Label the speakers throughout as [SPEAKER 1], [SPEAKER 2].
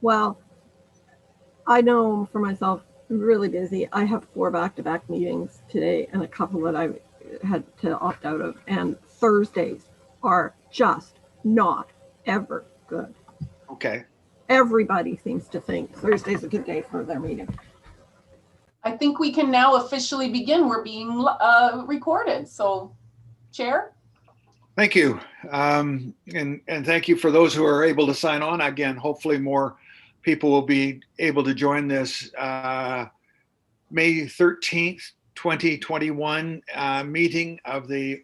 [SPEAKER 1] Well, I know for myself, I'm really busy. I have 4 back-to-back meetings today and a couple that I had to opt out of. And Thursdays are just not ever good.
[SPEAKER 2] Okay.
[SPEAKER 1] Everybody seems to think Thursday's a good day for their meeting.
[SPEAKER 3] I think we can now officially begin. We're being recorded. So, Chair.
[SPEAKER 2] Thank you. And thank you for those who are able to sign on. Again, hopefully more people will be able to join this May 13th, 2021 meeting of the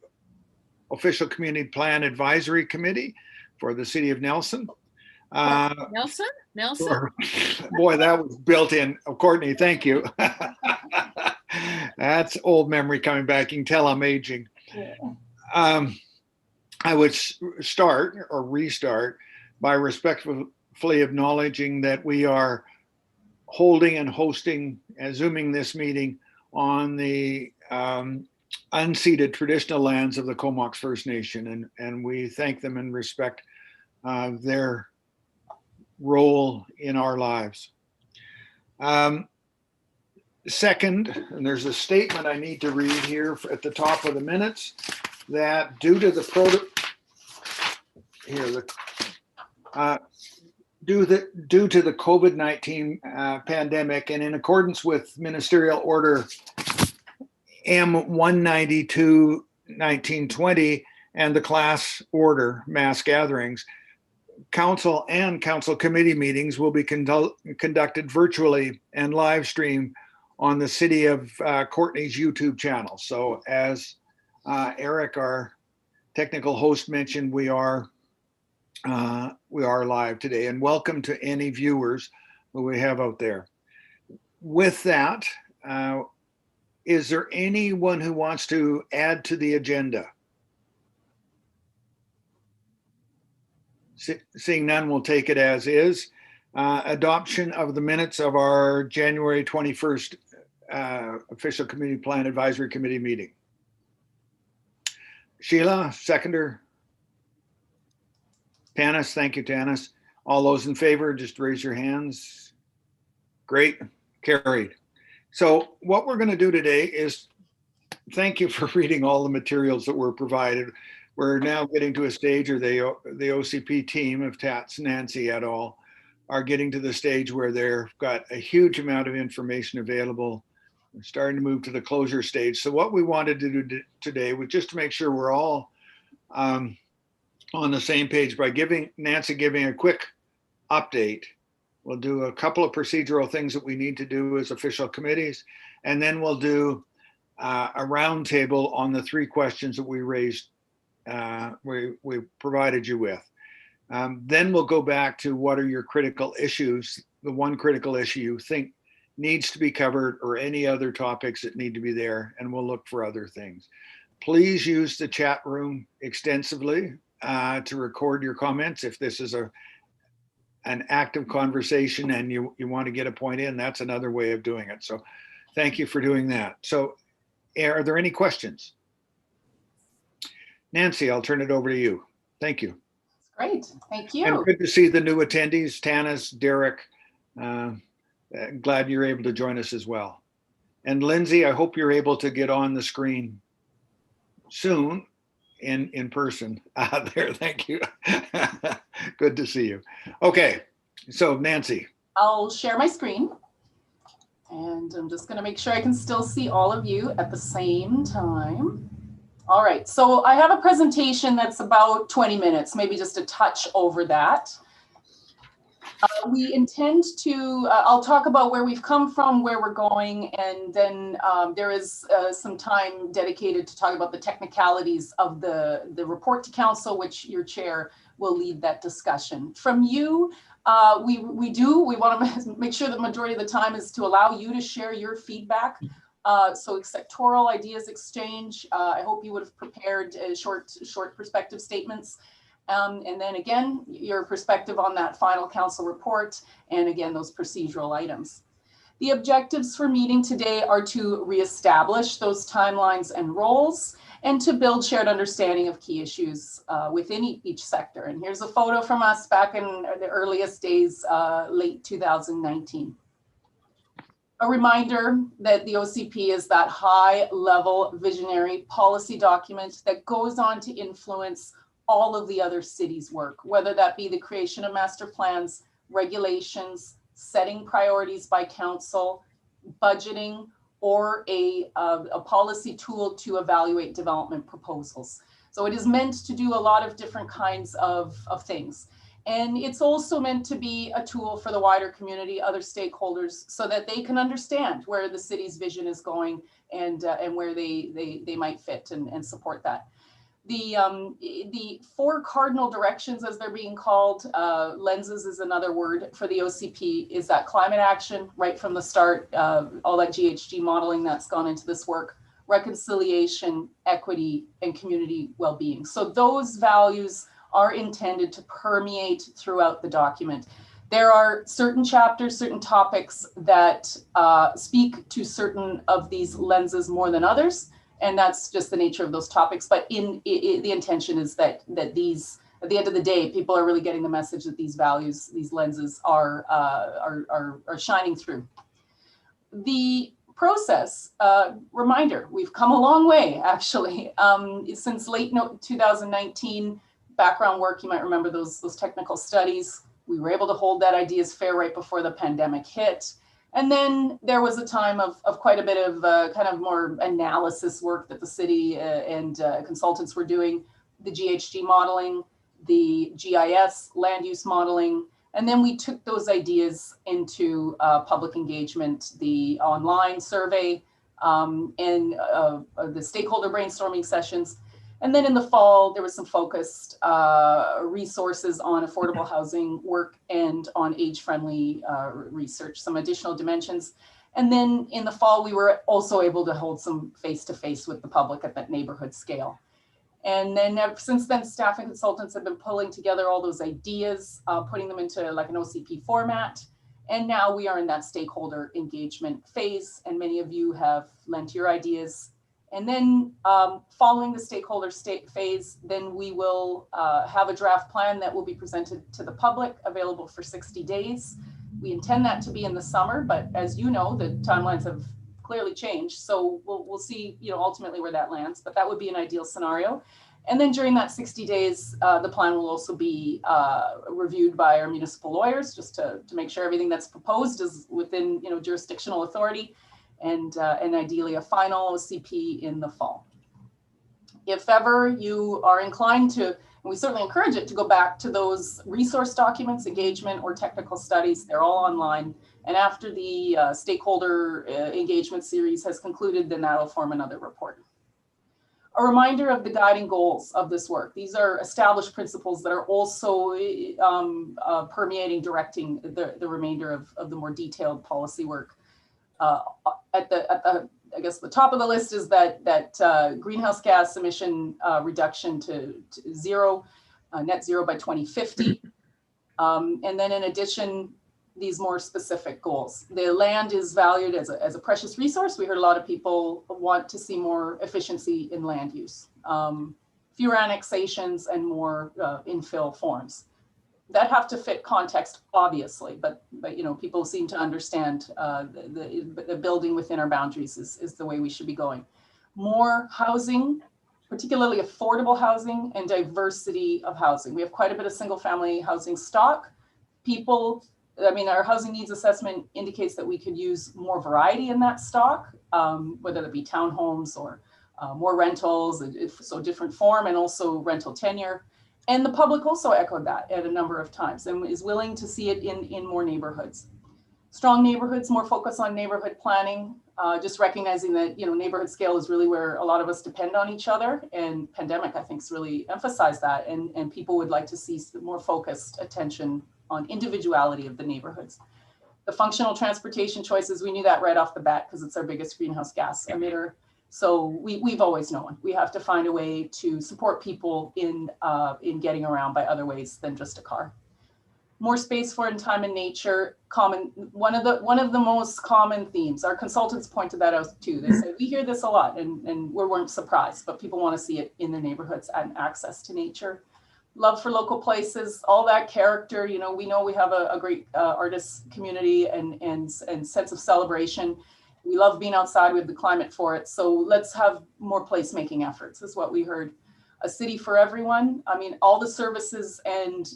[SPEAKER 2] Official Community Plan Advisory Committee for the City of Nelson.
[SPEAKER 4] Nelson?
[SPEAKER 2] Boy, that was built in. Oh, Courtney, thank you. That's old memory coming back. You can tell I'm aging.
[SPEAKER 3] Yeah.
[SPEAKER 2] I would start or restart by respectfully acknowledging that we are holding and hosting and Zooming this meeting on the unceded traditional lands of the Comox First Nation. And we thank them and respect their role in our lives. Second, and there's a statement I need to read here at the top of the minutes, that due to the COVID-19 pandemic, and in accordance with Ministerial Order M192/1920 and the class order mass gatherings, council and council committee meetings will be conducted virtually and live streamed on the City of Courtney's YouTube channel. So as Eric, our technical host, mentioned, we are live today, and welcome to any viewers who we have out there. With that, is there anyone who wants to add to the agenda? Seeing none, we'll take it as is. Adoption of the minutes of our January 21st Official Community Plan Advisory Committee meeting. Sheila, seconder. Tanis, thank you, Tanis. All those in favor, just raise your hands. Great, carried. So what we're going to do today is thank you for reading all the materials that were provided. We're now getting to a stage, or the OCP team of Tats, Nancy et al. Are getting to the stage where they've got a huge amount of information available. We're starting to move to the closure stage. So what we wanted to do today was just to make sure we're all on the same page by Nancy giving a quick update. We'll do a couple of procedural things that we need to do as official committees, and then we'll do a roundtable on the 3 questions that we raised, we provided you with. Then we'll go back to what are your critical issues, the one critical issue you think needs to be covered, or any other topics that need to be there, and we'll look for other things. Please use the chat room extensively to record your comments. If this is an active conversation and you want to get a point in, that's another way of doing it. So thank you for doing that. So are there any questions? Nancy, I'll turn it over to you. Thank you.
[SPEAKER 3] Great, thank you.
[SPEAKER 2] And good to see the new attendees, Tanis, Derek. Glad you're able to join us as well. And Lindsay, I hope you're able to get on the screen soon in person. There, thank you. Good to see you. Okay, so Nancy.
[SPEAKER 3] I'll share my screen. And I'm just gonna make sure I can still see all of you at the same time. All right, so I have a presentation that's about 20 minutes, maybe just a touch over that. We intend to, I'll talk about where we've come from, where we're going, and then there is some time dedicated to talk about the technicalities of the report to council, which your chair will lead that discussion. From you, we want to make sure the majority of the time is to allow you to share your feedback. So sectoral ideas exchange. I hope you would have prepared short perspective statements. And then again, your perspective on that final council report, and again, those procedural items. The objectives for meeting today are to reestablish those timelines and roles, and to build shared understanding of key issues within each sector. And here's a photo from us back in the earliest days, late 2019. A reminder that the OCP is that high-level visionary policy document that goes on to influence all of the other cities' work, whether that be the creation of master plans, regulations, setting priorities by council, budgeting, or a policy tool to evaluate development proposals. So it is meant to do a lot of different kinds of things. And it's also meant to be a tool for the wider community, other stakeholders, so that they can understand where the city's vision is going and where they might fit and support that. The 4 cardinal directions, as they're being called, lenses is another word for the OCP, is that climate action right from the start, all that GHG modeling that's gone into this work, reconciliation, equity, and community well-being. So those values are intended to permeate throughout the document. There are certain chapters, certain topics that speak to certain of these lenses more than others, and that's just the nature of those topics. But the intention is that these, at the end of the day, people are really getting the message that these values, these lenses are shining through. The process, reminder, we've come a long way, actually. Since late 2019, background work, you might remember those technical studies. We were able to hold that ideas fair right before the pandemic hit. And then there was a time of quite a bit of kind of more analysis work that the city and consultants were doing, the GHG modeling, the GIS land use modeling. And then we took those ideas into public engagement, the online survey, and the stakeholder brainstorming sessions. And then in the fall, there was some focused resources on affordable housing work and on age-friendly research, some additional dimensions. And then in the fall, we were also able to hold some face-to-face with the public at that neighborhood scale. And then since then, staff and consultants have been pulling together all those ideas, putting them into like an OCP format. And now we are in that stakeholder engagement phase, and many of you have lent your ideas. And then following the stakeholder phase, then we will have a draft plan that will be presented to the public, available for 60 days. We intend that to be in the summer, but as you know, the timelines have clearly changed. So we'll see, ultimately where that lands, but that would be an ideal scenario. And then during that 60 days, the plan will also be reviewed by our municipal lawyers, just to make sure everything that's proposed is within jurisdictional authority. And ideally a final OCP in the fall. If ever you are inclined to, and we certainly encourage it, to go back to those resource documents, engagement or technical studies, they're all online. And after the stakeholder engagement series has concluded, then that'll form another report. A reminder of the guiding goals of this work. These are established principles that are also permeating, directing the remainder of the more detailed policy work. At the I guess the top of the list is that greenhouse gas emission reduction to zero, net zero by 2050. And then in addition, these more specific goals. The land is valued as a precious resource. We heard a lot of people want to see more efficiency in land use, fewer annexations and more infill forms. That have to fit context, obviously, but people seem to understand the building within our boundaries is the way we should be going. More housing, particularly affordable housing, and diversity of housing. We have quite a bit of single-family housing stock. Our housing needs assessment indicates that we could use more variety in that stock, whether it be townhomes or more rentals, so different form, and also rental tenure. And the public also echoed that at a number of times and is willing to see it in more neighborhoods. Strong neighborhoods, more focus on neighborhood planning, just recognizing that neighborhood scale is really where a lot of us depend on each other, and pandemic I think has really emphasized that, and people would like to see more focused attention on individuality of the neighborhoods. The functional transportation choices, we knew that right off the bat because it's our biggest greenhouse gas emitter. So we've always known we have to find a way to support people in getting around by other ways than just a car. more space for time and nature, one of the most common themes. Our consultants pointed that out too. They say, we hear this a lot and we weren't surprised, but people want to see it in their neighborhoods and access to nature. Love for local places, all that character, we know we have a great artist community and sense of celebration. We love being outside, we have the climate for it. So let's have more placemaking efforts is what we heard. A city for everyone. I mean, all the services and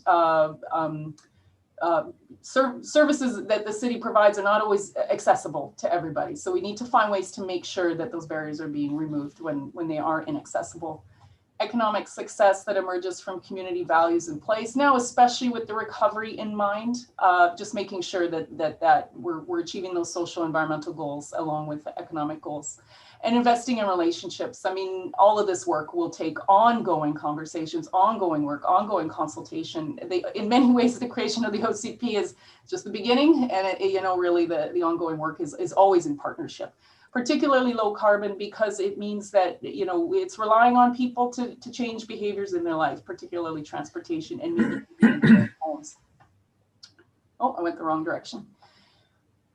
[SPEAKER 3] services that the city provides are not always accessible to everybody. So we need to find ways to make sure that those barriers are being removed when they are inaccessible. Economic success that emerges from community values in place now, especially with the recovery in mind, just making sure that we're achieving those social environmental goals along with the economic goals. And investing in relationships. I mean, all of this work will take ongoing conversations, ongoing work, ongoing consultation. In many ways, the creation of the OCP is just the beginning, and really the ongoing work is always in partnership. Particularly low carbon, because it means that it's relying on people to change behaviors in their life, particularly transportation and maybe homes. Oh, I went the wrong direction.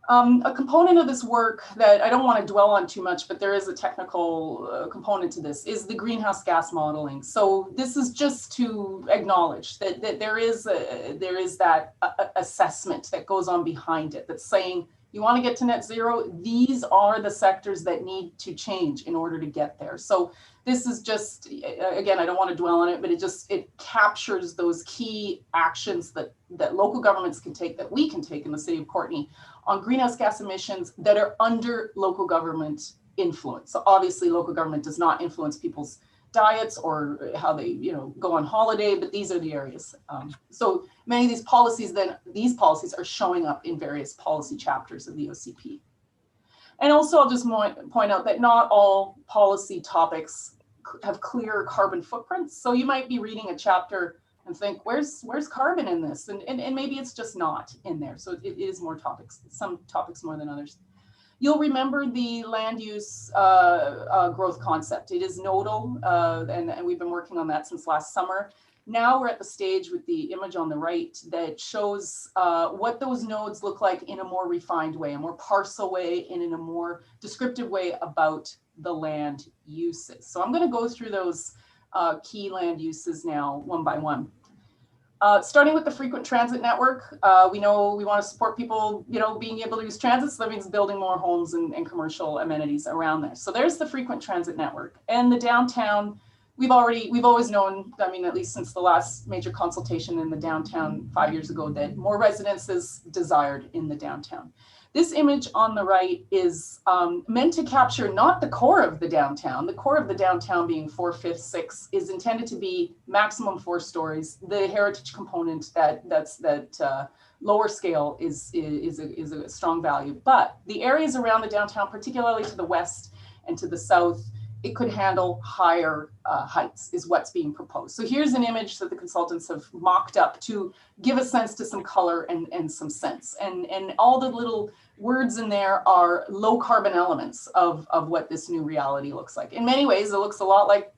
[SPEAKER 3] A component of this work that I don't want to dwell on too much, but there is a technical component to this, is the greenhouse gas modeling. So this is just to acknowledge that there is that assessment that goes on behind it, that's saying, you want to get to net zero, these are the sectors that need to change in order to get there. So this is just, again, I don't want to dwell on it, but it captures those key actions that local governments can take, that we can take in the city of Courtenay on greenhouse gas emissions that are under local government influence. So obviously local government does not influence people's diets or how they go on holiday, but these are the areas. So many of these policies are showing up in various policy chapters of the OCP. And also I'll just point out that not all policy topics have clear carbon footprints. So you might be reading a chapter and think, where's carbon in this? And maybe it's just not in there. So it is more topics, some topics more than others. You'll remember the land use growth concept. It is nodal, and we've been working on that since last summer. Now we're at the stage with the image on the right that shows what those nodes look like in a more refined way, a more parcel way, and in a more descriptive way about the land uses. So I'm going to go through those key land uses now one by one. Starting with the frequent transit network, we know we want to support people, being able to use transit, so that means building more homes and commercial amenities around there. So there's the frequent transit network. And the downtown, we've always known, I mean, at least since the last major consultation in the downtown 5 years ago, that more residents is desired in the downtown. This image on the right is meant to capture not the core of the downtown. The core of the downtown being 4/5, 6 is intended to be maximum 4 stories. The heritage component that's lower scale is a strong value. But the areas around the downtown, particularly to the west and to the south, it could handle higher heights is what's being proposed. So here's an image that the consultants have mocked up to give a sense to some color and some sense. And all the little words in there are low carbon elements of what this new reality looks like. In many ways, it looks a lot like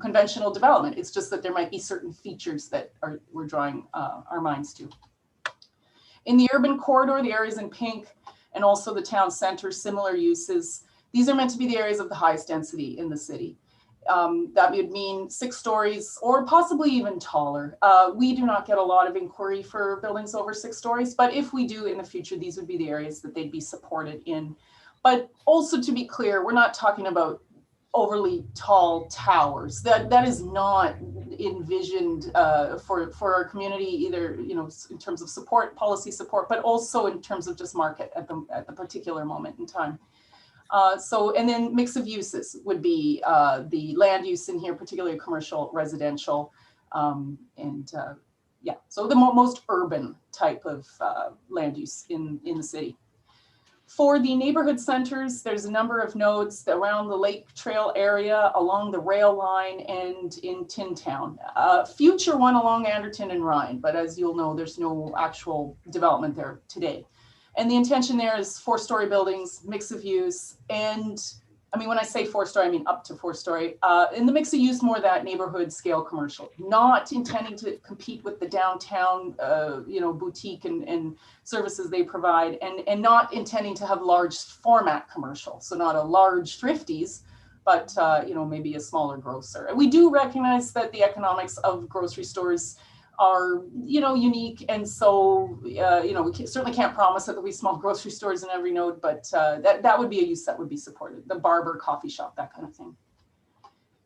[SPEAKER 3] conventional development. It's just that there might be certain features that we're drawing our minds to. In the urban corridor, the areas in pink, and also the town center, similar uses. These are meant to be the areas of the highest density in the city. That would mean 6 stories or possibly even taller. We do not get a lot of inquiry for buildings over 6 stories, but if we do in the future, these would be the areas that they'd be supported in. But also to be clear, we're not talking about overly tall towers. That is not envisioned for our community, either in terms of support, policy support, but also in terms of just market at the particular moment in time. And then mix of uses would be the land use in here, particularly commercial, residential, so the most urban type of land use in the city. For the neighborhood centers, there's a number of nodes around the Lake Trail area, along the rail line, and in Tin Town. Future one along Anderton and Ryan, but as you'll know, there's no actual development there today. And the intention there is 4-story buildings, mix of use, and I mean, when I say 4-story, I mean up to 4-story. In the mixed use, more that neighborhood scale commercial, not intending to compete with the downtown, boutique and services they provide, and not intending to have large format commercial. So not a large Thrifties, but maybe a smaller grocer. And we do recognize that the economics of grocery stores are unique, and so we certainly can't promise that there'll be small grocery stores in every node, but that would be a use that would be supported. The barber, coffee shop, that kind of thing.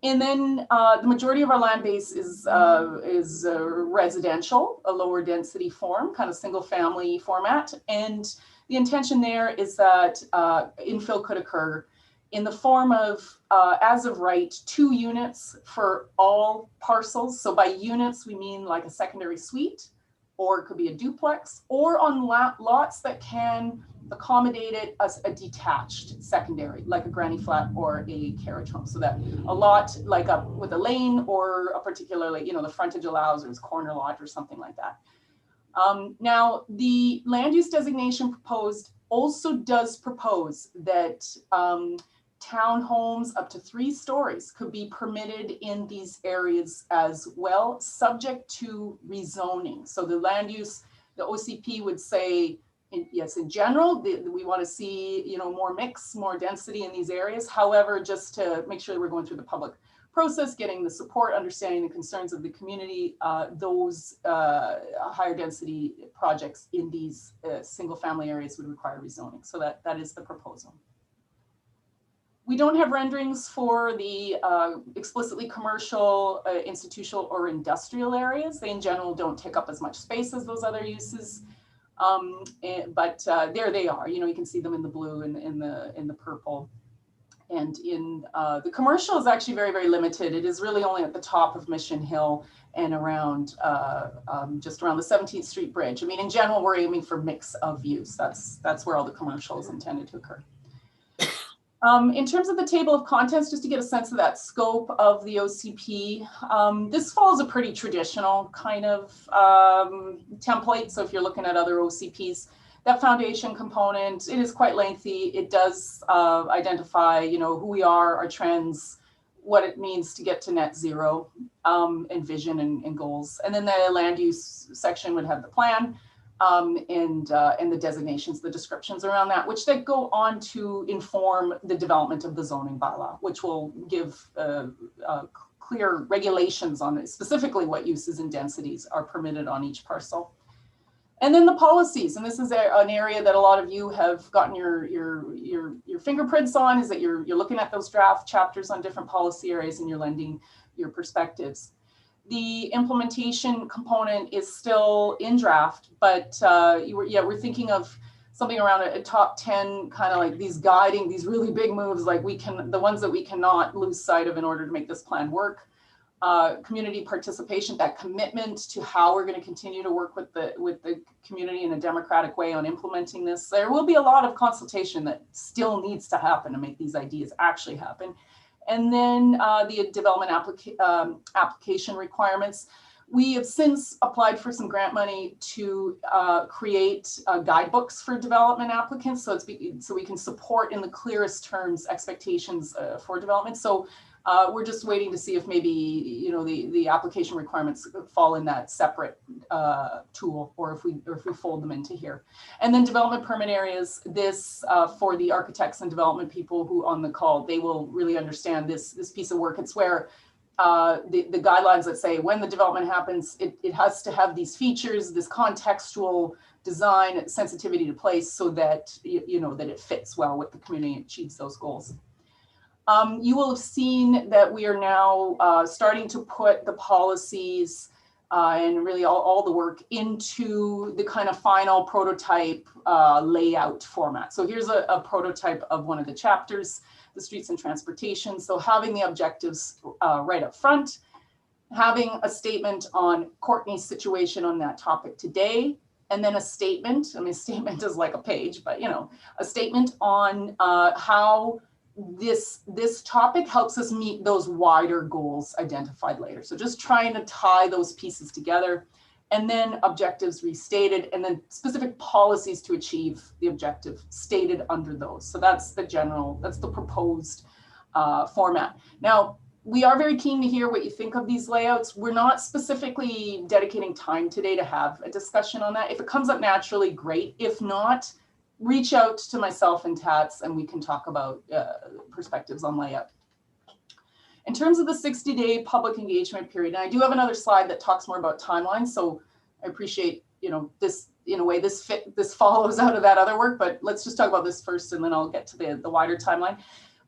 [SPEAKER 3] And then the majority of our land base is residential, a lower density form, kind of single family format, and the intention there is that infill could occur in the form of, as of right, 2 units for all parcels. So by units, we mean like a secondary suite, or it could be a duplex, or on lots that can accommodate it as a detached secondary, like a granny flat or a carriage home. So that a lot like with a lane, or a particular, the frontage allows, or it's corner lot or something like that. Now, the land use designation proposed also does propose that townhomes up to 3 stories could be permitted in these areas as well, subject to rezoning. So the land use, the OCP would say, yes, in general, we want to see, more mix, more density in these areas. However, just to make sure that we're going through the public process, getting the support, understanding the concerns of the community, those higher density projects in these single family areas would require rezoning. So that is the proposal. We don't have renderings for the explicitly commercial, institutional, or industrial areas. They in general don't take up as much space as those other uses, but there they are. You can see them in the blue and in the purple. And in the commercial is actually very, very limited. It is really only at the top of Mission Hill and around just around the 17th Street Bridge. I mean, in general, we're aiming for mix of use. That's where all the commercial is intended to occur. In terms of the table of contents, just to get a sense of that scope of the OCP, this follows a pretty traditional kind of template. So if you're looking at other OCPs, that foundation component, it is quite lengthy. It does identify, who we are, our trends, what it means to get to net zero, and vision and goals. And then the land use section would have the plan, and the designations, the descriptions around that, which then go on to inform the development of the zoning bylaw, which will give clear regulations on it, specifically what uses and densities are permitted on each parcel. And then the policies, and this is an area that a lot of you have gotten your fingerprints on, is that you're looking at those draft chapters on different policy areas and you're lending your perspectives. The implementation component is still in draft, but we're thinking of something around a top 10, kind of like these guiding, these really big moves, like the ones that we cannot lose sight of in order to make this plan work. Community participation, that commitment to how we're going to continue to work with the community in a democratic way on implementing this. There will be a lot of consultation that still needs to happen to make these ideas actually happen. And then the development application requirements. We have since applied for some grant money to create guidebooks for development applicants, so we can support in the clearest terms expectations for development. So we're just waiting to see if maybe the application requirements fall in that separate tool, or if we fold them into here. And then development permit areas. This for the architects and development people who on the call, they will really understand this piece of work. It's where the guidelines that say when the development happens, it has to have these features, this contextual design, sensitivity to place, so that that it fits well with the community and achieves those goals. You will have seen that we are now starting to put the policies and really all the work into the kind of final prototype layout format. So here's a prototype of one of the chapters, the streets and transportation. So having the objectives right up front, having a statement on Courtney's situation on that topic today, and then a statement. I mean, a statement is like a page, but a statement on how this topic helps us meet those wider goals identified later. So just trying to tie those pieces together. and then objectives restated, and then specific policies to achieve the objective stated under those. So that's the proposed format. Now, we are very keen to hear what you think of these layouts. We're not specifically dedicating time today to have a discussion on that. If it comes up naturally, great. If not, reach out to myself and Tats and we can talk about perspectives on layout. In terms of the 60-day public engagement period, and I do have another slide that talks more about timelines, so I appreciate, this, in a way, this follows out of that other work, but let's just talk about this first and then I'll get to the wider timeline.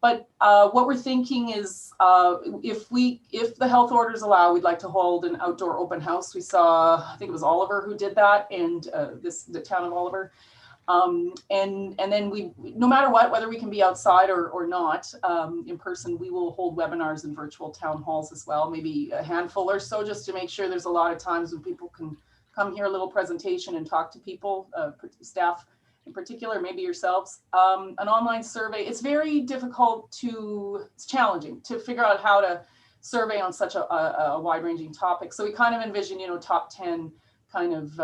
[SPEAKER 3] But what we're thinking is if the health orders allow, we'd like to hold an outdoor open house. We saw, I think it was Oliver who did that, and the town of Oliver. And then we, no matter what, whether we can be outside or not in person, we will hold webinars and virtual town halls as well, maybe a handful or so, just to make sure there's a lot of times when people can come hear a little presentation and talk to people, staff in particular, maybe yourselves. An online survey, it's very difficult it's challenging to figure out how to survey on such a wide-ranging topic. So we kind of envision, top 10 kind of,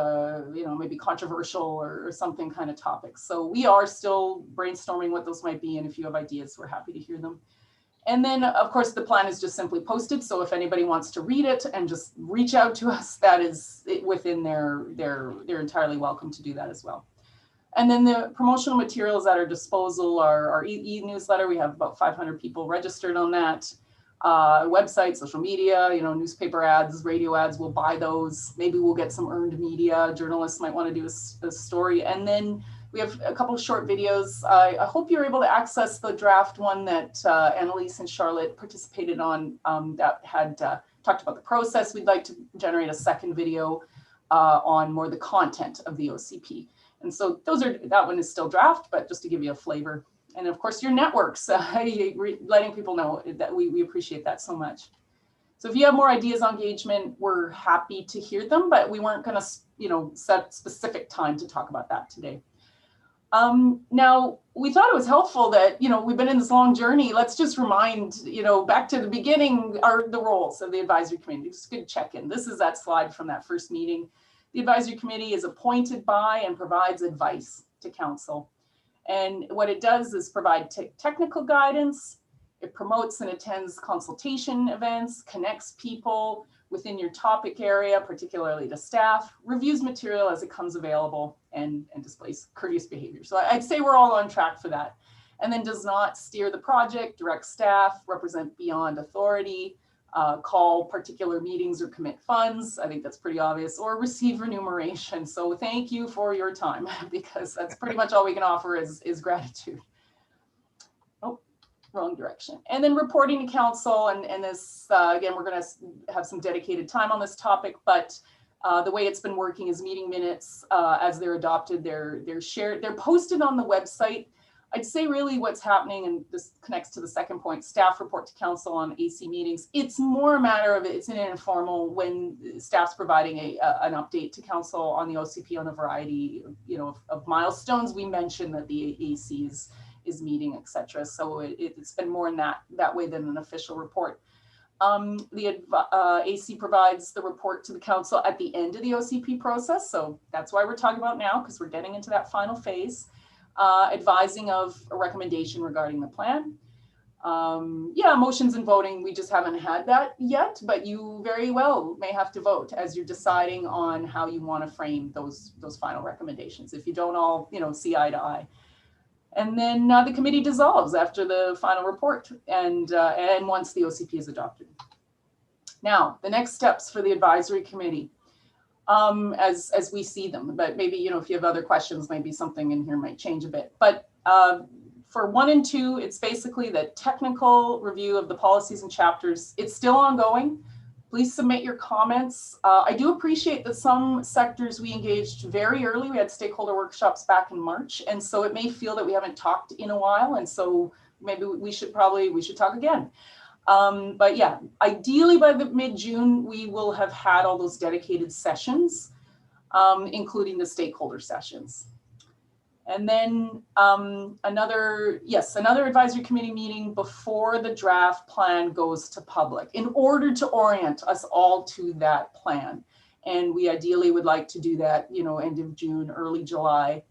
[SPEAKER 3] maybe controversial or something kind of topics. So we are still brainstorming what those might be. And if you have ideas, we're happy to hear them. And then, of course, the plan is just simply posted. So if anybody wants to read it and just reach out to us, that is within they're entirely welcome to do that as well. And then the promotional materials at our disposal are our e-newsletter. We have about 500 people registered on that. Website, social media, newspaper ads, radio ads, we'll buy those. Maybe we'll get some earned media. Journalists might want to do a story. And then we have a couple of short videos. I hope you're able to access the draft one that Annalise and Charlotte participated on that had talked about the process. We'd like to generate a second video on more the content of the OCP. And so that one is still draft, but just to give you a flavor. And of course, your networks, letting people know that we appreciate that so much. So if you have more ideas on engagement, we're happy to hear them, but we weren't going to, set specific time to talk about that today. Now, we thought it was helpful that, we've been in this long journey. Let's just remind, back to the beginning are the roles of the advisory committee. Just a good check-in. This is that slide from that first meeting. The advisory committee is appointed by and provides advice to council. And what it does is provide technical guidance. It promotes and attends consultation events, connects people within your topic area, particularly to staff, reviews material as it comes available, and displays courteous behavior. So I'd say we're all on track for that. And then does not steer the project, direct staff, represent beyond authority, call particular meetings or commit funds. I think that's pretty obvious, or receive remuneration. So thank you for your time, because that's pretty much all we can offer is gratitude. Oh, wrong direction. And then reporting to council, and this, again, we're going to have some dedicated time on this topic, but the way it's been working is meeting minutes as they're adopted, they're shared, they're posted on the website. I'd say really what's happening, and this connects to the second point, staff report to council on AC meetings. It's more a matter of, it's an informal when staff's providing an update to council on the OCP on a variety, of milestones. We mentioned that the AC is meeting, etc. So it's been more in that way than an official report. The AC provides the report to the council at the end of the OCP process. So that's why we're talking about now, because we're getting into that final phase. Advising of a recommendation regarding the plan. Motions and voting, we just haven't had that yet, but you very well may have to vote as you're deciding on how you want to frame those final recommendations, if you don't all, see eye to eye. And then the committee dissolves after the final report and once the OCP is adopted. Now, the next steps for the advisory committee. As we see them, but maybe, if you have other questions, maybe something in here might change a bit. But for 1 and 2, it's basically the technical review of the policies and chapters. It's still ongoing. Please submit your comments. I do appreciate that some sectors we engaged very early. We had stakeholder workshops back in March, and so it may feel that we haven't talked in a while, and so maybe we should talk again. But yeah, ideally by the mid-June, we will have had all those dedicated sessions, including the stakeholder sessions. And then another advisory committee meeting before the draft plan goes to public in order to orient us all to that plan. And we ideally would like to do that, you know, end of June, early July.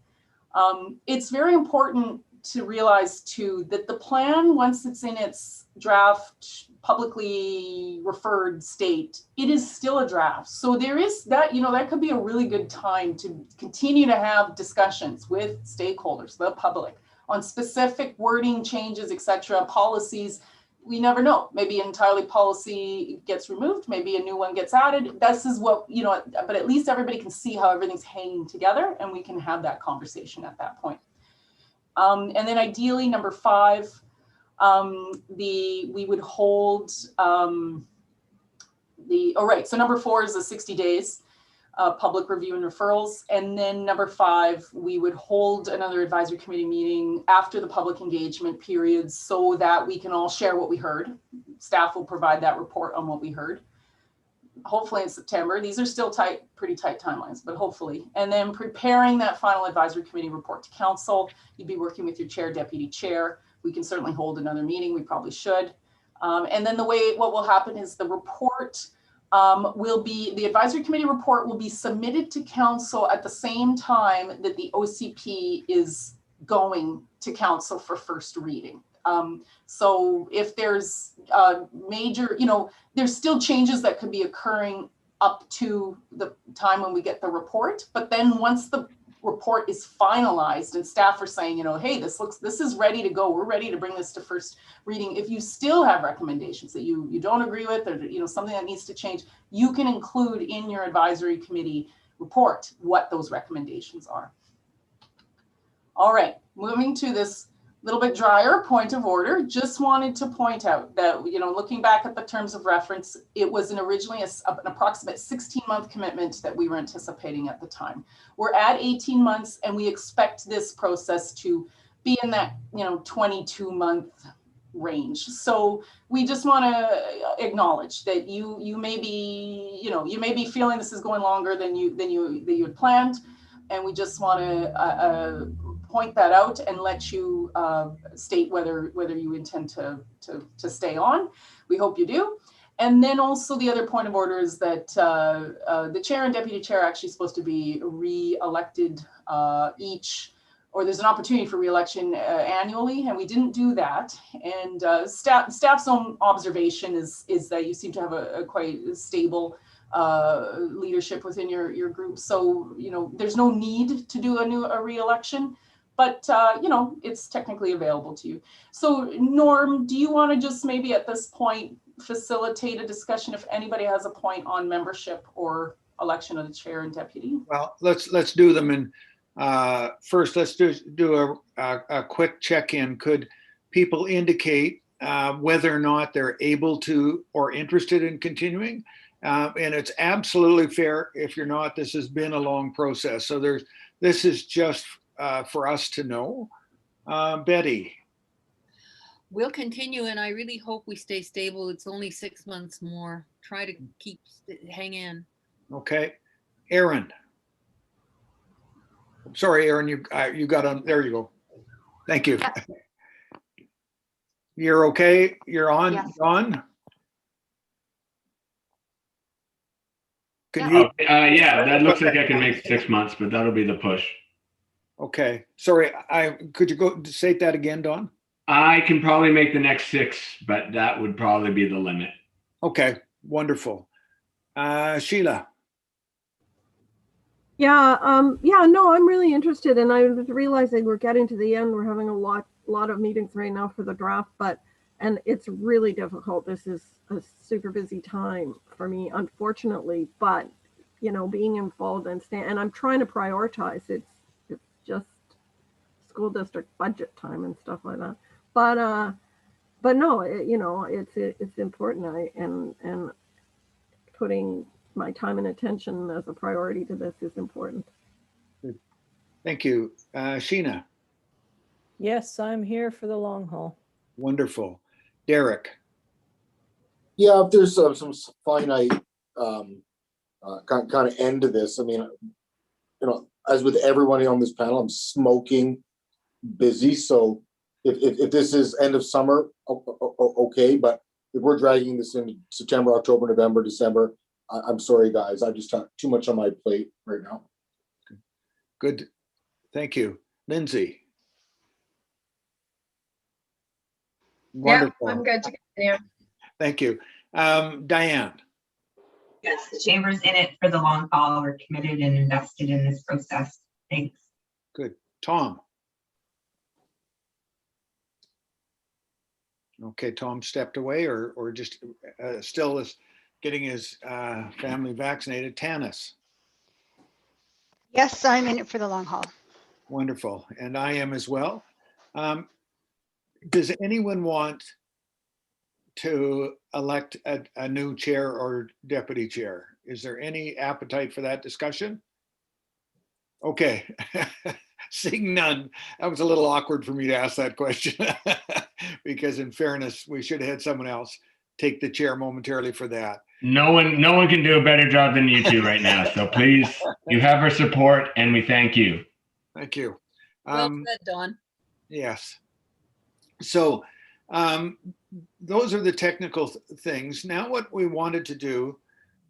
[SPEAKER 3] It's very important to realize too that the plan, once it's in its draft publicly referred state, it is still a draft. So there is that, you know, that could be a really good time to continue to have discussions with stakeholders, the public, on specific wording changes, etc., policies. We never know. Maybe an entirely policy gets removed, maybe a new one gets added. This is what, you know, but at least everybody can see how everything's hanging together, and we can have that conversation at that point. And then ideally, number 5, we would hold so number 4 is the 60 days public review and referrals. And then number 5, we would hold another advisory committee meeting after the public engagement period so that we can all share what we heard. Staff will provide that report on what we heard, hopefully in September. These are still pretty tight timelines, but hopefully. And then preparing that final advisory committee report to council. You'd be working with your chair, deputy chair. We can certainly hold another meeting. We probably should. And then what will happen is the report the advisory committee report will be submitted to council at the same time that the OCP is going to council for first reading. So if there's major, you know, there's still changes that could be occurring up to the time when we get the report. But then once the report is finalized and staff are saying, you know, hey, this is ready to go. We're ready to bring this to first reading. If you still have recommendations that you don't agree with, or, you know, something that needs to change, you can include in your advisory committee report what those recommendations are. All right, moving to this little bit drier point of order. Just wanted to point out that, you know, looking back at the terms of reference, it was originally an approximate 16-month commitment that we were anticipating at the time. We're at 18 months, and we expect this process to be in that, you know, 22-month range. So we just want to acknowledge that you may be, you know, you may be feeling this is going longer than you had planned, and we just want to point that out and let you state whether you intend to stay on. We hope you do. And then also the other point of order is that the chair and deputy chair are actually supposed to be re-elected each, or there's an opportunity for re-election annually, and we didn't do that. And staff's own observation is that you seem to have a quite stable leadership within your group. So, you know, there's no need to do a re-election. But, you know, it's technically available to you. So, Norm, do you want to just maybe at this point facilitate a discussion if anybody has a point on membership or election of the chair and deputy?
[SPEAKER 2] Well, let's do them. And first, let's do a quick check-in. Could people indicate whether or not they're able to or interested in continuing? And it's absolutely fair if you're not. This has been a long process. So this is just for us to know. Betty.
[SPEAKER 4] We'll continue, and I really hope we stay stable. It's only 6 months more. Try to hang in.
[SPEAKER 2] Okay. Aaron. Sorry, Aaron, you got on. There you go. Thank you.
[SPEAKER 5] Yeah.
[SPEAKER 2] You're okay? You're on,
[SPEAKER 5] Yes.
[SPEAKER 2] John? Can you?
[SPEAKER 6] Yeah, that looks like I can make 6 months, but that'll be the push.
[SPEAKER 2] Okay. Sorry, could you go say that again, Don?
[SPEAKER 6] I can probably make the next 6, but that would probably be the limit.
[SPEAKER 2] Okay, wonderful. Sheila.
[SPEAKER 1] Yeah, no, I'm really interested, and I was realizing we're getting to the end. We're having a lot of meetings right now for the draft, and it's really difficult. This is a super busy time for me, unfortunately, but you know, being involved and I'm trying to prioritize. It's just school district budget time and stuff like that. But no, you know, it's important. And putting my time and attention as a priority to this is important.
[SPEAKER 2] Thank you. Sheena.
[SPEAKER 7] Yes, I'm here for the long haul.
[SPEAKER 2] Wonderful. Derek.
[SPEAKER 8] Yeah, if there's some finite kind of end to this. I mean, you know, as with everybody on this panel, I'm smoking busy. So if this is end of summer, okay. But if we're dragging this into September, October, November, December, I'm sorry, guys. I just have too much on my plate right now.
[SPEAKER 2] Good. Thank you. Lindsay. Wonderful.
[SPEAKER 5] Yeah, I'm good to continue.
[SPEAKER 2] Thank you. Diane.
[SPEAKER 9] Yes, the chamber's in it for the long haul. We're committed and invested in this process. Thanks.
[SPEAKER 2] Good. Tom. Okay, Tom stepped away or just still is getting his family vaccinated. Tanis.
[SPEAKER 10] Yes, I'm in it for the long haul.
[SPEAKER 2] Wonderful. And I am as well. Does anyone want to elect a new chair or deputy chair? Is there any appetite for that discussion? Okay. Seeing none, that was a little awkward for me to ask that question because in fairness, we should have had someone else take the chair momentarily for that.
[SPEAKER 6] No one can do a better job than you two right now. So please, you have our support and we thank you.
[SPEAKER 2] Thank you.
[SPEAKER 4] Well said, Don.
[SPEAKER 2] Yes. So those are the technical things. Now what we wanted to do,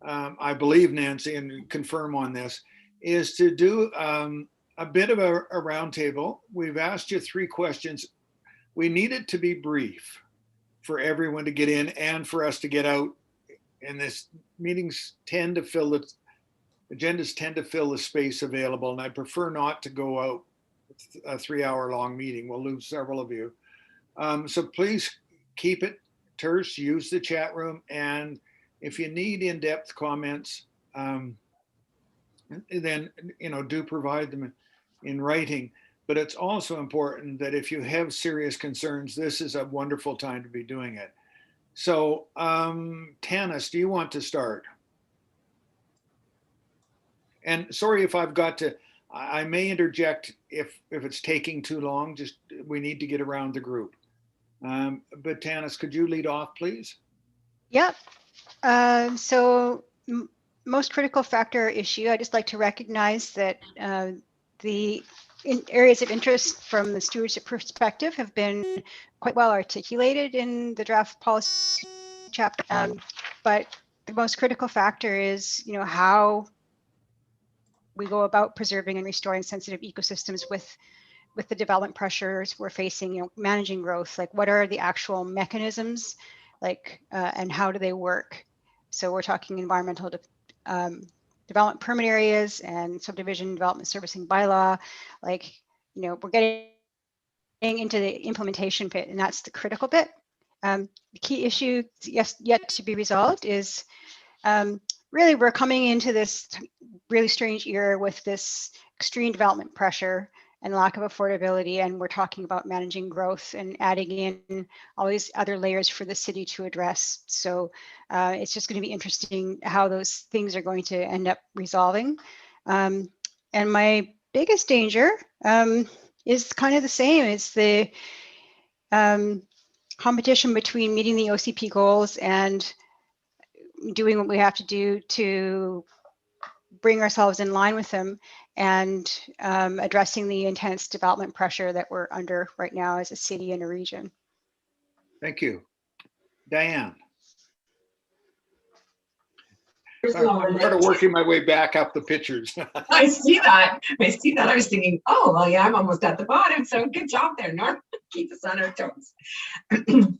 [SPEAKER 2] I believe, Nancy, and confirm on this, is to do a bit of a roundtable. We've asked you 3 questions. We need it to be brief for everyone to get in and for us to get out. And this meetings tend to fill the agendas tend to fill the space available. And I prefer not to go out a 3-hour-long meeting. We'll lose several of you. So please keep it terse, use the chat room. And if you need in-depth comments, then, do provide them in writing. But it's also important that if you have serious concerns, this is a wonderful time to be doing it. So Tanis, do you want to start? And sorry if I've got to, I may interject if it's taking too long, just we need to get around the group. But Tanis, could you lead off, please?
[SPEAKER 10] Yep. So most critical factor issue, I just like to recognize that the areas of interest from the stewardship perspective have been quite well articulated in the draft policy chapter. But the most critical factor is, how we go about preserving and restoring sensitive ecosystems with the development pressures we're facing, managing growth, like what are the actual mechanisms, and how do they work? So we're talking environmental development permit areas and subdivision development servicing bylaw, we're getting into the implementation bit, and that's the critical bit. The key issue yet to be resolved is really we're coming into this really strange era with this extreme development pressure and lack of affordability, and we're talking about managing growth and adding in all these other layers for the city to address. So it's just going to be interesting how those things are going to end up resolving. And my biggest danger is kind of the same. It's the competition between meeting the OCP goals and doing what we have to do to bring ourselves in line with them, and addressing the intense development pressure that we're under right now as a city and a region.
[SPEAKER 2] Thank you. Diane.
[SPEAKER 9] First
[SPEAKER 2] I'm
[SPEAKER 9] of all,
[SPEAKER 2] sort of working my way back up the pictures.
[SPEAKER 9] I see that. I was thinking, oh, well, yeah, I'm almost at the bottom. So good job there, Norm. Keep us on our toes.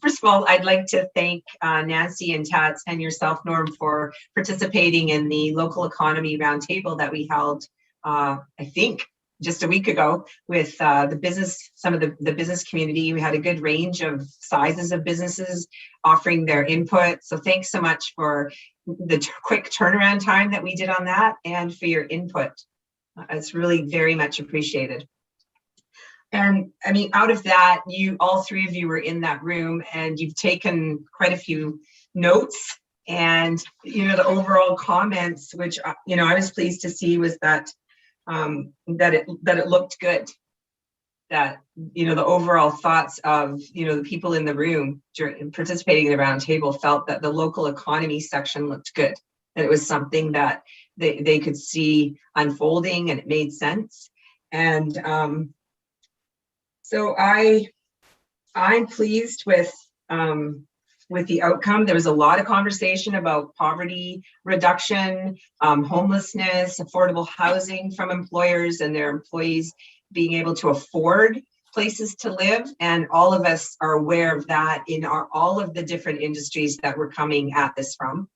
[SPEAKER 9] First of all, I'd like to thank Nancy and Tats and yourself, Norm, for participating in the local economy roundtable that we held, I think, just a week ago with the business, some of the business community. We had a good range of sizes of businesses offering their input. So thanks so much for the quick turnaround time that we did on that and for your input. It's really very much appreciated. And I mean, out of that, all 3 of you were in that room and you've taken quite a few notes, and, the overall comments, which, I was pleased to see was that it looked good, that, the overall thoughts of, the people in the room participating in the round table felt that the local economy section looked good. And it was something that they could see unfolding and it made sense. And so I'm pleased with, with the outcome. There was a lot of conversation about poverty reduction, homelessness, affordable housing from employers and their employees being able to afford places to live. And all of us are aware of that in all of the different industries that we're coming at this from.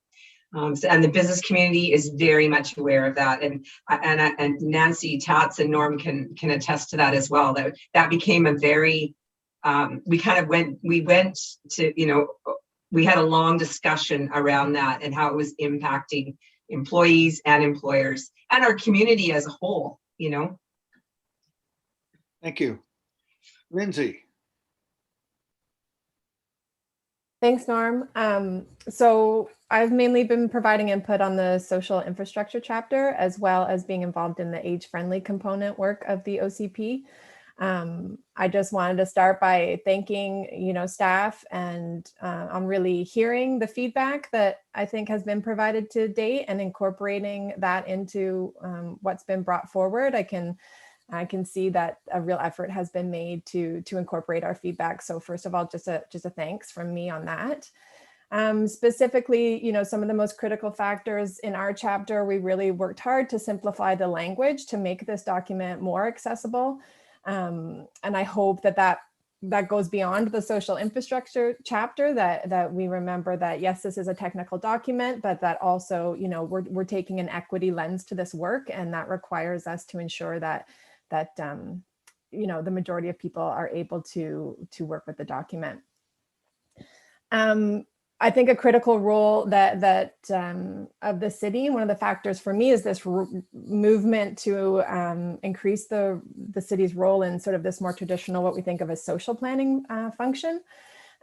[SPEAKER 9] And the business community is very much aware of that. And Nancy, Tats, and Norm can attest to that as well. That became a very, we went to, you know, we had a long discussion around that and how it was impacting employees and employers and our community as a whole, you know.
[SPEAKER 2] Thank you. Lindsay.
[SPEAKER 5] Thanks, Norm. So I've mainly been providing input on the social infrastructure chapter, as well as being involved in the age-friendly component work of the OCP. I just wanted to start by thanking, you know, staff, and I'm really hearing the feedback that I think has been provided to date and incorporating that into what's been brought forward. I can see that a real effort has been made to incorporate our feedback. So first of all, just a thanks from me on that. Specifically, you know, some of the most critical factors in our chapter, we really worked hard to simplify the language to make this document more accessible. And I hope that goes beyond the social infrastructure chapter, that we remember that, yes, this is a technical document, but that also, you know, we're taking an equity lens to this work, and that requires us to ensure that you know, the majority of people are able to work with the document. I think a critical role of the city, one of the factors for me, is this movement to increase the city's role in sort of this more traditional, what we think of as social planning function,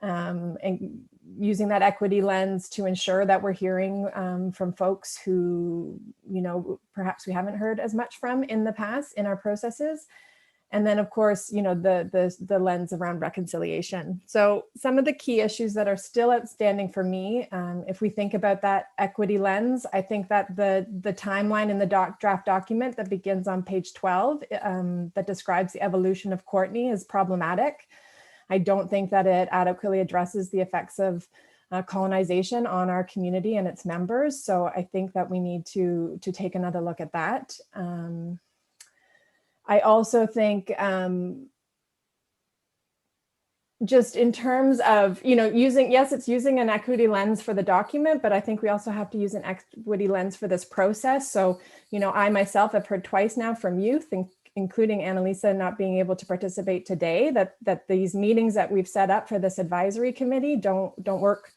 [SPEAKER 5] and using that equity lens to ensure that we're hearing from folks who, you know, perhaps we haven't heard as much from in the past in our processes. And then, of course, you know, the lens around reconciliation. So some of the key issues that are still outstanding for me, if we think about that equity lens, I think that the timeline in the draft document that begins on page 12 that describes the evolution of Courtney is problematic. I don't think that it adequately addresses the effects of colonization on our community and its members. So I think that we need to take another look at that. I also think just in terms of, you know, it's using an equity lens for the document, but I think we also have to use an equity lens for this process. So, you know, I myself have heard twice now from youth, including Annalisa not being able to participate today, that these meetings that we've set up for this advisory committee don't work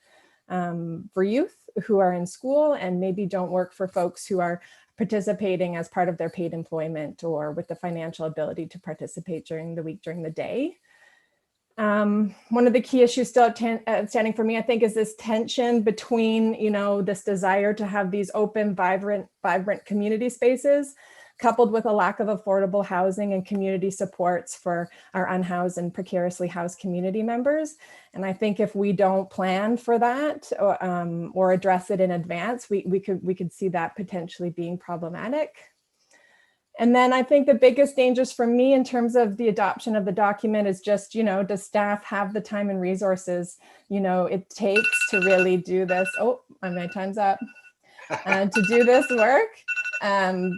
[SPEAKER 5] for youth who are in school, and maybe don't work for folks who are participating as part of their paid employment or with the financial ability to participate during the week, during the day. One of the key issues still outstanding for me, I think, is this tension between, you know, this desire to have these open, vibrant community spaces, coupled with a lack of affordable housing and community supports for our unhoused and precariously housed community members. And I think if we don't plan for that or address it in advance, we could see that potentially being problematic. And then I think the biggest dangers for me in terms of the adoption of the document is just, you know, does staff have the time and resources, you know, it takes to really do this? Oh, my time's up. To do this work.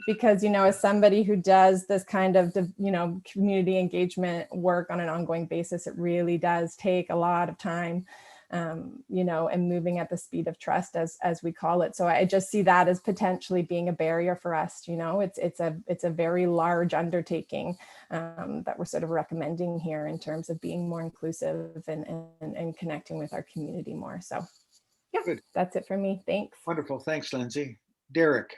[SPEAKER 5] Because, you know, as somebody who does this kind of, you know, community engagement work on an ongoing basis, it really does take a lot of time, you know, and moving at the speed of trust, as we call it. So I just see that as potentially being a barrier for us. You know, it's a very large undertaking that we're sort of recommending here in terms of being more inclusive and connecting with our community more. So yeah, good. That's it for me. Thanks.
[SPEAKER 2] Wonderful. Thanks, Lindsay. Derek.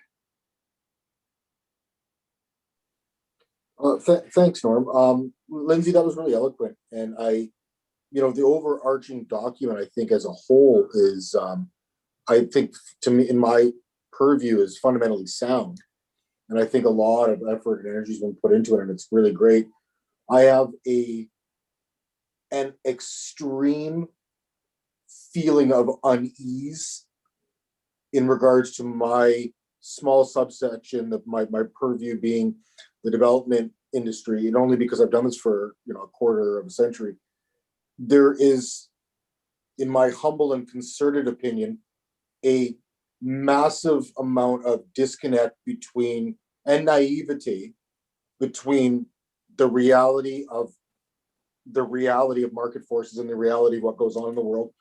[SPEAKER 8] Thanks, Norm. Lindsay, that was really eloquent. And you know, the overarching document, I think as a whole is, I think to me, in my purview, is fundamentally sound. And I think a lot of effort and energy has been put into it, and it's really great. I have an extreme feeling of unease in regards to my small subsection of my purview being the development industry, and only because I've done this for, you know, a quarter of a century. There is in my humble and concerted opinion, a massive amount of disconnect between and naivety between the reality of market forces and the reality of what goes on in the world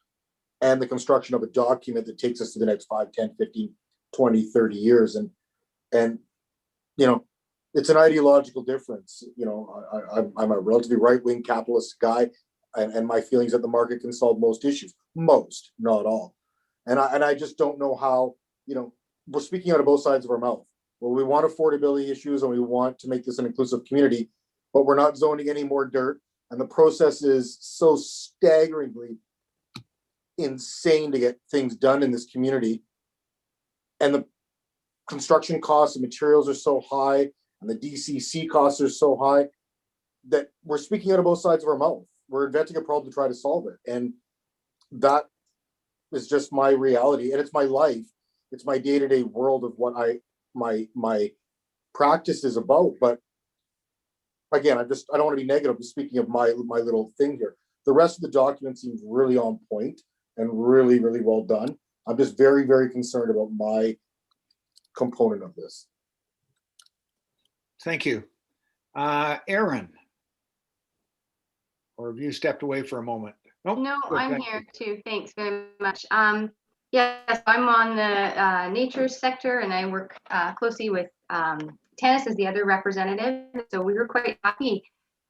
[SPEAKER 8] and the construction of a document that takes us to the next 5, 10, 15, 20, 30 years. And you know, it's an ideological difference. You know, I'm a relatively right-wing capitalist guy, and my feelings that the market can solve most issues, most, not all. And I just don't know how, you know, we're speaking out of both sides of our mouth. Well, we want affordability issues and we want to make this an inclusive community, but we're not zoning any more dirt. And the process is so staggeringly insane to get things done in this community. And the construction costs and materials are so high, and the DCC costs are so high that we're speaking out of both sides of our mouth. We're inventing a problem to try to solve it. And that is just my reality. And it's my life. It's my day-to-day world of what my practice is about. But again, I don't want to be negative. I'm speaking of my little thing here. The rest of the document seems really on point and really, really well done. I'm just very, very concerned about my component of this.
[SPEAKER 2] Thank you. Aaron, or have you stepped away for a moment? Nope.
[SPEAKER 11] No,
[SPEAKER 2] Good,
[SPEAKER 11] I'm
[SPEAKER 2] thank
[SPEAKER 11] here
[SPEAKER 2] you.
[SPEAKER 11] too. Thanks very much. Yes, I'm on the nature sector, and I work closely with Tanis as the other representative. So we were quite happy.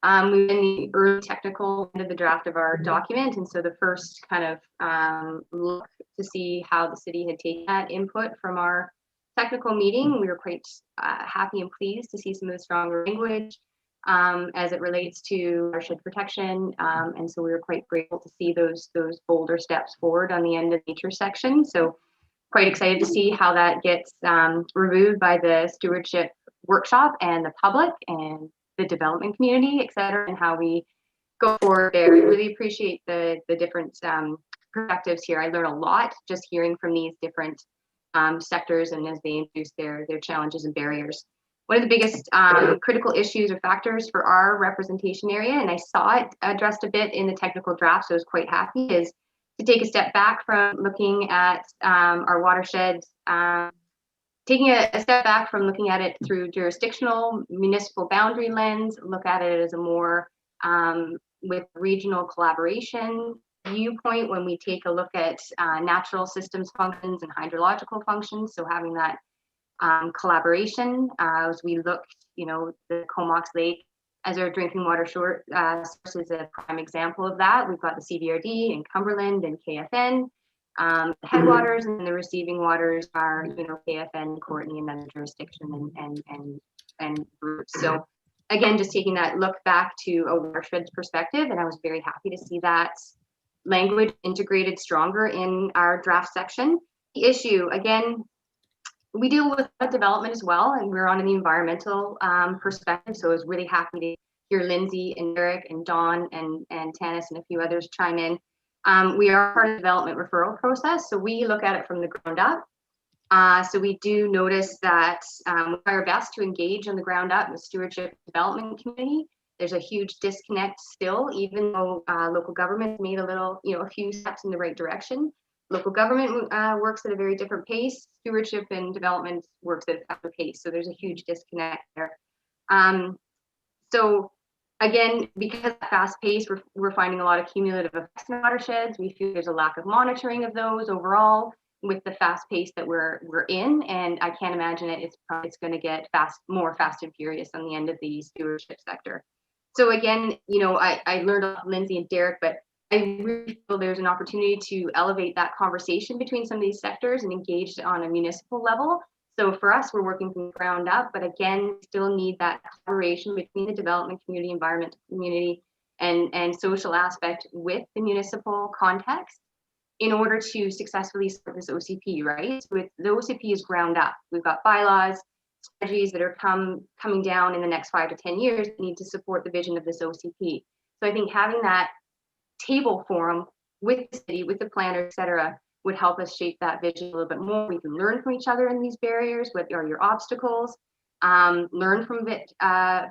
[SPEAKER 11] We were in the early technical end of the draft of our document, and so the first kind of look to see how the city had taken that input from our technical meeting, we were quite happy and pleased to see some of the stronger language as it relates to watershed protection, and so we were quite grateful to see those bolder steps forward on the end of nature section. So quite excited to see how that gets reviewed by the stewardship workshop and the public and the development community, et cetera, and how we go forward there. I really appreciate the different perspectives here. I learned a lot just hearing from these different sectors and as they introduce their challenges and barriers. One of the biggest critical issues or factors for our representation area, and I saw it addressed a bit in the technical draft, so I was quite happy, is to take a step back from looking at our watersheds, taking a step back from looking at it through jurisdictional, municipal boundary lens, look at it as a more with regional collaboration viewpoint when we take a look at natural systems functions and hydrological functions. So having that collaboration as we look, you know, the Comox Lake as our drinking water source is a prime example of that. We've got the CBRD and Cumberland and KFN. The headwaters and the receiving waters are, you know, KFN, Courtney, and then the jurisdiction and groups. So again, just taking that look back to a watersheds perspective, and I was very happy to see that language integrated stronger in our draft section. The issue, again, we deal with development as well, and we're on the environmental perspective. So I was really happy to hear Lindsay and Eric and Dawn and Tanis and a few others chime in. We are part of the development referral process, so we look at it from the ground up. So we do notice that we try our best to engage on the ground up in the stewardship development community. There's a huge disconnect still, even though local government made a few steps in the right direction. Local government works at a very different pace. Stewardship and development works at a faster pace. So there's a huge disconnect there. So again, because of fast pace, we're finding a lot of cumulative effects in watersheds. We feel there's a lack of monitoring of those overall with the fast pace that we're in. And I can't imagine it's going to get more fast and furious on the end of the stewardship sector. So again, you know, I learned about Lindsay and Derek, but I really feel there's an opportunity to elevate that conversation between some of these sectors and engage on a municipal level. So for us, we're working from the ground up, but again, still need that collaboration between the development community, environmental community, and social aspect with the municipal context in order to successfully start this OCP, right? So the OCP is ground up. We've got bylaws, strategies that are coming down in the next 5 to 10 years that need to support the vision of this OCP. So I think having that table forum with the city, with the planner, et cetera, would help us shape that vision a little bit more. We can learn from each other in these barriers. What are your obstacles? Learn from it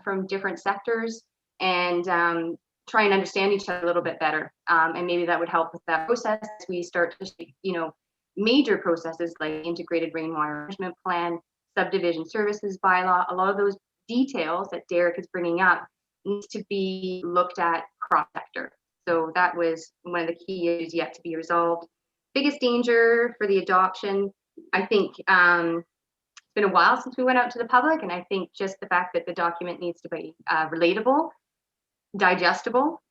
[SPEAKER 11] from different sectors, and try and understand each other a little bit better. And maybe that would help with that process. We start to, major processes like integrated rainwater management plan, subdivision services bylaw, a lot of those details that Derek is bringing up needs to be looked at cross-sector. So that was one of the key issues yet to be resolved. Biggest danger for the adoption, I think, it's been a while since we went out to the public, and I think just the fact that the document needs to be relatable, digestible,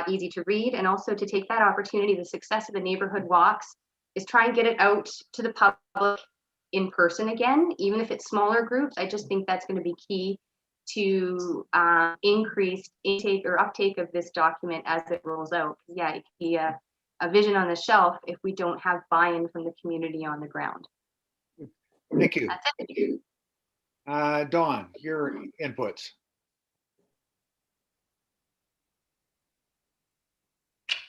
[SPEAKER 11] easy to read, and also to take that opportunity. The success of the neighborhood walks is try and get it out to the public in person again, even if it's smaller groups. I just think that's going to be key to increased intake or uptake of this document as it rolls out. Yeah, it could be a vision on the shelf if we don't have buy-in from the community on the ground.
[SPEAKER 2] Thank you.
[SPEAKER 11] That's it.
[SPEAKER 2] Dawn, your inputs.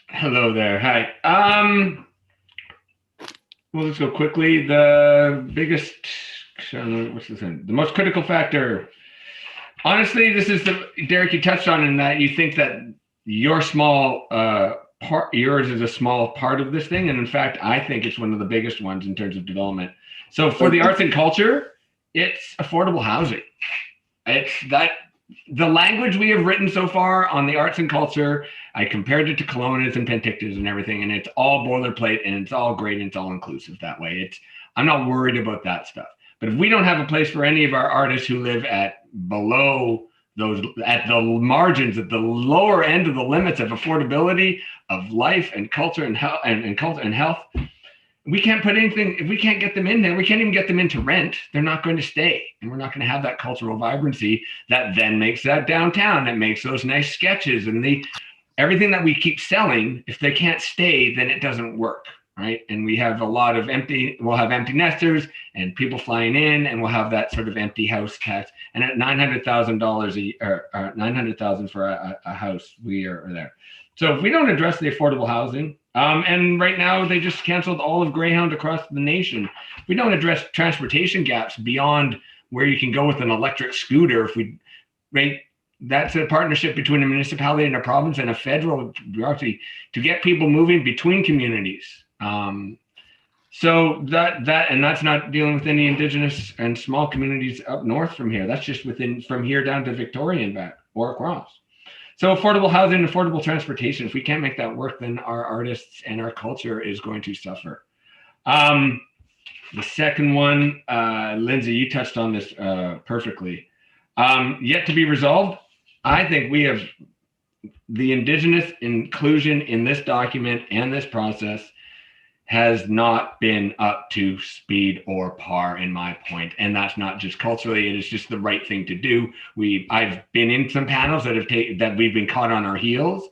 [SPEAKER 6] Hello there. Hi. Well, let's go quickly. The biggest, what's this in? The most critical factor. Honestly, this is Derek, you touched on in that you think that your small yours is a small part of this thing. And in fact, I think it's one of the biggest ones in terms of development. So for the arts and culture, it's affordable housing. It's that the language we have written so far on the arts and culture, I compared it to Kelowna's and Penticton's and everything, and it's all boilerplate and it's all great and it's all inclusive that way. I'm not worried about that stuff. But if we don't have a place for any of our artists who live at below those, at the margins, at the lower end of the limits of affordability of life and culture and health and culture and health, we can't put anything, if we can't get them in there, we can't even get them into rent, they're not going to stay. And we're not going to have that cultural vibrancy that then makes that downtown, that makes those nice sketches and everything that we keep selling. If they can't stay, then it doesn't work, right? And we have a lot of we'll have empty nesters and people flying in, and we'll have that sort of empty house tax. And at $900,000 or $900,000 for a house, we are there. So if we don't address the affordable housing, and right now they just canceled all of Greyhound across the nation. If we don't address transportation gaps beyond where you can go with an electric scooter, that's a partnership between a municipality and a province and a federal bureaucracy to get people moving between communities. So and that's not dealing with any Indigenous and small communities up north from here. That's just from here down to Victoria and back or across. So affordable housing, affordable transportation. If we can't make that work, then our artists and our culture is going to suffer. The second one, Lindsay, you touched on this perfectly. Yet to be resolved. I think we have the Indigenous inclusion in this document and this process has not been up to speed or par in my point. And that's not just culturally, it is just the right thing to do. I've been in some panels that we've been caught on our heels.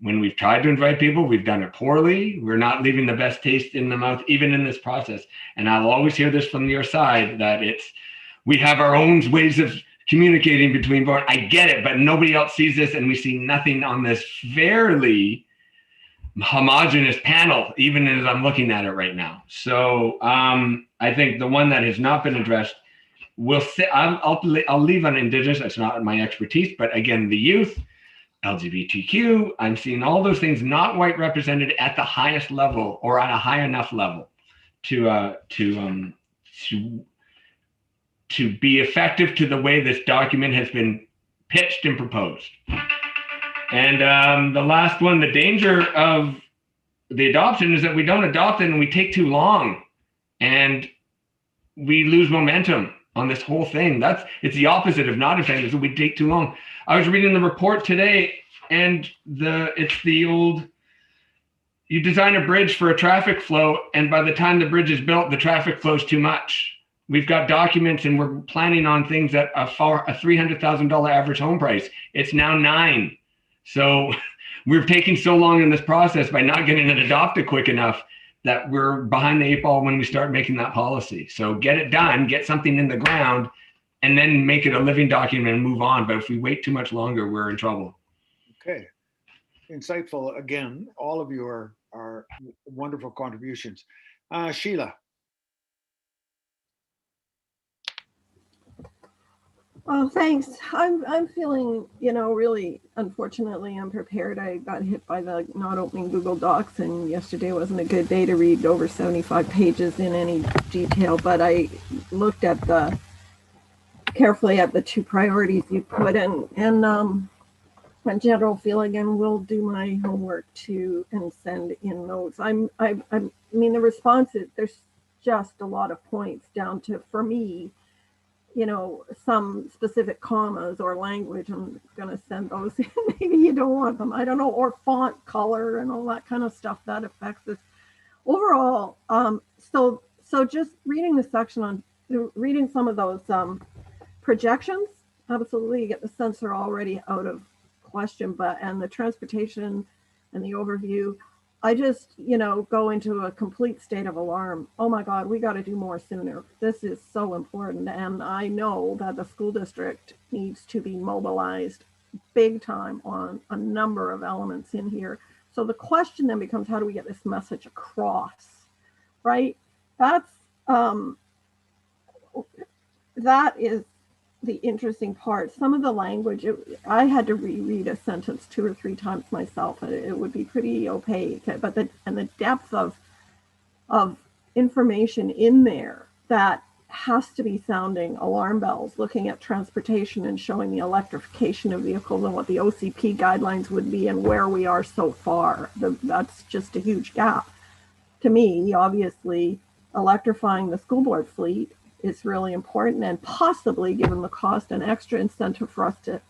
[SPEAKER 6] When we've tried to invite people, we've done it poorly. We're not leaving the best taste in the mouth, even in this process. And I'll always hear this from your side that we have our own ways of communicating between board. I get it, but nobody else sees this, and we see nothing on this fairly homogenous panel, even as I'm looking at it right now. So I think the one that has not been addressed I'll leave on Indigenous. That's not my expertise, but again, the youth, LGBTQ, I'm seeing all those things not white represented at the highest level or at a high enough level to be effective to the way this document has been pitched and proposed. And the last one, the danger of the adoption is that we don't adopt it and we take too long and we lose momentum on this whole thing. It's the opposite of not offended, is that we take too long. I was reading the report today, and it's the old, you design a bridge for a traffic flow, and by the time the bridge is built, the traffic flows too much. We've got documents and we're planning on things at a $300,000 average home price. It's now $9 million. So we're taking so long in this process by not getting it adopted quick enough that we're behind the 8 ball when we start making that policy. So get it done, get something in the ground, and then make it a living document and move on. But if we wait too much longer, we're in trouble.
[SPEAKER 2] Okay. Insightful. Again, all of you are wonderful contributions. Sheila.
[SPEAKER 1] Oh, thanks. I'm feeling, really unfortunately unprepared. I got hit by the not opening Google Docs, and yesterday wasn't a good day to read over 75 pages in any detail, but I looked at carefully at the two priorities you put in, and my general feeling, and will do my homework too and send in notes. I mean, the response is there's just a lot of points down to, for me, some specific commas or language. I'm going to send those in. Maybe you don't want them. I don't know. Or font color and all that kind of stuff that affects this overall. So just reading the section on reading some of those projections, absolutely you get the sense they're already out of question, and the transportation and the overview, I just, go into a complete state of alarm. Oh my God, we got to do more sooner. This is so important. And I know that the school district needs to be mobilized big time on a number of elements in here. So the question then becomes, how do we get this message across, right? That is the interesting part. Some of the language, I had to reread a sentence 2 or 3 times myself. It would be pretty opaque, but the depth of information in there that has to be sounding alarm bells, looking at transportation and showing the electrification of vehicles and what the OCP guidelines would be and where we are so far. That's just a huge gap. To me, obviously, electrifying the school board fleet is really important, and possibly, given the cost, an extra incentive for us to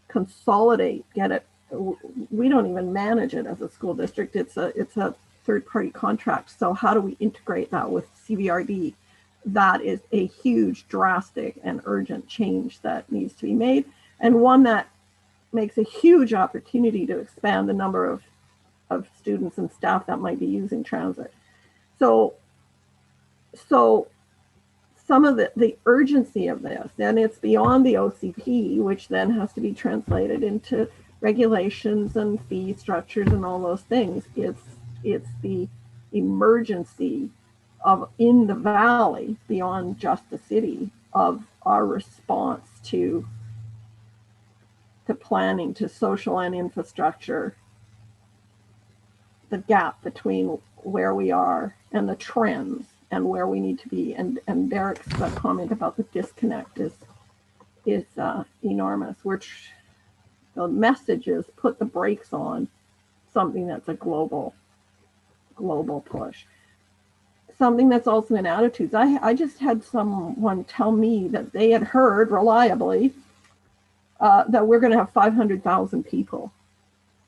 [SPEAKER 1] consolidate, get it. We don't even manage it as a school district. It's a third-party contract. So how do we integrate that with CBRD? That is a huge, drastic, and urgent change that needs to be made, and one that makes a huge opportunity to expand the number of students and staff that might be using transit. So some of the urgency of this, and it's beyond the OCP, which then has to be translated into regulations and fee structures and all those things. It's the emergency of, in the valley, beyond just the city, of our response to planning, to social and infrastructure, the gap between where we are and the trends and where we need to be. And Derek's comment about the disconnect is enormous. The messages put the brakes on something that's a global push. Something that's also in attitudes. I just had someone tell me that they had heard reliably that we're going to have 500,000 people.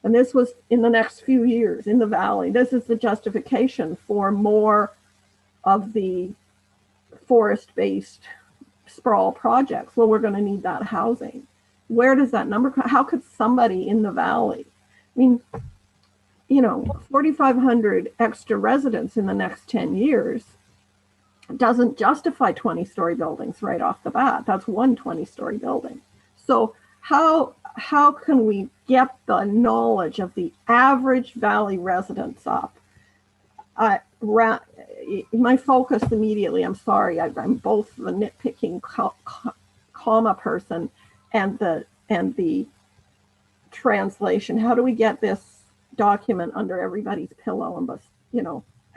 [SPEAKER 1] And this was in the next few years in the valley. This is the justification for more of the forest-based sprawl projects. Well, we're going to need that housing. Where does that number come? How could somebody in the valley, I mean, 4,500 extra residents in the next 10 years doesn't justify 20-story buildings right off the bat. That's one 20-story building. So how can we get the knowledge of the average valley residents up? My focus immediately, I'm sorry, I'm both the nitpicking comma person and the translation. How do we get this document under everybody's pillow and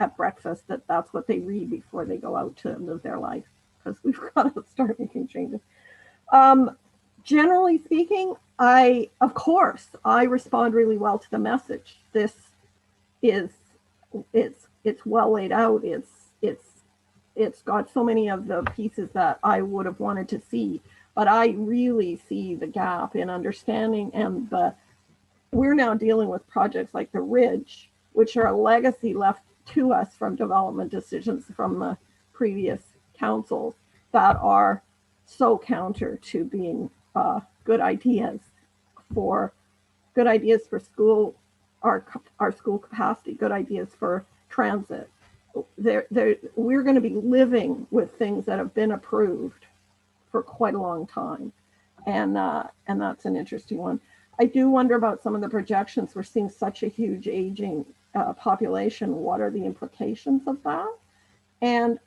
[SPEAKER 1] at breakfast, that's what they read before they go out to live their life? Because we've got to start making changes. Generally speaking, of course, I respond really well to the message. This is, it's well laid out. It's got so many of the pieces that I would have wanted to see, but I really see the gap in understanding, and we're now dealing with projects like the Ridge, which are a legacy left to us from development decisions from the previous councils that are so counter to being good ideas for school, our school capacity, good ideas for transit. We're going to be living with things that have been approved for quite a long time, and that's an interesting one. I do wonder about some of the projections. We're seeing such a huge aging population. What are the implications of that? And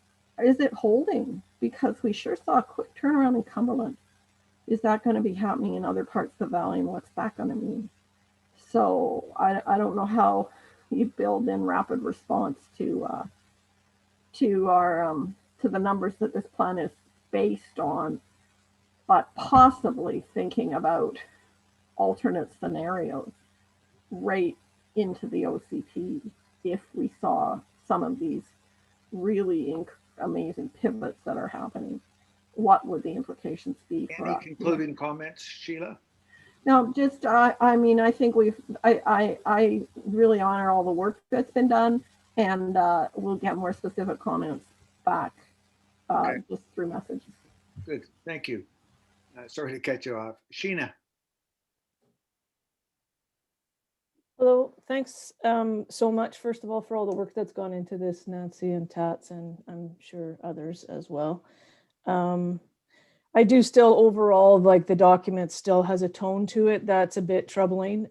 [SPEAKER 1] is it holding? Because we sure saw a quick turnaround in Cumberland. is that going to be happening in other parts of the valley, and what's that going to mean? So I don't know how you build in rapid response to our to the numbers that this plan is based on, but possibly thinking about alternate scenarios right into the OCP if we saw some of these really amazing pivots that are happening. What would the implications be for
[SPEAKER 2] Any
[SPEAKER 1] us?
[SPEAKER 2] concluding comments, Sheila?
[SPEAKER 1] No, just I mean, I think I really honor all the work that's been done, and we'll get more specific comments back
[SPEAKER 2] Okay.
[SPEAKER 1] just through messages.
[SPEAKER 2] Good, thank you. Sorry to cut you off. Sheena.
[SPEAKER 7] Hello, thanks so much, first of all, for all the work that's gone into this, Nancy and Tats, and I'm sure others as well. I do still overall, like the document still has a tone to it that's a bit troubling.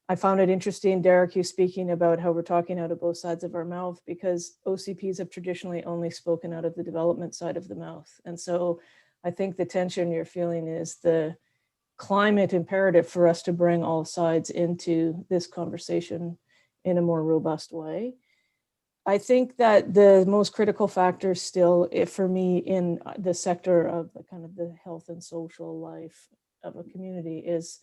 [SPEAKER 7] I found it interesting, Derek, you speaking about how we're talking out of both sides of our mouth, because OCPs have traditionally only spoken out of the development side of the mouth. And so I think the tension you're feeling is the climate imperative for us to bring all sides into this conversation in a more robust way. I think that the most critical factor still, for me, in the sector of the kind of the health and social life of a community is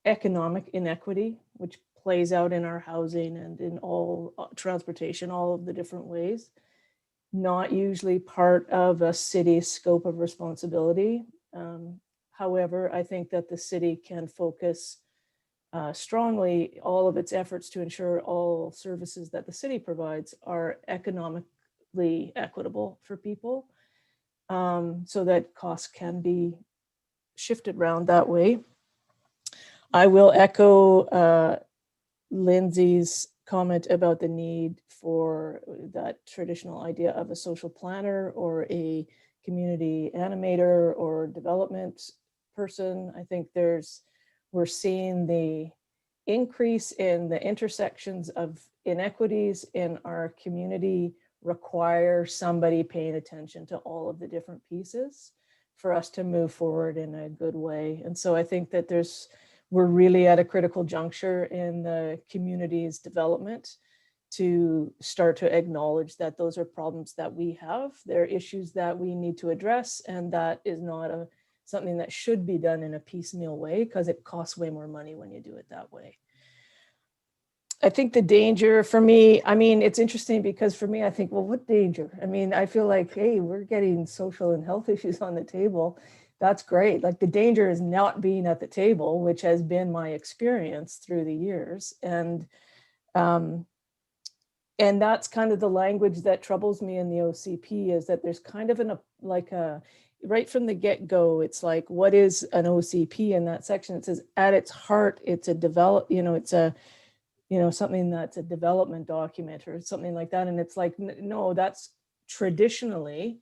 [SPEAKER 7] economic inequity, which plays out in our housing and in all transportation, all of the different ways. Not usually part of a city's scope of responsibility. However, I think that the city can focus strongly all of its efforts to ensure all services that the city provides are economically equitable for people, so that costs can be shifted around that way. I will echo Lindsay's comment about the need for that traditional idea of a social planner or a community animator or development person. I think we're seeing the increase in the intersections of inequities in our community require somebody paying attention to all of the different pieces for us to move forward in a good way. And so I think that we're really at a critical juncture in the community's development to start to acknowledge that those are problems that we have. They're issues that we need to address, and that is not something that should be done in a piecemeal way, because it costs way more money when you do it that way. I think the danger for me, I mean, it's interesting because for me, I think, well, what danger? I mean, I feel like, hey, we're getting social and health issues on the table. That's great. Like, the danger is not being at the table, which has been my experience through the years. And that's kind of the language that troubles me in the OCP, is that there's kind of right from the get-go, it's like, what is an OCP in that section? It says at its heart, it's something that's a development document or something like that. And it's like, no, that's traditionally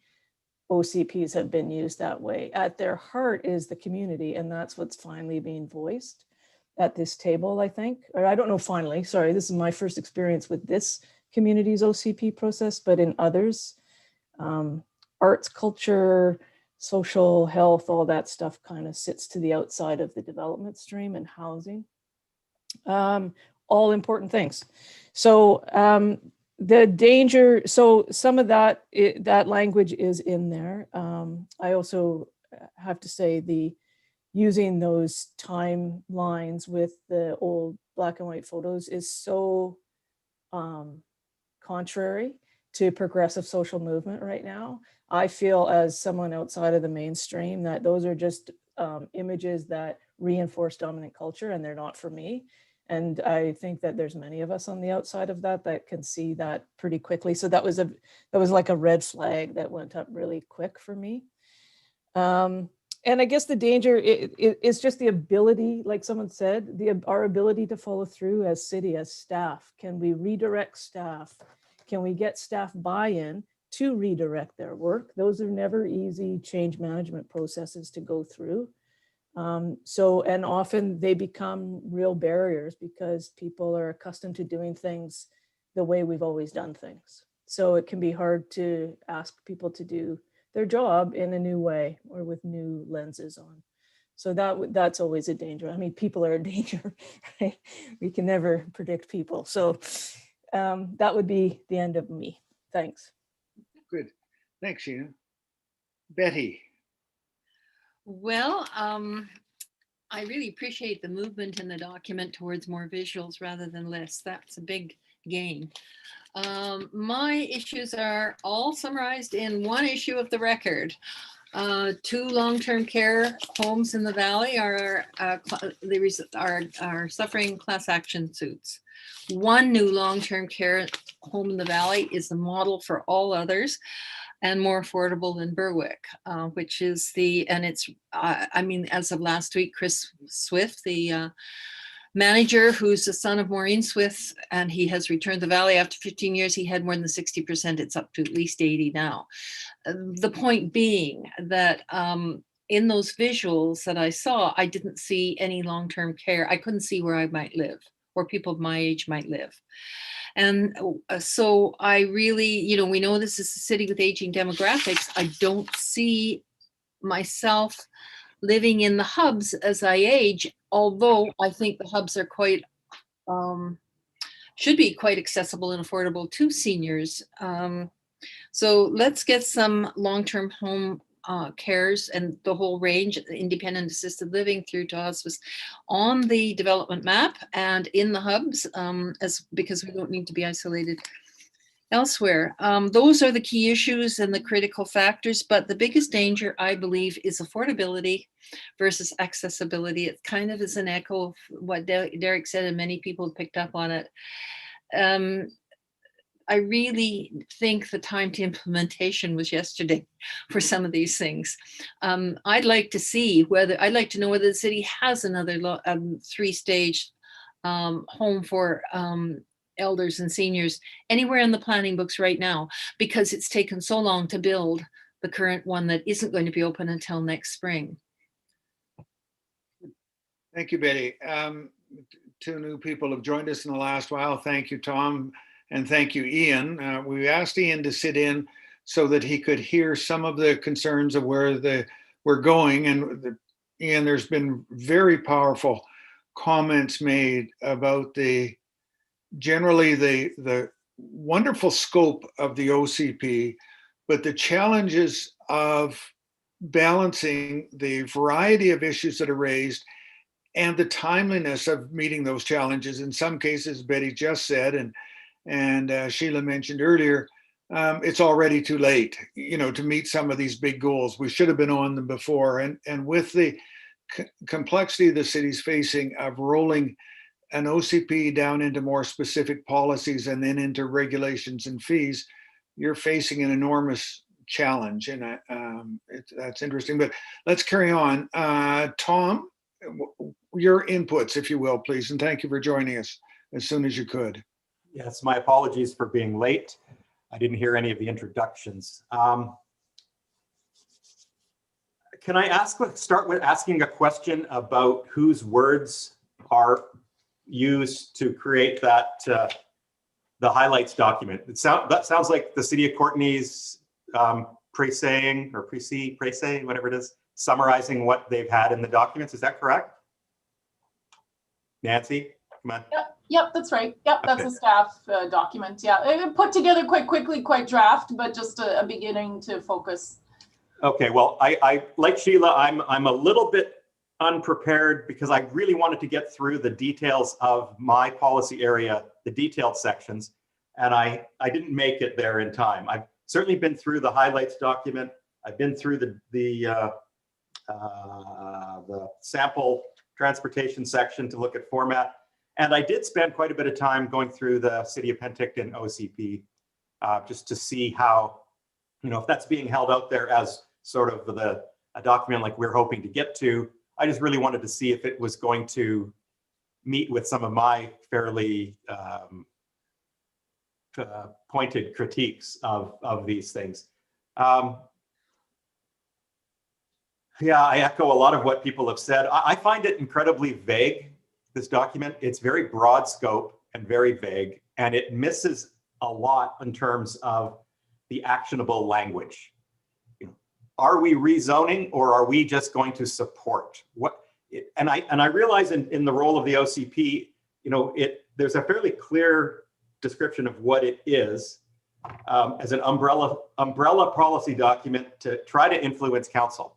[SPEAKER 7] OCPs have been used that way. At their heart is the community, and that's what's finally being voiced at this table, I think. Or I don't know, finally, sorry, this is my first experience with this community's OCP process, but in others, arts, culture, social health, all that stuff kind of sits to the outside of the development stream, and housing. All important things. So the danger, so some of that language is in there. I also have to say using those timelines with the old black and white photos is so contrary to progressive social movement right now. I feel, as someone outside of the mainstream, that those are just images that reinforce dominant culture, and they're not for me. And I think that there's many of us on the outside of that can see that pretty quickly. So that was like a red flag that went up really quick for me. And I guess the danger is just the ability, like someone said, our ability to follow through as city, as staff. Can we redirect staff? Can we get staff buy-in to redirect their work? Those are never easy change management processes to go through. And often they become real barriers because people are accustomed to doing things the way we've always done things. So it can be hard to ask people to do their job in a new way or with new lenses on. So that's always a danger. I mean, people are a danger, right? We can never predict people. So that would be the end of me. Thanks.
[SPEAKER 2] Good. Thanks, Sheena. Betty.
[SPEAKER 4] Well, I really appreciate the movement in the document towards more visuals rather than less. That's a big gain. My issues are all summarized in one issue of the record. 2 long-term care homes in the valley are suffering class action suits. 1 new long-term care home in the valley is the model for all others and more affordable than Berwick, which is I mean, as of last week, Chris Swift, the manager, who's the son of Maureen Swift, and he has returned the valley after 15 years. He had more than 60%. It's up to at least 80 now. The point being that in those visuals that I saw, I didn't see any long-term care. I couldn't see where I might live, or people of my age might live. And so I really, we know this is a city with aging demographics. I don't see myself living in the hubs as I age, although I think the hubs are should be quite accessible and affordable to seniors. So let's get some long-term home cares and the whole range, independent assisted living through to hospice, on the development map and in the hubs, because we don't need to be isolated elsewhere. Those are the key issues and the critical factors, but the biggest danger, I believe, is affordability versus accessibility. It kind of is an echo of what Derek said, and many people have picked up on it. I really think the time to implementation was yesterday for some of these things. I'd like to know whether the city has another 3-stage home for elders and seniors anywhere in the planning books right now, because it's taken so long to build the current one that isn't going to be open until next spring.
[SPEAKER 2] Thank you, Betty. 2 new people have joined us in the last while. Thank you, Tom, and thank you, Ian. We asked Ian to sit in so that he could hear some of the concerns of where we're going. And Ian, there's been very powerful comments made about generally the wonderful scope of the OCP, but the challenges of balancing the variety of issues that are raised and the timeliness of meeting those challenges. In some cases, Betty just said, and Sheila mentioned earlier, it's already too late, to meet some of these big goals. We should have been on them before. And with the complexity the city's facing of rolling an OCP down into more specific policies and then into regulations and fees, you're facing an enormous challenge. And that's interesting, but let's carry on. Tom, your inputs, if you will, please. And thank you for joining us as soon as you could.
[SPEAKER 12] Yes, my apologies for being late. I didn't hear any of the introductions. Can I start with asking a question about whose words are used to create that the highlights document? That sounds like the City of Courtenay's presaying, whatever it is, summarizing what they've had in the documents. Is that correct? Nancy, come on.
[SPEAKER 3] Yep, that's right. Yep, that's a staff document. Yeah, put together quite quickly, quite draft, but just a beginning to focus.
[SPEAKER 12] Okay, well, I like Sheila, I'm a little bit unprepared because I really wanted to get through the details of my policy area, the detailed sections, and I didn't make it there in time. I've certainly been through the highlights document. I've been through the sample transportation section to look at format. And I did spend quite a bit of time going through the City of Penticton OCP just to see how, if that's being held out there as sort of a document like we're hoping to get to. I just really wanted to see if it was going to meet with some of my fairly pointed critiques of these things. Yeah, I echo a lot of what people have said. I find it incredibly vague, this document. It's very broad scope and very vague, and it misses a lot in terms of the actionable language. Are we rezoning, or are we just going to support what? And I realize in the role of the OCP, there's a fairly clear description of what it is as an umbrella policy document to try to influence council.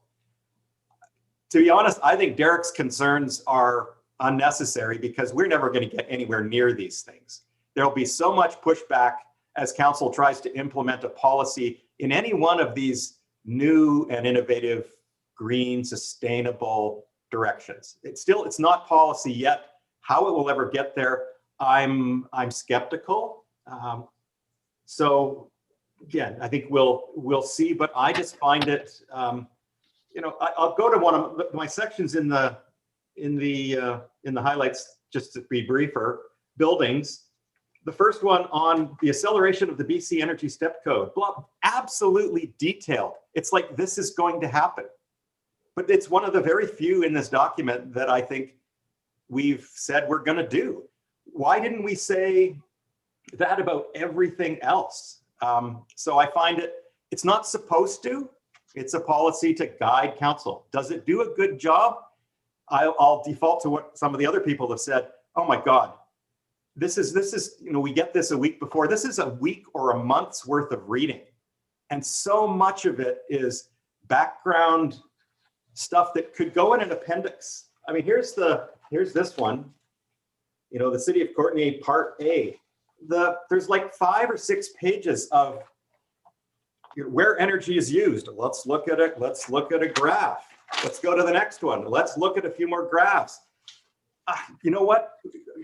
[SPEAKER 12] To be honest, I think Derek's concerns are unnecessary because we're never going to get anywhere near these things. There'll be so much pushback as council tries to implement a policy in any one of these new and innovative, green, sustainable directions. It's not policy yet. How it will ever get there, I'm skeptical. So again, I think we'll see. But I just find it. I'll go to one of my sections in the highlights just to be briefer. Buildings. The first one on the acceleration of the BC Energy Step Code, absolutely detailed. It's like this is going to happen. But it's one of the very few in this document that I think we've said we're going to do. Why didn't we say that about everything else? So I find it's not supposed to. It's a policy to guide council. Does it do a good job? I'll default to what some of the other people have said. Oh my God. This is, we get this a week before. This is a week or a month's worth of reading. And so much of it is background stuff that could go in an appendix. I mean, here's this one, the City of Courtenay Part A. There's like 5 or 6 pages of where energy is used. Let's look at it. Let's look at a graph. Let's go to the next one. Let's look at a few more graphs. You know what,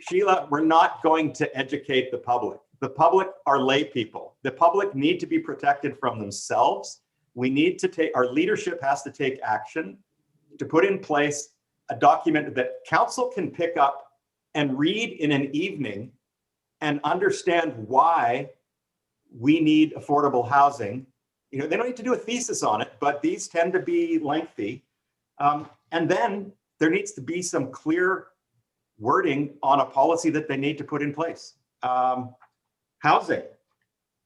[SPEAKER 12] Sheila, we're not going to educate the public. The public are lay people. The public need to be protected from themselves. Our leadership has to take action to put in place a document that council can pick up and read in an evening and understand why we need affordable housing. They don't need to do a thesis on it, but these tend to be lengthy. And then there needs to be some clear wording on a policy that they need to put in place. Housing,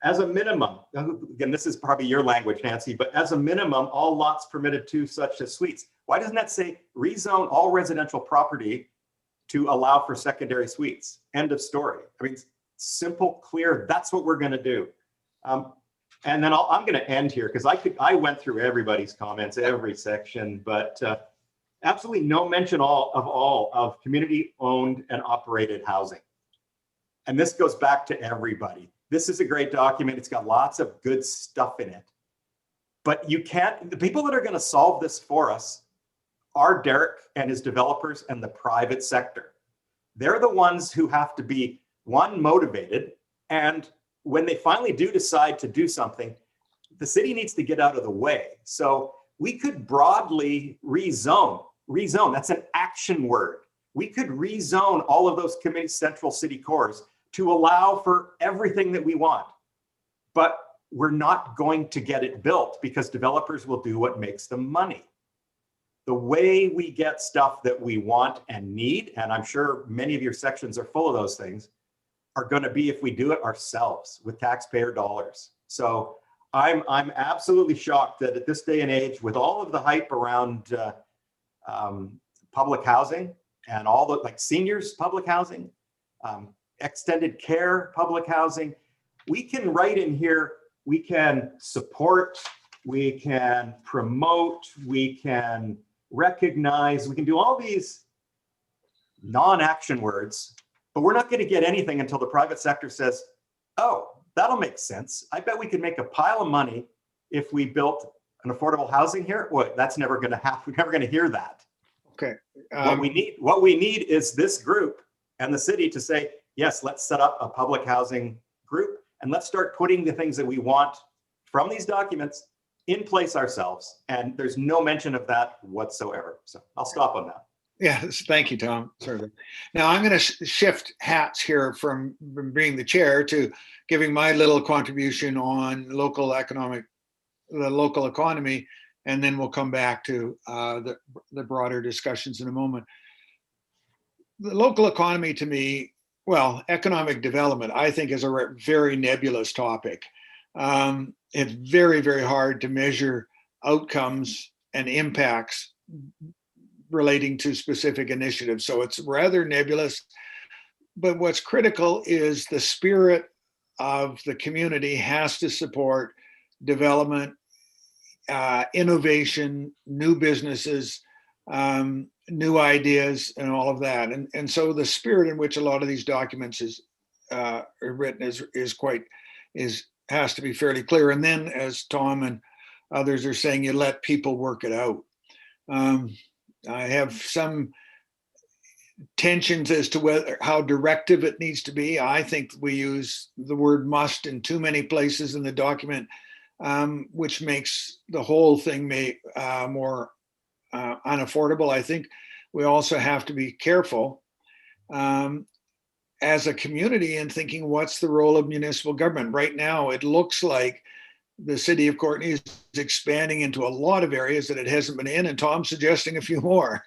[SPEAKER 12] as a minimum, again, this is probably your language, Nancy, but as a minimum, all lots permitted to such as suites. Why doesn't that say rezone all residential property to allow for secondary suites? End of story. I mean, simple, clear, that's what we're gonna do. And then I'm gonna end here because I went through everybody's comments, every section, but absolutely no mention of community-owned and operated housing. And this goes back to everybody. This is a great document. It's got lots of good stuff in it. But the people that are going to solve this for us are Derek and his developers and the private sector. They're the ones who have to be, one, motivated, and when they finally do decide to do something, the city needs to get out of the way. So we could broadly rezone, that's an action word. We could rezone all of those central city cores to allow for everything that we want. But we're not going to get it built because developers will do what makes them money. The way we get stuff that we want and need, and I'm sure many of your sections are full of those things, are going to be if we do it ourselves with taxpayer dollars. So I'm absolutely shocked that at this day and age, with all of the hype around public housing and all the seniors public housing, extended care public housing, we can write in here, we can support, we can promote, we can recognize, we can do all these non-action words, but we're not going to get anything until the private sector says, oh, that'll make sense. I bet we could make a pile of money if we built an affordable housing here. Well, that's never going to happen. We're never going to hear that.
[SPEAKER 2] Okay.
[SPEAKER 12] What we need is this group and the city to say, yes, let's set up a public housing group and let's start putting the things that we want from these documents in place ourselves. And there's no mention of that whatsoever. So I'll stop on that.
[SPEAKER 2] Yes, thank you, Tom. Sorry. Now I'm going to shift hats here from being the chair to giving my little contribution on the local economy, and then we'll come back to the broader discussions in a moment. The local economy, to me, well, economic development, I think, is a very nebulous topic. It's very, very hard to measure outcomes and impacts relating to specific initiatives. So it's rather nebulous. But what's critical is the spirit of the community has to support development, innovation, new businesses, new ideas, and all of that. And so the spirit in which a lot of these documents is written has to be fairly clear. And then, as Tom and others are saying, you let people work it out. I have some tensions as to how directive it needs to be. I think we use the word must in too many places in the document, which makes the whole thing more unaffordable. I think we also have to be careful as a community in thinking, what's the role of municipal government? Right now, it looks like the city of Courtenay is expanding into a lot of areas that it hasn't been in, and Tom's suggesting a few more.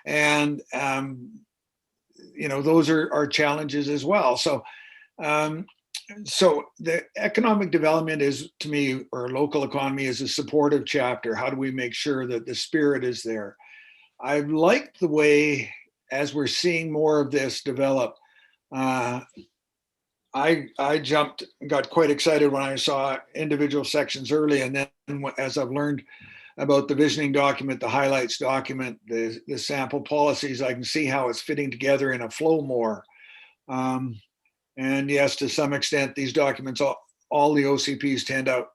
[SPEAKER 2] And those are challenges as well. So the economic development is, to me, or local economy, is a supportive chapter. How do we make sure that the spirit is there? I like the way, as we're seeing more of this develop, I got quite excited when I saw individual sections early, and then as I've learned about the visioning document, the highlights document, the sample policies, I can see how it's fitting together in a flow more. And yes, to some extent, these documents, all the OCPs tend to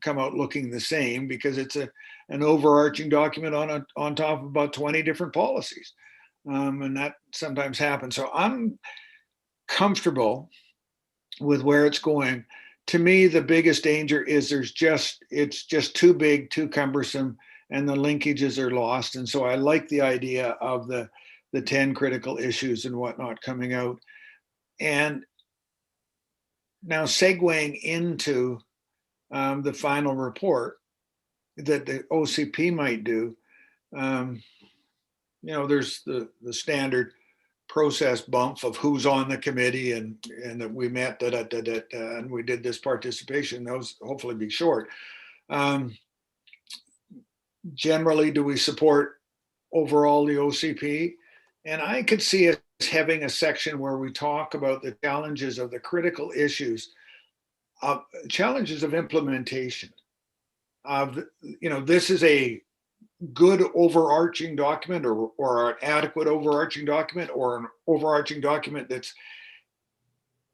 [SPEAKER 2] come out looking the same, because it's an overarching document on top of about 20 different policies, and that sometimes happens. So I'm comfortable with where it's going. To me, the biggest danger is it's just too big, too cumbersome, and the linkages are lost. And so I like the idea of the 10 critical issues and whatnot coming out. And now segueing into the final report that the OCP might do, there's the standard process bump of who's on the committee and that we met and we did this participation. Those hopefully be short. Generally, do we support overall the OCP? And I could see us having a section where we talk about the challenges of the critical issues, challenges of implementation. This is a good overarching document, or an adequate overarching document, or an overarching document that's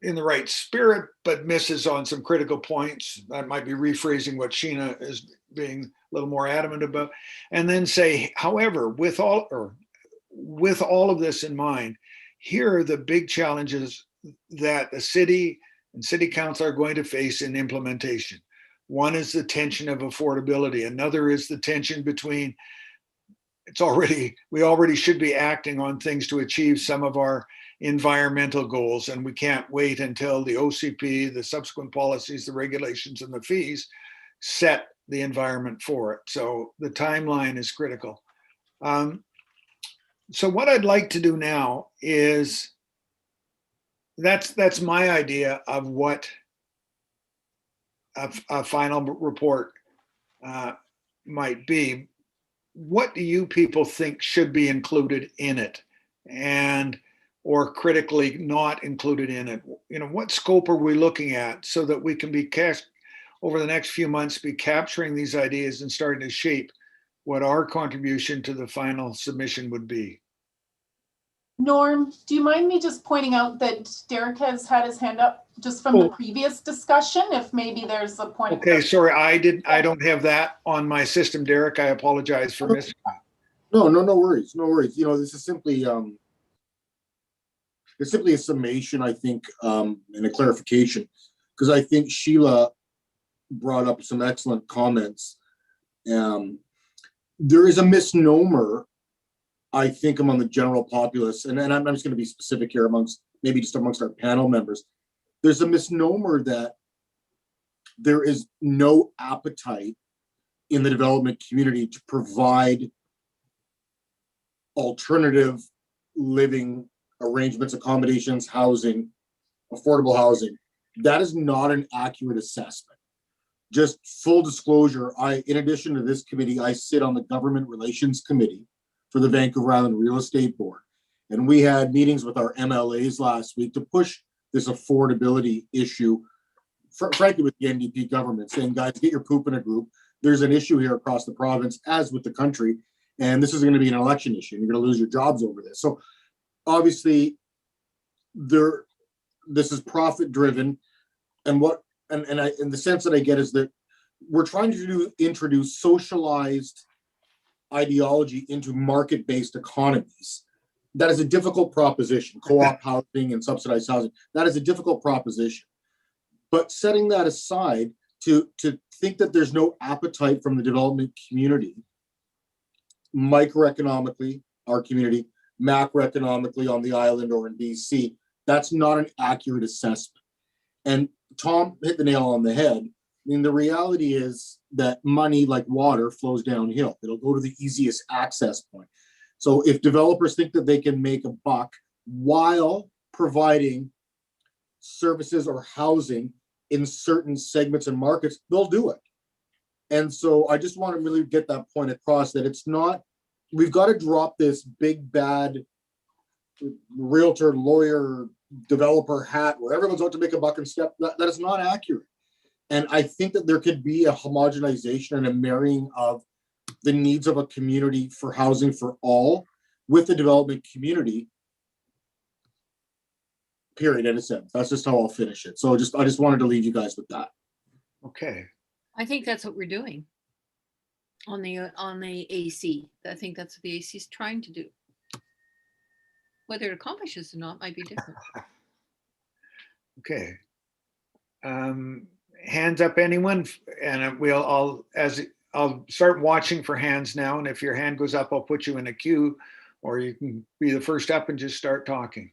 [SPEAKER 2] in the right spirit but misses on some critical points. That might be rephrasing what Sheena is being a little more adamant about. And then say, however, with all of this in mind, here are the big challenges that the city and city council are going to face in implementation. One is the tension of affordability. Another is the tension between, we already should be acting on things to achieve some of our environmental goals, and we can't wait until the OCP, the subsequent policies, the regulations, and the fees set the environment for it. So the timeline is critical. So what I'd like to do now is, that's my idea of what a final report might be. What do you people think should be included in it, or critically not included in it? What scope are we looking at, so that we can be over the next few months, be capturing these ideas and starting to shape what our contribution to the final submission would be?
[SPEAKER 3] Norm, do you mind me just pointing out that Derek has had his hand up just from the previous discussion, if maybe there's a point?
[SPEAKER 2] Okay, sorry, I don't have that on my system, Derek. I apologize for missing that.
[SPEAKER 8] No worries. This is simply a summation, I think, and a clarification, because I think Sheila brought up some excellent comments. There is a misnomer, I think, among the general populace, and I'm just going to be specific here amongst our panel members. There's a misnomer that there is no appetite in the development community to provide alternative living arrangements, accommodations, housing, affordable housing. That is not an accurate assessment. Just full disclosure, in addition to this committee, I sit on the Government Relations Committee for the Vancouver Island Real Estate Board. And we had meetings with our MLAs last week to push this affordability issue, frankly, with the NDP government, saying, guys, get your poop in a group. There's an issue here across the province, as with the country, and this is going to be an election issue. You're going to lose your jobs over this. So obviously, this is profit driven, and the sense that I get is that we're trying to introduce socialized ideology into market-based economies. That is a difficult proposition. Co-op housing and subsidized housing. That is a difficult proposition. But setting that aside, to think that there's no appetite from the development community, microeconomically, our community, macroeconomically on the island or in BC, that's not an accurate assessment. And Tom hit the nail on the head. I mean, the reality is that money, like water, flows downhill. It'll go to the easiest access point. So if developers think that they can make a buck while providing services or housing in certain segments and markets, they'll do it. And so I just want to really get that point across, that it's not, we've got to drop this big bad realtor, lawyer, developer hat where everyone's out to make a buck and step. That is not accurate. And I think that there could be a homogenization and a marrying of the needs of a community for housing for all with the development community, period, in a sense. That's just how I'll finish it. So I just wanted to leave you guys with that.
[SPEAKER 2] Okay.
[SPEAKER 4] I think that's what we're doing on the AC. I think that's what the AC is trying to do. Whether it accomplishes or not might be different.
[SPEAKER 2] Okay. Hands up, anyone, and I'll start watching for hands now. And if your hand goes up, I'll put you in a queue, or you can be the first up and just start talking.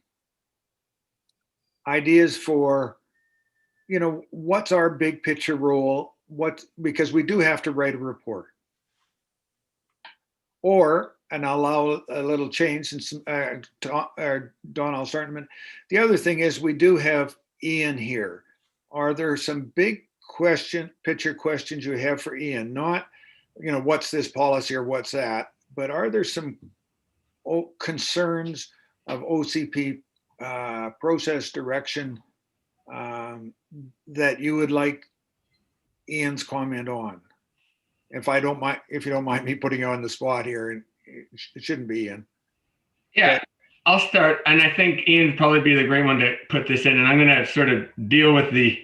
[SPEAKER 2] Ideas for, what's our big picture role? Because we do have to write a report. And I'll allow a little change since Don, I'll start in a minute. The other thing is we do have Ian here. Are there some big picture questions you have for Ian? Not, what's this policy or what's that, but are there some concerns of OCP process direction that you would like Ian's comment on? If you don't mind me putting you on the spot here, and it shouldn't be Ian.
[SPEAKER 6] Yeah, I'll start, and I think Ian'd probably be the great one to put this in, and I'm going to sort of deal with the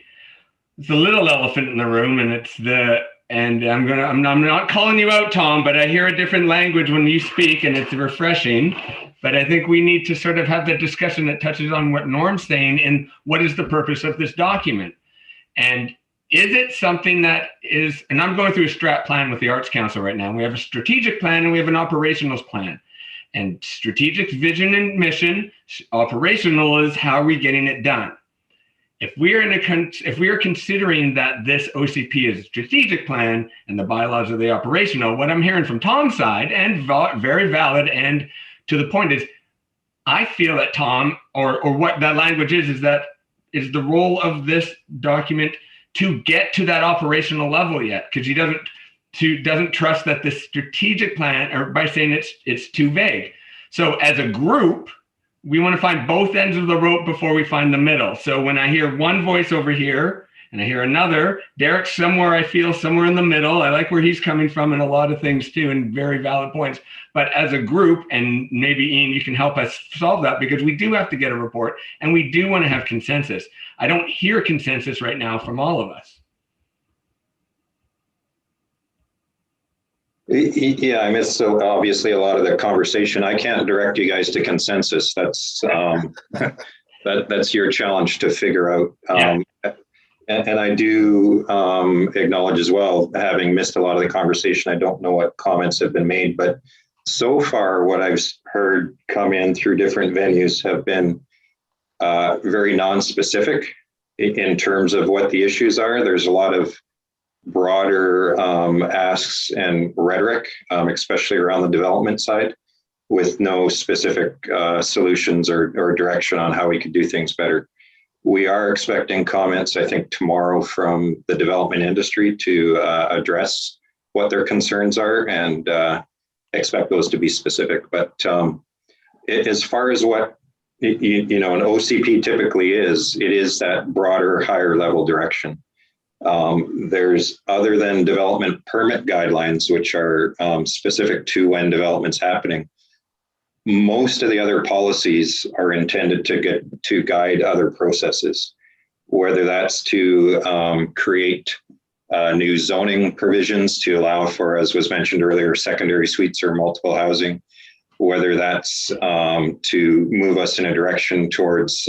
[SPEAKER 6] little elephant in the room, and I'm not calling you out, Tom, but I hear a different language when you speak, and it's refreshing. But I think we need to sort of have the discussion that touches on what Norm's saying and what is the purpose of this document. And is it something that is, and I'm going through a strat plan with the Arts Council right now. We have a strategic plan and we have an operational plan. And strategic vision and mission, operational is how are we getting it done. If we are considering that this OCP is a strategic plan and the bylaws are the operational, what I'm hearing from Tom's side, and very valid and to the point, is I feel that Tom, or what that language is that is the role of this document to get to that operational level yet, because he doesn't trust that the strategic plan, or by saying it's too vague. So as a group, we want to find both ends of the rope before we find the middle. So when I hear one voice over here and I hear another, Derek's somewhere in the middle. I like where he's coming from in a lot of things too, and very valid points. But as a group, and maybe Ian, you can help us solve that, because we do have to get a report and we do want to have consensus. I don't hear consensus right now from all of us.
[SPEAKER 13] Yeah, I missed obviously a lot of the conversation. I can't direct you guys to consensus. That's that's your challenge to figure out. And I do acknowledge as well, having missed a lot of the conversation, I don't know what comments have been made, but so far what I've heard come in through different venues have been very non-specific in terms of what the issues are. There's a lot of broader asks and rhetoric, especially around the development side. with no specific solutions or direction on how we could do things better. We are expecting comments, I think, tomorrow from the development industry to address what their concerns are, and expect those to be specific. But as far as what an OCP typically is, it is that broader, higher level direction. There's, other than development permit guidelines, which are specific to when development's happening, most of the other policies are intended to guide other processes, whether that's to create new zoning provisions to allow for, as was mentioned earlier, secondary suites or multiple housing, whether that's to move us in a direction towards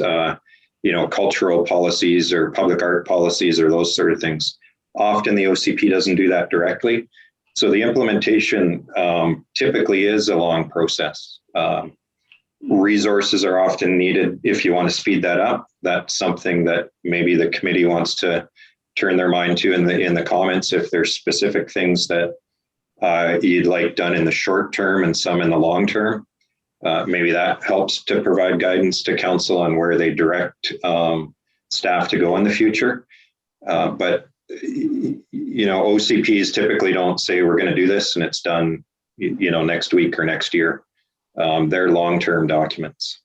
[SPEAKER 13] cultural policies or public art policies or those sort of things. Often the OCP doesn't do that directly. So the implementation typically is a long process. Resources are often needed if you want to speed that up. That's something that maybe the committee wants to turn their mind to in the comments, if there's specific things that you'd like done in the short term and some in the long term. Maybe that helps to provide guidance to council on where they direct staff to go in the future. But OCPs typically don't say we're going to do this and it's done, next week or next year. They're long-term documents.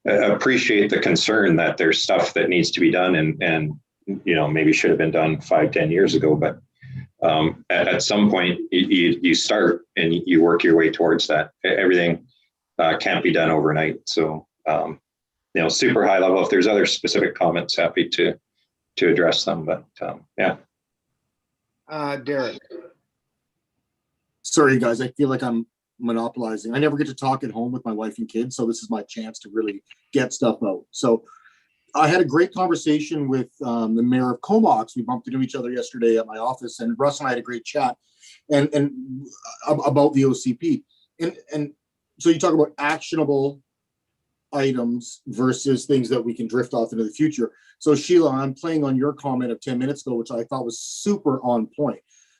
[SPEAKER 13] Appreciate the concern that there's stuff that needs to be done and maybe should have been done 5-10 years ago, but at some point you start and you work your way towards that. Everything can't be done overnight. So, super high level. If there's other specific comments, happy to address them. But yeah.
[SPEAKER 2] Derek.
[SPEAKER 8] Sorry, guys. I feel like I'm monopolizing. I never get to talk at home with my wife and kids, so this is my chance to really get stuff out. So I had a great conversation with the mayor of Comox. We bumped into each other yesterday at my office, and Russ and I had a great chat and about the OCP. And so you talk about actionable items versus things that we can drift off into the future. So Sheila, I'm playing on your comment of 10 minutes ago, which I thought was super on point.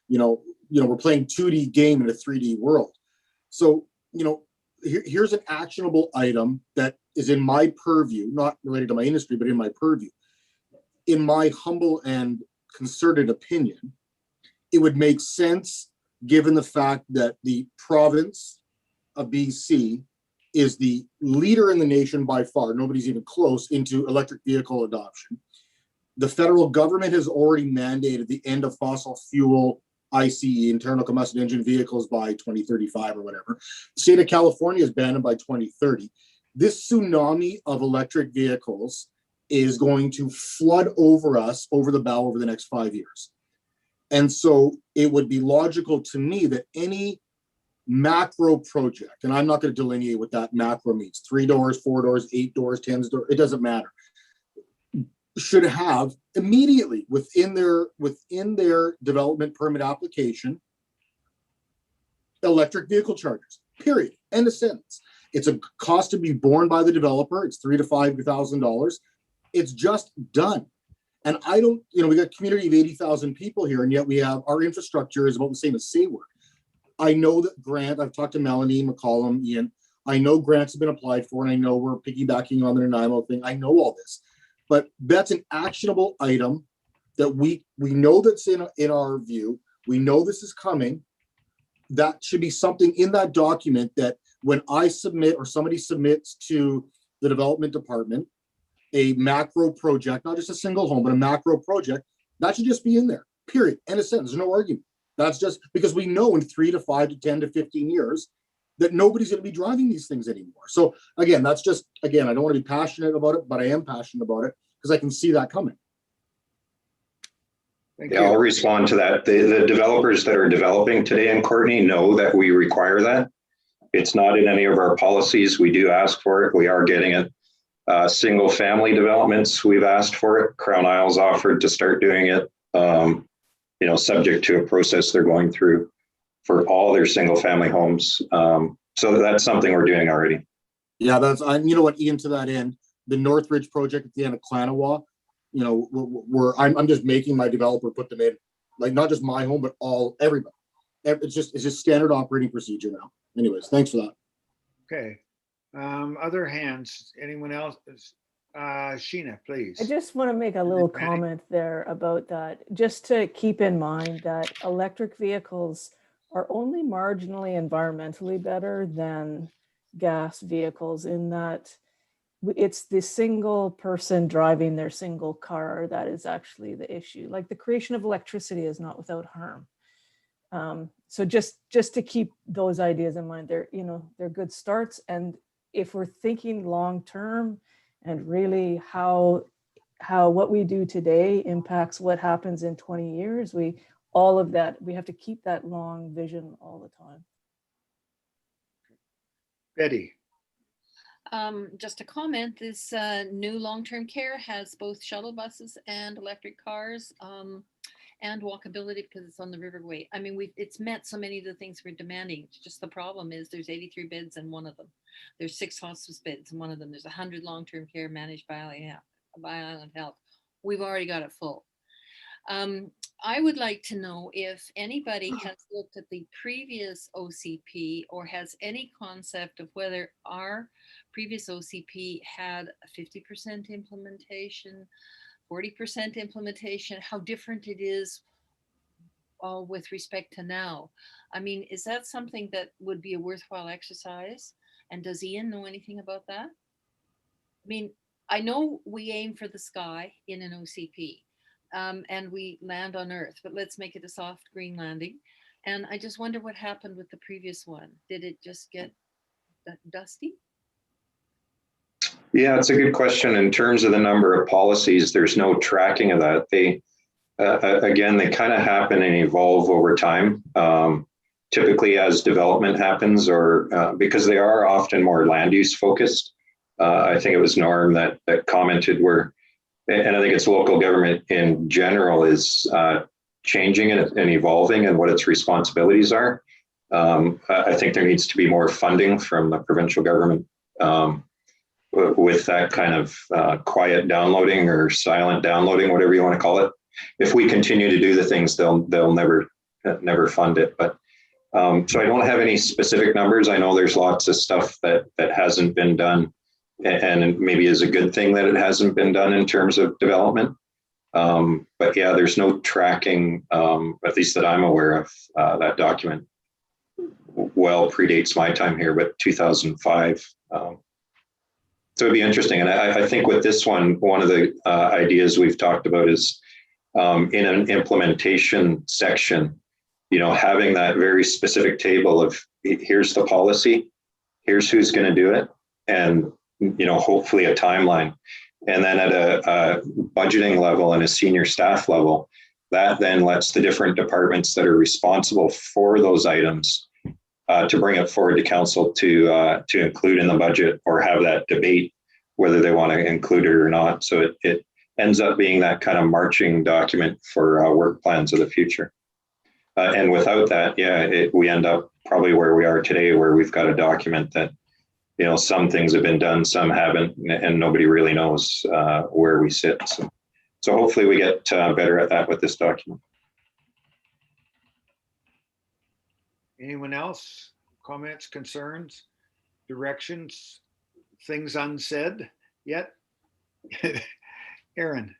[SPEAKER 8] We're playing 2D game in a 3D world. So, here's an actionable item that is in my purview, not related to my industry, but in my purview. In my humble and concerted opinion, it would make sense given the fact that the province of BC is the leader in the nation by far, nobody's even close, into electric vehicle adoption. The federal government has already mandated the end of fossil fuel ICE, internal combustion engine vehicles, by 2035 or whatever. The state of California has banned them by 2030. This tsunami of electric vehicles is going to flood over us over the bow over the next 5 years. And so it would be logical to me that any macro project, and I'm not going to delineate what that macro means, 3 doors, 4 doors, 8 doors, 10 doors, it doesn't matter, should have immediately within their development permit application electric vehicle chargers, period, end of sentence. It's a cost to be borne by the developer. It's $3,000 to $5,000. It's just done. And I don't, we got a community of 80,000 people here, and yet we have, our infrastructure is about the same as Sayward. I know that grant, I've talked to Melanie, McCollum, Ian, I know grants have been applied for, and I know we're piggybacking on the Nanaimo thing. I know all this. But that's an actionable item that we know that's in our view. We know this is coming. That should be something in that document that when I submit or somebody submits to the development department, a macro project, not just a single home, but a macro project, that should just be in there, period. End of sentence, there's no argument. That's just because we know in 3 to 5 to 10 to 15 years that nobody's going to be driving these things anymore. So again, that's just, again, I don't want to be passionate about it, but I am passionate about it because I can see that coming.
[SPEAKER 13] Yeah, I'll respond to that. The developers that are developing today in Courtenay know that we require that. It's not in any of our policies. We do ask for it. We are getting it. Single family developments, we've asked for it. Crown Isles offered to start doing it, subject to a process they're going through for all their single family homes. So that's something we're doing already.
[SPEAKER 8] Yeah, that's, you know what, Ian, to that end, the Northridge project at the end of Klanawa, I'm just making my developer put them in, like not just my home, but everybody. It's just standard operating procedure now. Anyways, thanks for that.
[SPEAKER 2] Okay. Other hands, anyone else? Sheena, please.
[SPEAKER 7] I just want to make a little comment there about that, just to keep in mind that electric vehicles are only marginally environmentally better than gas vehicles, in that it's the single person driving their single car that is actually the issue. Like, the creation of electricity is not without harm. So just to keep those ideas in mind, they're good starts. And if we're thinking long term, and really how what we do today impacts what happens in 20 years, all of that, we have to keep that long vision all the time.
[SPEAKER 2] Betty.
[SPEAKER 4] Just a comment, this new long-term care has both shuttle buses and electric cars, and walkability because it's on the riverway. I mean, it's met so many of the things we're demanding. Just the problem is there's 83 beds in one of them. There's 6 hospice beds in one of them. There's 100 long-term care managed by Island Health. We've already got it full. I would like to know if anybody has looked at the previous OCP or has any concept of whether our previous OCP had a 50% implementation, 40% implementation, how different it is with respect to now. I mean, is that something that would be a worthwhile exercise? And does Ian know anything about that? I mean, I know we aim for the sky in an OCP, and we land on Earth, but let's make it a soft green landing. And I just wonder what happened with the previous one. Did it just get dusty?
[SPEAKER 13] Yeah, it's a good question. In terms of the number of policies, there's no tracking of that. They, again, they kind of happen and evolve over time. Typically as development happens, or because they are often more land use focused. I think it was Norm that commented where, and I think it's local government in general is changing and evolving and what its responsibilities are. I think there needs to be more funding from the provincial government with that kind of quiet downloading or silent downloading, whatever you want to call it. If we continue to do the things, they'll never fund it. But so I don't have any specific numbers. I know there's lots of stuff that hasn't been done, and maybe is a good thing that it hasn't been done in terms of development. But yeah, there's no tracking, at least that I'm aware of. That document well predates my time here, but 2005. So it'd be interesting. And I think with this one of the ideas we've talked about is in an implementation section, having that very specific table of here's the policy, here's who's going to do it, and hopefully a timeline. And then at a budgeting level and a senior staff level, that then lets the different departments that are responsible for those items to bring it forward to council to include in the budget or have that debate whether they want to include it or not. So it ends up being that kind of marching document for work plans of the future. And without that, we end up probably where we are today, where we've got a document that, some things have been done, some haven't, and nobody really knows where we sit. So hopefully we get better at that with this document.
[SPEAKER 2] Anyone else? Comments, concerns, directions, things unsaid yet? Erin.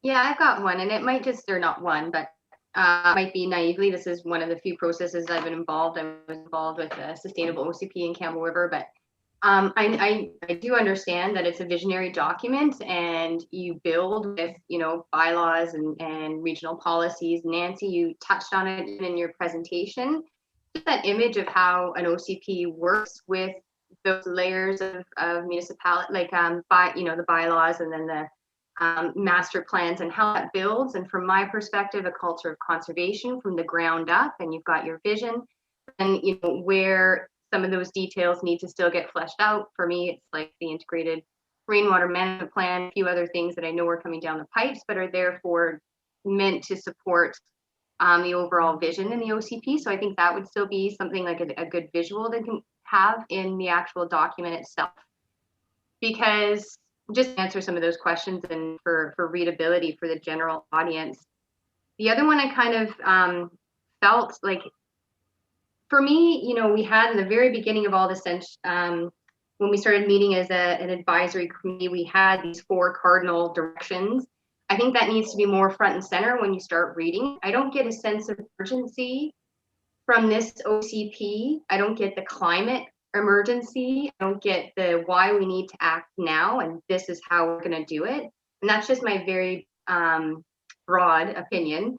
[SPEAKER 11] Yeah, I've got one, and it might just, or not one, but might be naively, this is one of the few processes I've been involved. I was involved with a sustainable OCP in Campbell River, but I do understand that it's a visionary document and you build with, bylaws and regional policies. Nancy, you touched on it in your presentation. Just that image of how an OCP works with those layers of municipality, like the bylaws and then the master plans and how that builds. And from my perspective, a culture of conservation from the ground up, and you've got your vision and where some of those details need to still get fleshed out. For me, it's like the integrated rainwater management plan, a few other things that I know are coming down the pipes, but are therefore meant to support the overall vision in the OCP. So I think that would still be something like a good visual that can have in the actual document itself. Because just to answer some of those questions and for readability for the general audience. The other one I kind of felt like, for me, you know, we had in the very beginning of all this, when we started meeting as an advisory committee, we had these 4 cardinal directions. I think that needs to be more front and center when you start reading. I don't get a sense of urgency from this OCP. I don't get the climate emergency. I don't get the why we need to act now and this is how we're going to do it. And that's just my very broad opinion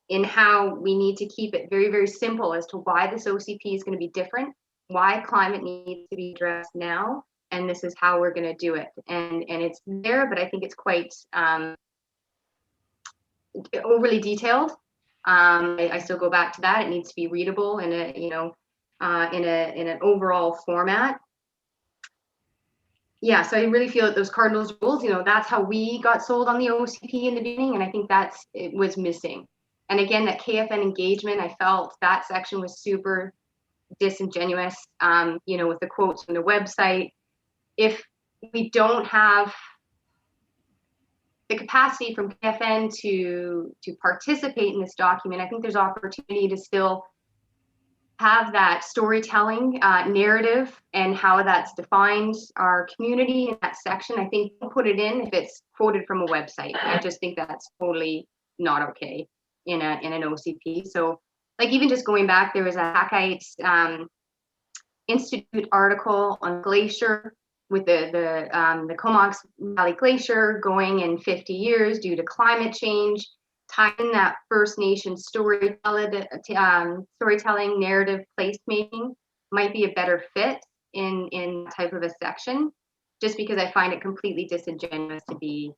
[SPEAKER 11] in how we need to keep it very, very simple as to why this OCP is going to be different, why climate needs to be addressed now, and this is how we're going to do it. And it's there, but I think it's quite overly detailed. I still go back to that. It needs to be readable in a, you know, in an overall format. Yeah, so I really feel that those cardinal rules, you know, that's how we got sold on the OCP in the beginning, and I think it was missing. And again, that KFN engagement, I felt that section was super disingenuous, you know, with the quotes from the website. If we don't have the capacity from KFN to participate in this document, I think there's opportunity to still have that storytelling narrative and how that's defined our community in that section. I think we'll put it in if it's quoted from a website. I just think that's totally not okay in an OCP. So like even just going back, there was a Hackite Institute article on glacier with the Comox Valley Glacier going in 50 years due to climate change. Tying that First Nation storytelling, narrative placemaking might be a better fit in type of a section, just because I find it completely disingenuous to be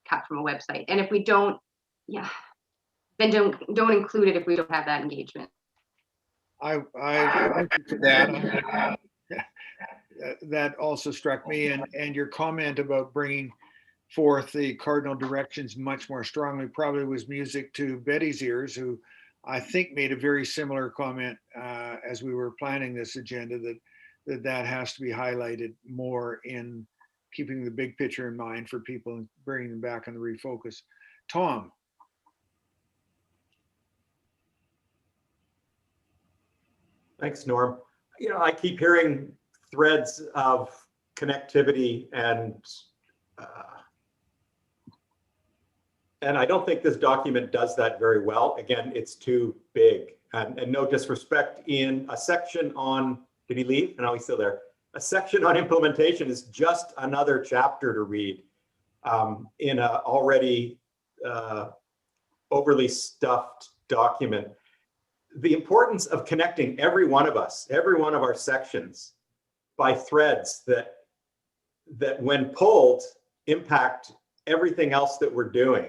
[SPEAKER 11] cut from a website. And if we don't, then don't include it if we don't have that engagement.
[SPEAKER 2] I that that also struck me, and your comment about bringing forth the cardinal directions much more strongly probably was music to Betty's ears, who I think made a very similar comment as we were planning this agenda, that has to be highlighted more in keeping the big picture in mind for people and bringing them back on the refocus. Tom.
[SPEAKER 12] Thanks, Norm. You know, I keep hearing threads of connectivity and I don't think this document does that very well. Again, it's too big, and no disrespect, in a section on, did he leave? No, he's still there. A section on implementation is just another chapter to read in a already overly stuffed document. The importance of connecting every one of us, every one of our sections by threads that when pulled impact everything else that we're doing,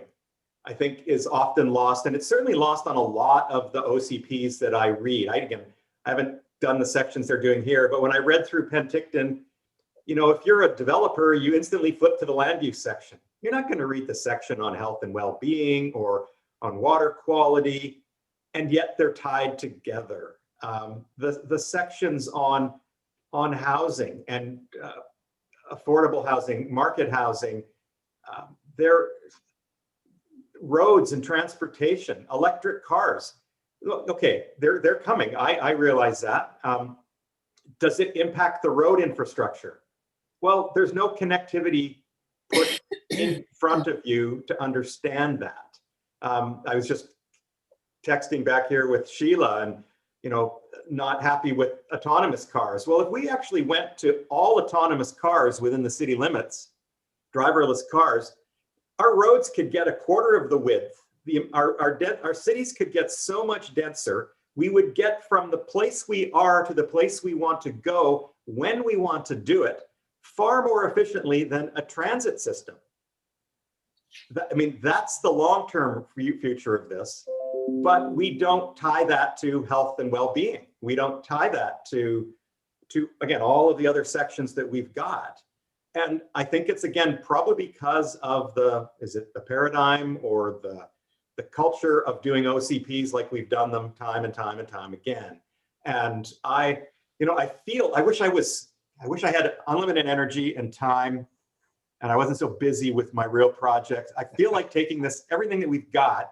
[SPEAKER 12] I think is often lost. And it's certainly lost on a lot of the OCPs that I read. I haven't done the sections they're doing here, but when I read through Penticton, you know, if you're a developer, you instantly flip to the land use section. You're not going to read the section on health and well-being or on water quality, and yet they're tied together. The sections on housing and affordable housing, market housing, they're roads and transportation, electric cars. Okay, they're coming. I realize that. Does it impact the road infrastructure? Well, there's no connectivity put in front of you to understand that. I was just texting back here with Sheila, and you know, not happy with autonomous cars. Well, if we actually went to all autonomous cars within the city limits, driverless cars, our roads could get a quarter of the width. Our cities could get so much denser. We would get from the place we are to the place we want to go when we want to do it far more efficiently than a transit system. I mean, that's the long-term future of this, but we don't tie that to health and well-being. We don't tie that to again, all of the other sections that we've got. And I think it's, again, probably because of is it the paradigm or the culture of doing OCPs like we've done them time and time and time again. And I wish I had unlimited energy and time, and I wasn't so busy with my real projects. I feel like taking everything that we've got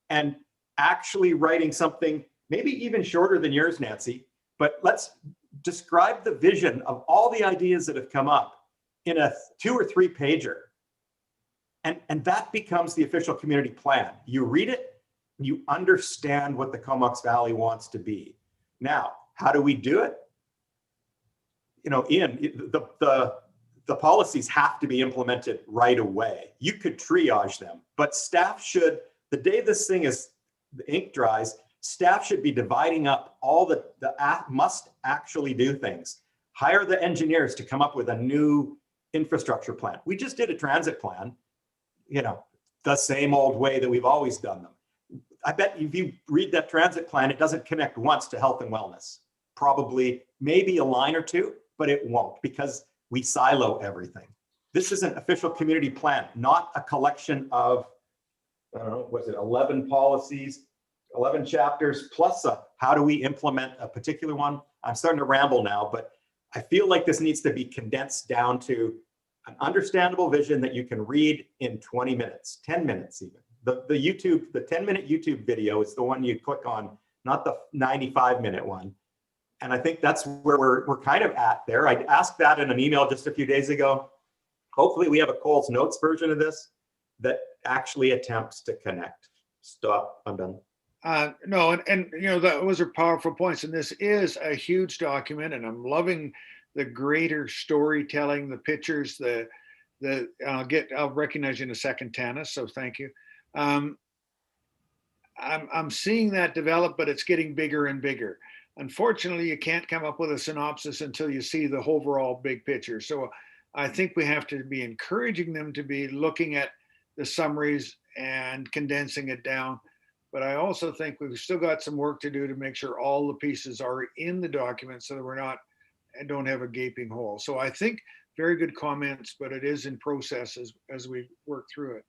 [SPEAKER 12] and actually writing something maybe even shorter than yours, Nancy, but let's describe the vision of all the ideas that have come up in a 2 or 3 pager. And that becomes the official community plan. You read it, you understand what the Comox Valley wants to be. Now, how do we do it? You know, Ian, the policies have to be implemented right away. You could triage them, but staff should, the day this thing is, the ink dries, staff should be dividing up all the must actually do things. Hire the engineers to come up with a new infrastructure plan. We just did a transit plan, you know, the same old way that we've always done them. I bet if you read that transit plan, it doesn't connect once to health and wellness. Probably maybe a line or two, but it won't, because we silo everything. This is an official community plan, not a collection of, I don't know, was it 11 policies, 11 chapters, plus how do we implement a particular one? I'm starting to ramble now, but I feel like this needs to be condensed down to an understandable vision that you can read in 20 minutes, 10 minutes even. The 10-minute YouTube video is the one you click on, not the 95-minute one. And I think that's where we're kind of at there. I asked that in an email just a few days ago. Hopefully we have a Coles Notes version of this that actually attempts to connect. Stop, I'm done.
[SPEAKER 2] No, and you know, those are powerful points. And this is a huge document, and I'm loving the greater storytelling, the pictures, I'll recognize you in a second, Tanis, so thank you. I'm seeing that develop, but it's getting bigger and bigger. Unfortunately, you can't come up with a synopsis until you see the overall big picture. So I think we have to be encouraging them to be looking at the summaries and condensing it down. But I also think we've still got some work to do to make sure all the pieces are in the document so that we're not and don't have a gaping hole. So I think very good comments, but it is in process as we work through it.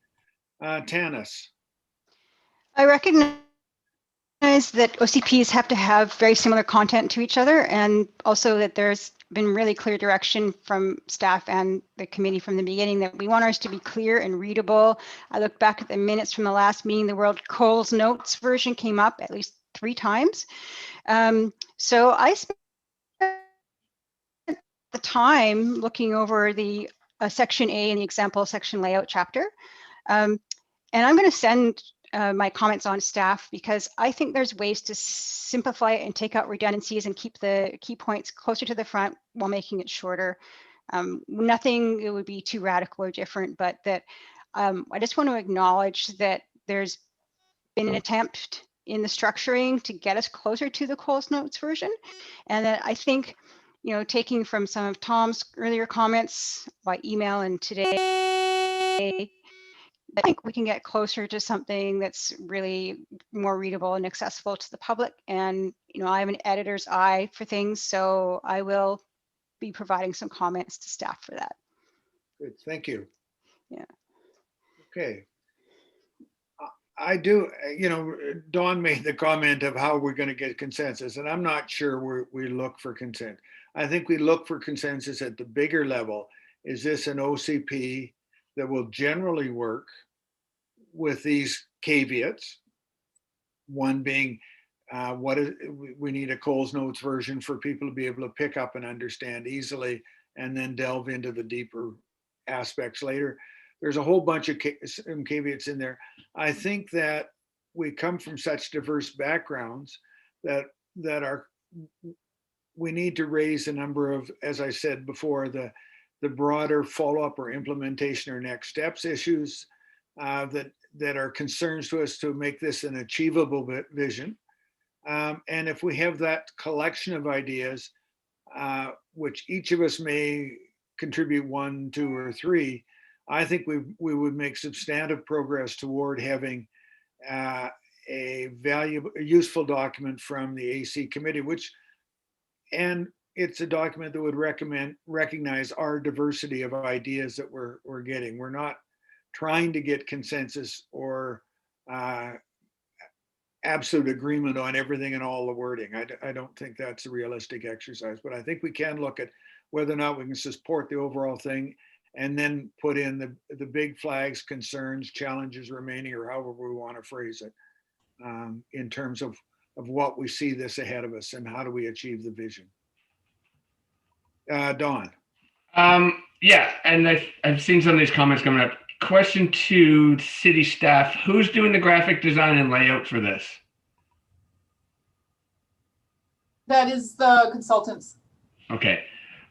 [SPEAKER 2] Tanis.
[SPEAKER 10] I recognize that OCPs have to have very similar content to each other, and also that there's been really clear direction from staff and the committee from the beginning that we want ours to be clear and readable. I look back at the minutes from the last meeting, the World Coles Notes version came up at least 3 times. So I spent the time looking over the section A in the example section layout chapter. And I'm going to send my comments on staff, because I think there's ways to simplify it and take out redundancies and keep the key points closer to the front while making it shorter. Nothing it would be too radical or different, but that I just want to acknowledge that there's been an attempt in the structuring to get us closer to the Coles Notes version, and that I think, you know, taking from some of Tom's earlier comments by email and today, I think we can get closer to something that's really more readable and accessible to the public. And, you know, I have an editor's eye for things, so I will be providing some comments to staff for that.
[SPEAKER 2] Good, thank you.
[SPEAKER 10] Yeah.
[SPEAKER 2] Okay. I do, you know, Dawn made the comment of how we're going to get consensus, and I'm not sure we look for consent. I think we look for consensus at the bigger level. Is this an OCP that will generally work with these caveats? One being, we need a Coles Notes version for people to be able to pick up and understand easily, and then delve into the deeper aspects later. There's a whole bunch of caveats in there. I think that we come from such diverse backgrounds that we need to raise a number of, as I said before, the broader follow-up or implementation or next steps issues that are concerns to us to make this an achievable vision. And if we have that collection of ideas, which each of us may contribute 1, 2, or 3, I think we would make substantive progress toward having a useful document from the AC committee, and it's a document that would recognize our diversity of ideas that we're getting. We're not trying to get consensus or absolute agreement on everything and all the wording. I don't think that's a realistic exercise, but I think we can look at whether or not we can support the overall thing, and then put in the big flags, concerns, challenges remaining, or however we want to phrase it, in terms of of what we see this ahead of us and how do we achieve the vision. Don.
[SPEAKER 6] Yeah, and I've seen some of these comments coming up. Question to city staff, who's doing the graphic design and layout for this?
[SPEAKER 3] That is the consultants.
[SPEAKER 6] Okay.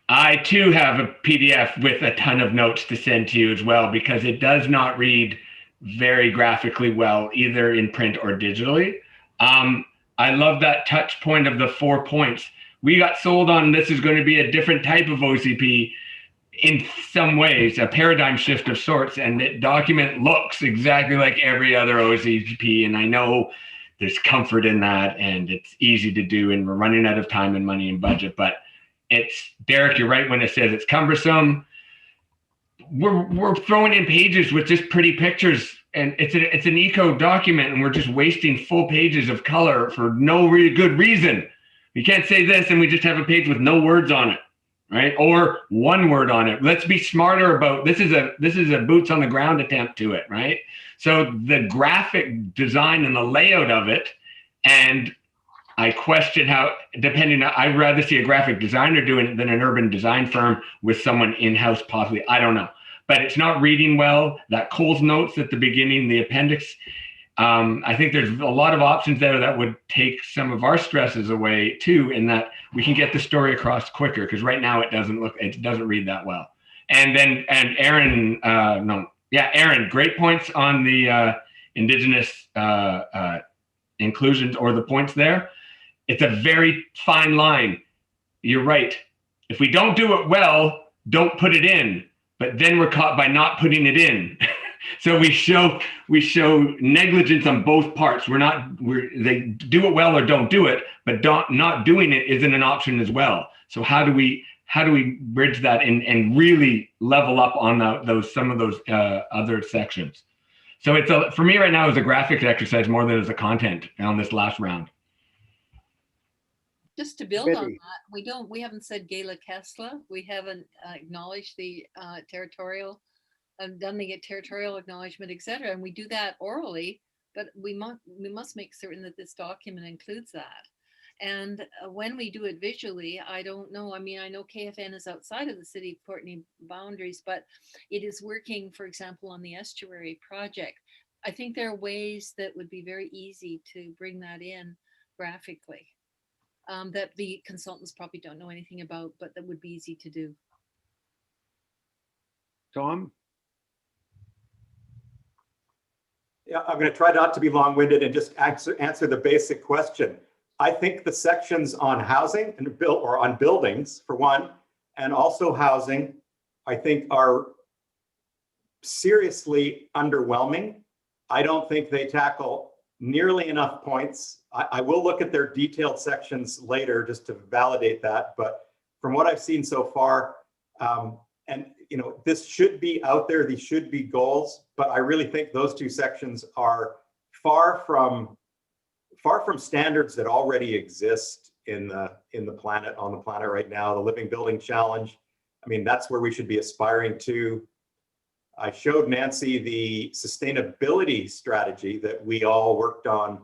[SPEAKER 6] I too have a PDF with a ton of notes to send to you as well, because it does not read very graphically well, either in print or digitally. I love that touch point of the 4 points. We got sold on this is going to be a different type of OCP in some ways, a paradigm shift of sorts, and the document looks exactly like every other OCP. And I know there's comfort in that, and it's easy to do, and we're running out of time and money and budget. But it's, Derek, you're right when it says it's cumbersome. We're throwing in pages with just pretty pictures, and it's an eco document, and we're just wasting full pages of color for no really good reason. You can't say this, and we just have a page with no words on it. Right? Or one word on it. Let's be smarter about this is a boots on the ground attempt to it, right? So the graphic design and the layout of it, and I question how, depending on, I'd rather see a graphic designer doing it than an urban design firm with someone in-house possibly. I don't know. But it's not reading well. That Cole's notes at the beginning, the appendix, I think there's a lot of options there that would take some of our stresses away too, in that we can get the story across quicker, because right now it doesn't read that well. And Aaron, Aaron, great points on the Indigenous inclusions or the points there. It's a very fine line. You're right. If we don't do it well, don't put it in, but then we're caught by not putting it in. So we show negligence on both parts. They do it well or don't do it, but not doing it isn't an option as well. So how do we bridge that and really level up on some of those other sections? So for me right now, it's a graphic exercise more than as a content on this last round.
[SPEAKER 4] Just to build on that, we haven't said Gala Kesla. We haven't acknowledged the territorial. Done the territorial acknowledgement, etc. And we do that orally, but we must make certain that this document includes that. And when we do it visually, I don't know. I mean, I know KFN is outside of the city of Courtenay boundaries, but it is working, for example, on the estuary project. I think there are ways that would be very easy to bring that in graphically, that the consultants probably don't know anything about, but that would be easy to do.
[SPEAKER 2] Tom?
[SPEAKER 12] Yeah, I'm going to try not to be long-winded and just answer the basic question. I think the sections on housing and on buildings, for one, and also housing, I think are seriously underwhelming. I don't think they tackle nearly enough points. I will look at their detailed sections later just to validate that. But from what I've seen so far, and this should be out there, these should be goals, but I really think those two sections are far from standards that already exist on the planet right now. The Living Building Challenge, I mean, that's where we should be aspiring to. I showed Nancy the sustainability strategy that we all worked on,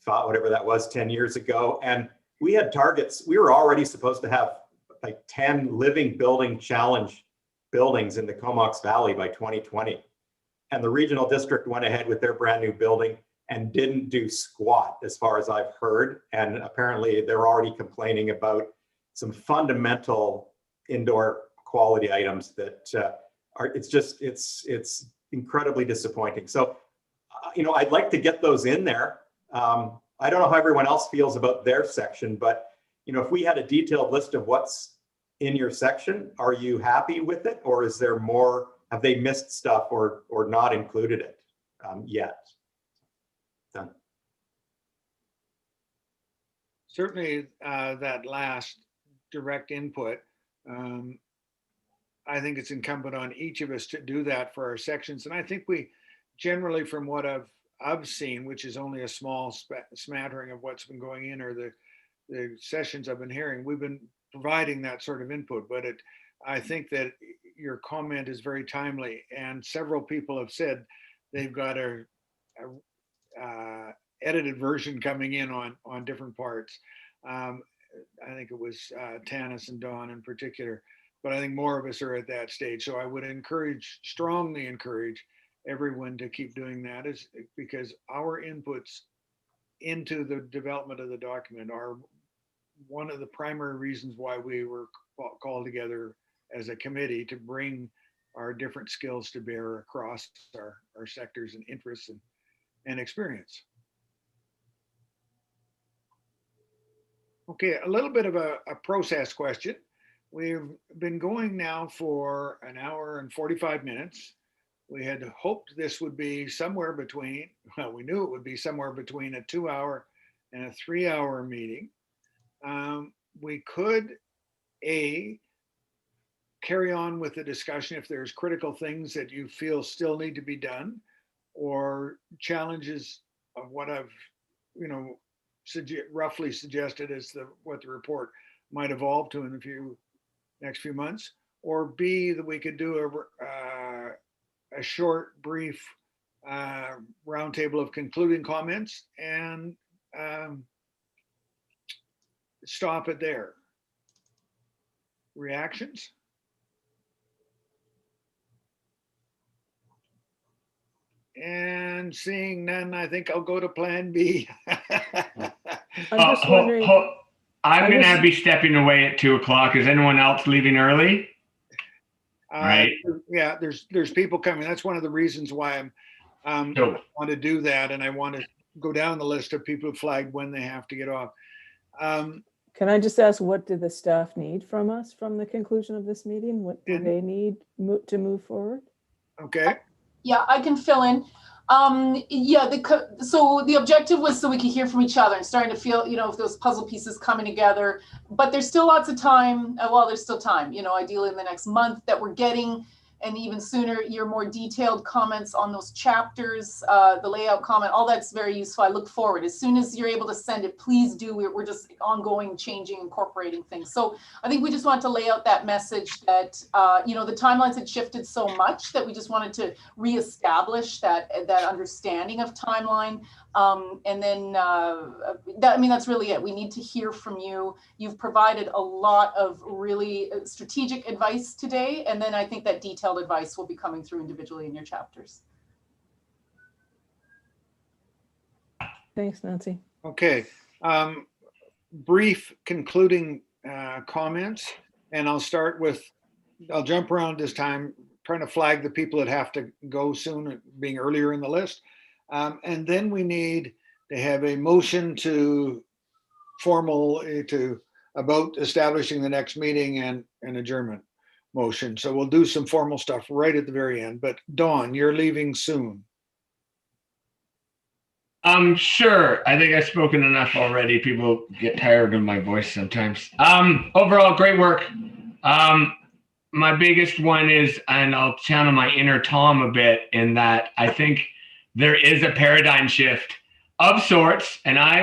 [SPEAKER 12] whatever that was, 10 years ago. And we had targets. We were already supposed to have like 10 Living Building Challenge buildings in the Comox Valley by 2020. And the regional district went ahead with their brand new building and didn't do squat, as far as I've heard. And apparently they're already complaining about some fundamental indoor quality items that it's incredibly disappointing. So, I'd like to get those in there. I don't know how everyone else feels about their section, but if we had a detailed list of what's in your section, are you happy with it? Or is there more, have they missed stuff or not included it yet? Done.
[SPEAKER 2] Certainly that last direct input, I think it's incumbent on each of us to do that for our sections. And I think we generally, from what I've seen, which is only a small smattering of what's been going in, or the sessions I've been hearing, we've been providing that sort of input. But I think that your comment is very timely, and several people have said they've got a edited version coming in on different parts. I think it was Tanis and Dawn in particular, but I think more of us are at that stage. So I would strongly encourage everyone to keep doing that, is because our inputs into the development of the document are one of the primary reasons why we were called together as a committee, to bring our different skills to bear across our sectors and interests and experience. Okay, a little bit of a process question. We've been going now for an hour and 45 minutes. We had hoped this would be somewhere between, well, we knew it would be somewhere between a 2-hour and a 3-hour meeting. We could, carry on with the discussion if there's critical things that you feel still need to be done, or challenges of what I've, roughly suggested as what the report might evolve to in the next few months, or B, that we could do a short, brief roundtable of concluding comments and stop it there. Reactions? And seeing none, I think I'll go to Plan B.
[SPEAKER 7] I'm just wondering.
[SPEAKER 6] I'm going to be stepping away at 2:00. Is anyone else leaving early? Right.
[SPEAKER 2] Yeah, there's people coming. That's one of the reasons why I want to do that, and I want to go down the list of people who flagged when they have to get off.
[SPEAKER 7] Can I just ask, what do the staff need from us from the conclusion of this meeting? What do they need to move forward?
[SPEAKER 2] Okay.
[SPEAKER 3] Yeah, I can fill in. So the objective was so we could hear from each other and starting to feel, if those puzzle pieces coming together, but there's still lots of time. Well, there's still time, ideally in the next month that we're getting, and even sooner, your more detailed comments on those chapters, the layout comment, all that's very useful. I look forward. As soon as you're able to send it, please do. We're just ongoing, changing, incorporating things. So I think we just want to lay out that message that, the timelines had shifted so much that we just wanted to reestablish that understanding of timeline. And then, that's really it. We need to hear from you. You've provided a lot of really strategic advice today. And then I think that detailed advice will be coming through individually in your chapters.
[SPEAKER 7] Thanks, Nancy.
[SPEAKER 2] Okay. Brief concluding comments, and I'll jump around this time, trying to flag the people that have to go soon, being earlier in the list. And then we need to have a motion about establishing the next meeting and an adjournment motion. So we'll do some formal stuff right at the very end. But Dawn, you're leaving soon.
[SPEAKER 6] Sure. I think I've spoken enough already. People get tired of my voice sometimes. Overall, great work. My biggest one is, and I'll channel my inner Tom a bit, in that I think there is a paradigm shift of sorts, and I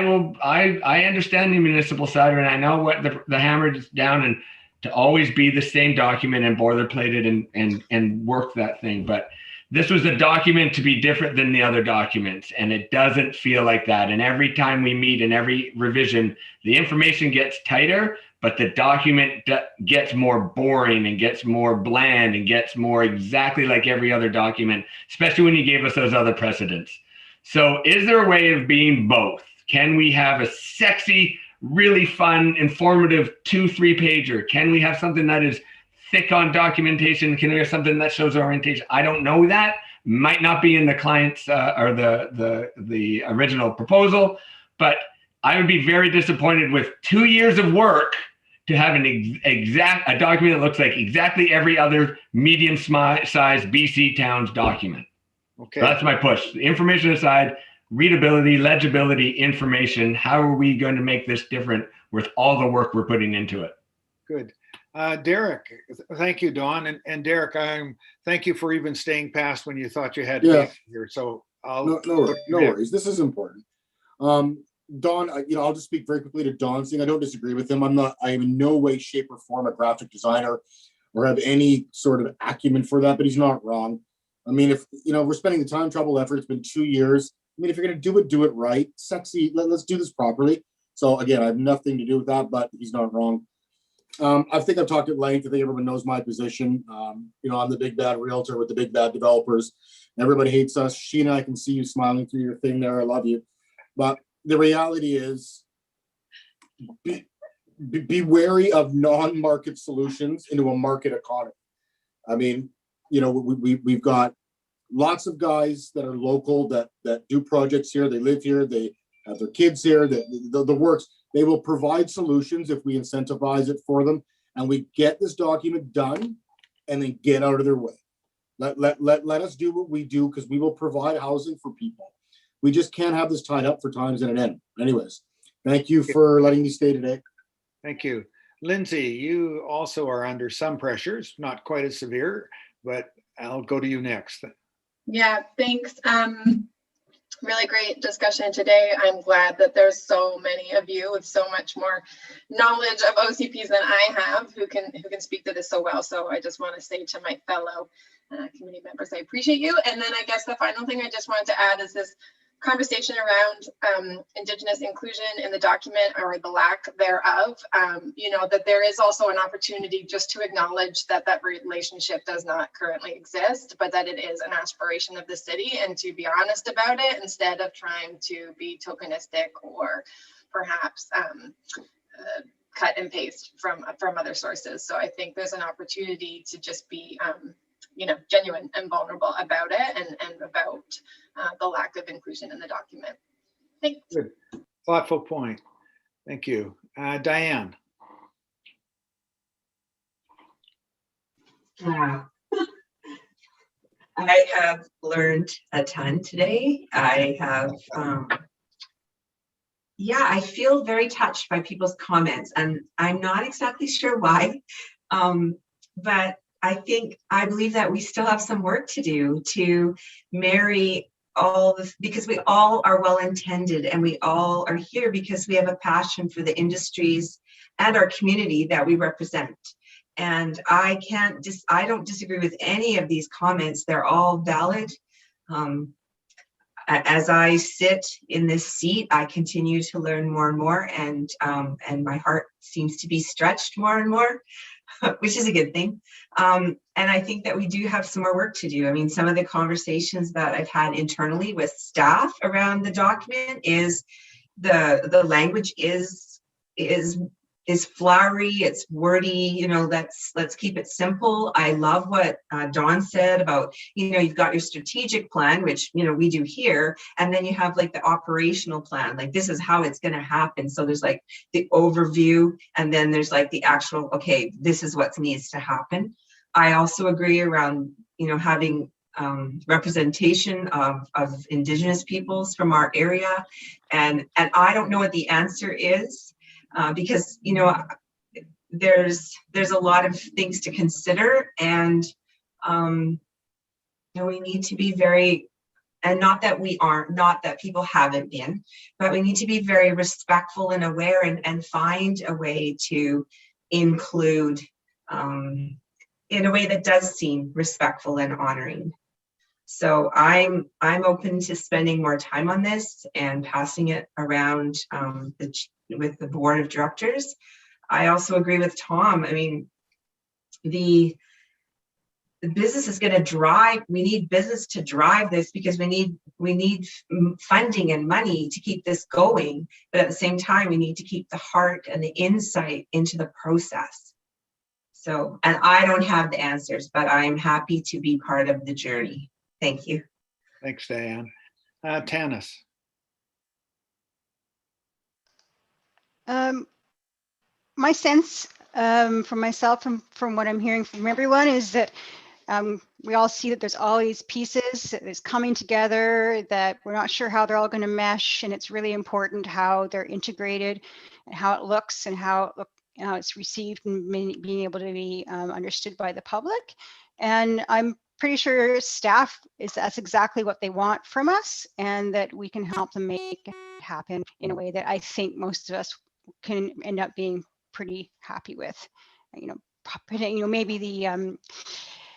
[SPEAKER 6] understand the municipal side, and I know what the hammer is down, and to always be the same document and boilerplated and work that thing. But this was a document to be different than the other documents, and it doesn't feel like that. And every time we meet in every revision, the information gets tighter, but the document gets more boring and gets more bland and gets more exactly like every other document, especially when you gave us those other precedents. So is there a way of being both? Can we have a sexy, really fun, informative 2-3 pager? Can we have something that is thick on documentation? Can we have something that shows orientation? I don't know that. Might not be in the client's or the original proposal, but I would be very disappointed with 2 years of work to have a document that looks like exactly every other medium-sized BC town's document.
[SPEAKER 2] Okay.
[SPEAKER 6] So that's my push. The information aside, readability, legibility, information. How are we going to make this different with all the work we're putting into it?
[SPEAKER 2] Good. Derek, thank you, Dawn. And Derek, thank you for even staying past when you thought you had to be here. So
[SPEAKER 8] no worries. This is important. Dawn, I'll just speak very quickly to Dawn's thing. I don't disagree with him. I am in no way, shape, or form a graphic designer or have any sort of acumen for that, but he's not wrong. I mean, if we're spending the time, trouble, effort, it's been 2 years. mean, if you're going to do it right. Sexy, let's do this properly. So again, I have nothing to do with that, but he's not wrong. I think I've talked at length. I think everyone knows my position. You know, I'm the big bad realtor with the big bad developers. Everybody hates us. Sheena, I can see you smiling through your thing there. I love you. But the reality is, be wary of non-market solutions into a market economy. I mean, you know, we've got lots of guys that are local that do projects here. They live here. They have their kids here. The works. They will provide solutions if we incentivize it for them, and we get this document done, and then get out of their way. Let us do what we do, because we will provide housing for people. We just can't have this tied up for times in an end. Anyways, thank you for letting me stay today.
[SPEAKER 2] Thank you. Lindsay, you also are under some pressures, not quite as severe, but I'll go to you next.
[SPEAKER 14] Yeah, thanks. Really great discussion today. I'm glad that there's so many of you with so much more knowledge of OCPs than I have who can speak to this so well. So I just want to say to my fellow committee members, I appreciate you. And then I guess the final thing I just wanted to add is this conversation around Indigenous inclusion in the document, or the lack thereof. You know, that there is also an opportunity just to acknowledge that that relationship does not currently exist, but that it is an aspiration of the city, and to be honest about it instead of trying to be tokenistic or perhaps cut and paste from other sources. So I think there's an opportunity to just be you know, genuine and vulnerable about it, and about the lack of inclusion in the document. Thanks.
[SPEAKER 2] Good. Thoughtful point. Thank you. Diane.
[SPEAKER 9] I have learned a ton today. I have, yeah, I feel very touched by people's comments, and I'm not exactly sure why, but I believe that we still have some work to do to marry all this, because we all are well-intended, and we all are here because we have a passion for the industries and our community that we represent. And I don't disagree with any of these comments. They're all valid. As I sit in this seat, I continue to learn more and more, and my heart seems to be stretched more and more, which is a good thing. And I think that we do have some more work to do. I mean, some of the conversations that I've had internally with staff around the document is the language is flowery, it's wordy, you know, let's keep it simple. I love what Dawn said about, you know, you've got your strategic plan, which, you know, we do here, and then you have like the operational plan, like this is how it's going to happen. So there's like the overview, and then there's like the actual, okay, this is what needs to happen. I also agree around, you know, having representation of Indigenous peoples from our area, and I don't know what the answer is. Because, you know, there's a lot of things to consider, and you know, we need to be very, and not that people haven't been, but we need to be very respectful and aware, and find a way to include in a way that does seem respectful and honoring. So I'm open to spending more time on this and passing it around with the board of directors. I also agree with Tom. I mean, the business is going to drive. We need business to drive this, because we need funding and money to keep this going. But at the same time, we need to keep the heart and the insight into the process. So, and I don't have the answers, but I'm happy to be part of the journey. Thank you.
[SPEAKER 2] Thanks, Diane. Tanis.
[SPEAKER 10] My sense from myself, from what I'm hearing from everyone, is that we all see that there's all these pieces that is coming together, that we're not sure how they're all going to mesh, and it's really important how they're integrated and how it looks, and how it's received, and being able to be understood by the public. And I'm pretty sure staff that's exactly what they want from us, and that we can help them make it happen in a way that I think most of us can end up being pretty happy with. You know, maybe the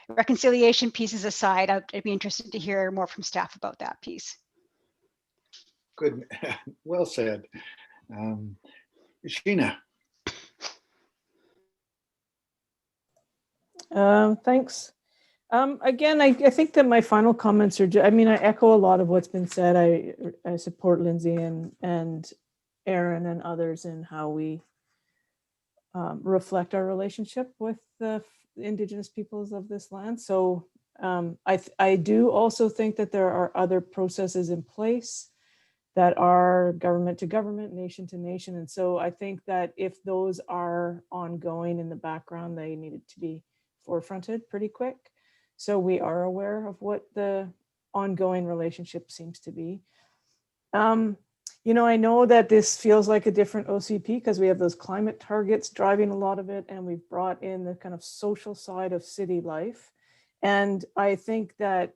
[SPEAKER 10] reconciliation pieces aside, I'd be interested to hear more from staff about that piece.
[SPEAKER 2] Good. Well said. Sheena.
[SPEAKER 7] Thanks. Again, I think that my final comments are, I mean, I echo a lot of what's been said. I support Lindsay and Aaron and others in how we reflect our relationship with the Indigenous peoples of this land. So I do also think that there are other processes in place that are government to government, nation to nation. And so I think that if those are ongoing in the background, they needed to be forefronted pretty quick. So we are aware of what the ongoing relationship seems to be. You know, I know that this feels like a different OCP because we have those climate targets driving a lot of it, and we've brought in the kind of social side of city life. And I think that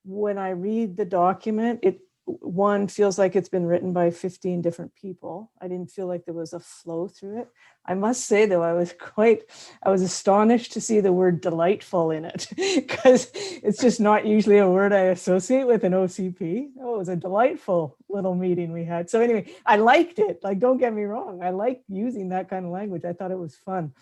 [SPEAKER 7] when I read the document, one feels like it's been written by 15 different people. I didn't feel like there was a flow through it. I must say though, I was astonished to see the word delightful in it because it's just not usually a word I associate with an OCP. Oh, it was a delightful little meeting we had. So anyway, I liked it. Like, don't get me wrong. I like using that kind of language. I thought it was fun.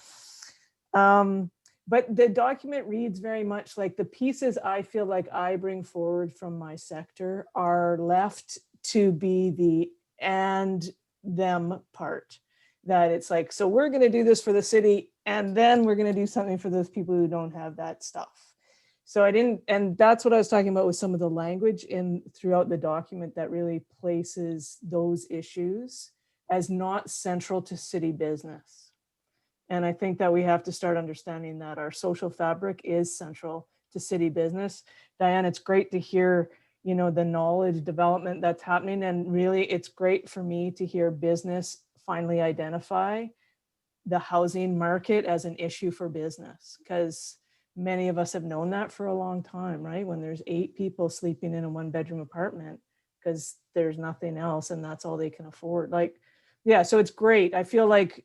[SPEAKER 7] But the document reads very much like the pieces I feel like I bring forward from my sector are left to be the and them part. That it's like, so we're going to do this for the city, and then we're going to do something for those people who don't have that stuff. So and that's what I was talking about with some of the language throughout the document that really places those issues as not central to city business. And I think that we have to start understanding that our social fabric is central to city business. Diane, it's great to hear, you know, the knowledge development that's happening. And really, it's great for me to hear business finally identify the housing market as an issue for business, because many of us have known that for a long time, right? When there's 8 people sleeping in a 1-bedroom apartment because there's nothing else and that's all they can afford. Like, yeah, so it's great. I feel like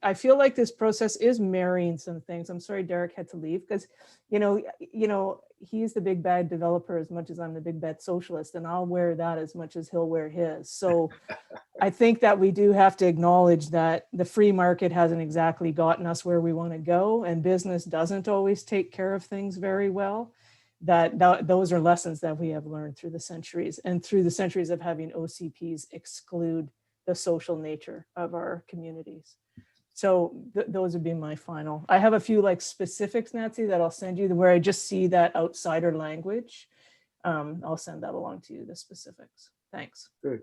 [SPEAKER 7] this process is marrying some things. I'm sorry Derek had to leave because, you know, he's the big bad developer as much as I'm the big bad socialist, and I'll wear that as much as he'll wear his. So I think that we do have to acknowledge that the free market hasn't exactly gotten us where we want to go, and business doesn't always take care of things very well. Those are lessons that we have learned through the centuries, and through the centuries of having OCPs exclude the social nature of our communities. So those would be my final. I have a few like specifics, Nancy, that I'll send you where I just see that outsider language. I'll send that along to you, the specifics. Thanks.
[SPEAKER 2] Good.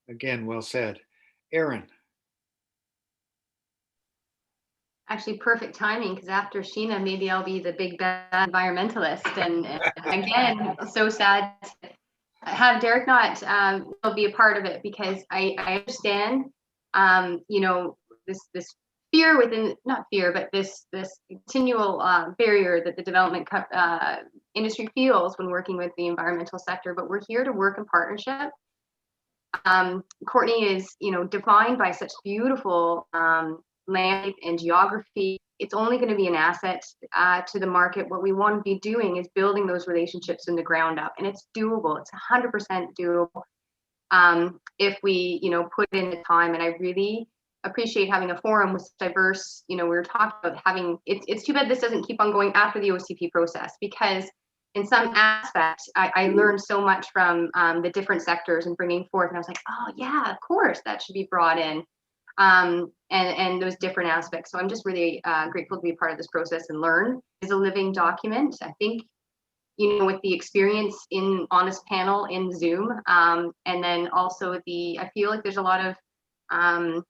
[SPEAKER 2] Again, well said. Aaron.
[SPEAKER 11] Actually, perfect timing, because after Sheena, maybe I'll be the big bad environmentalist. And again, so sad to have Derek not be a part of it, because I understand, you know, this fear within, not fear, but this continual barrier that the development industry feels when working with the environmental sector. But we're here to work in partnership. Courtney is, you know, defined by such beautiful land and geography. It's only going to be an asset to the market. What we want to be doing is building those relationships in the ground up, and it's doable. It's 100% doable if we, you know, put in the time. And I really appreciate having a forum with diverse, you know, we were talking about having, it's too bad this doesn't keep on going after the OCP process, because in some aspects, I learned so much from the different sectors and bringing forth, and I was like, oh yeah, of course, that should be brought in. And those different aspects. So I'm just really grateful to be a part of this process and learn. It's a living document. I think, you know, with the experience on this panel in Zoom, and then also I feel like there's a lot of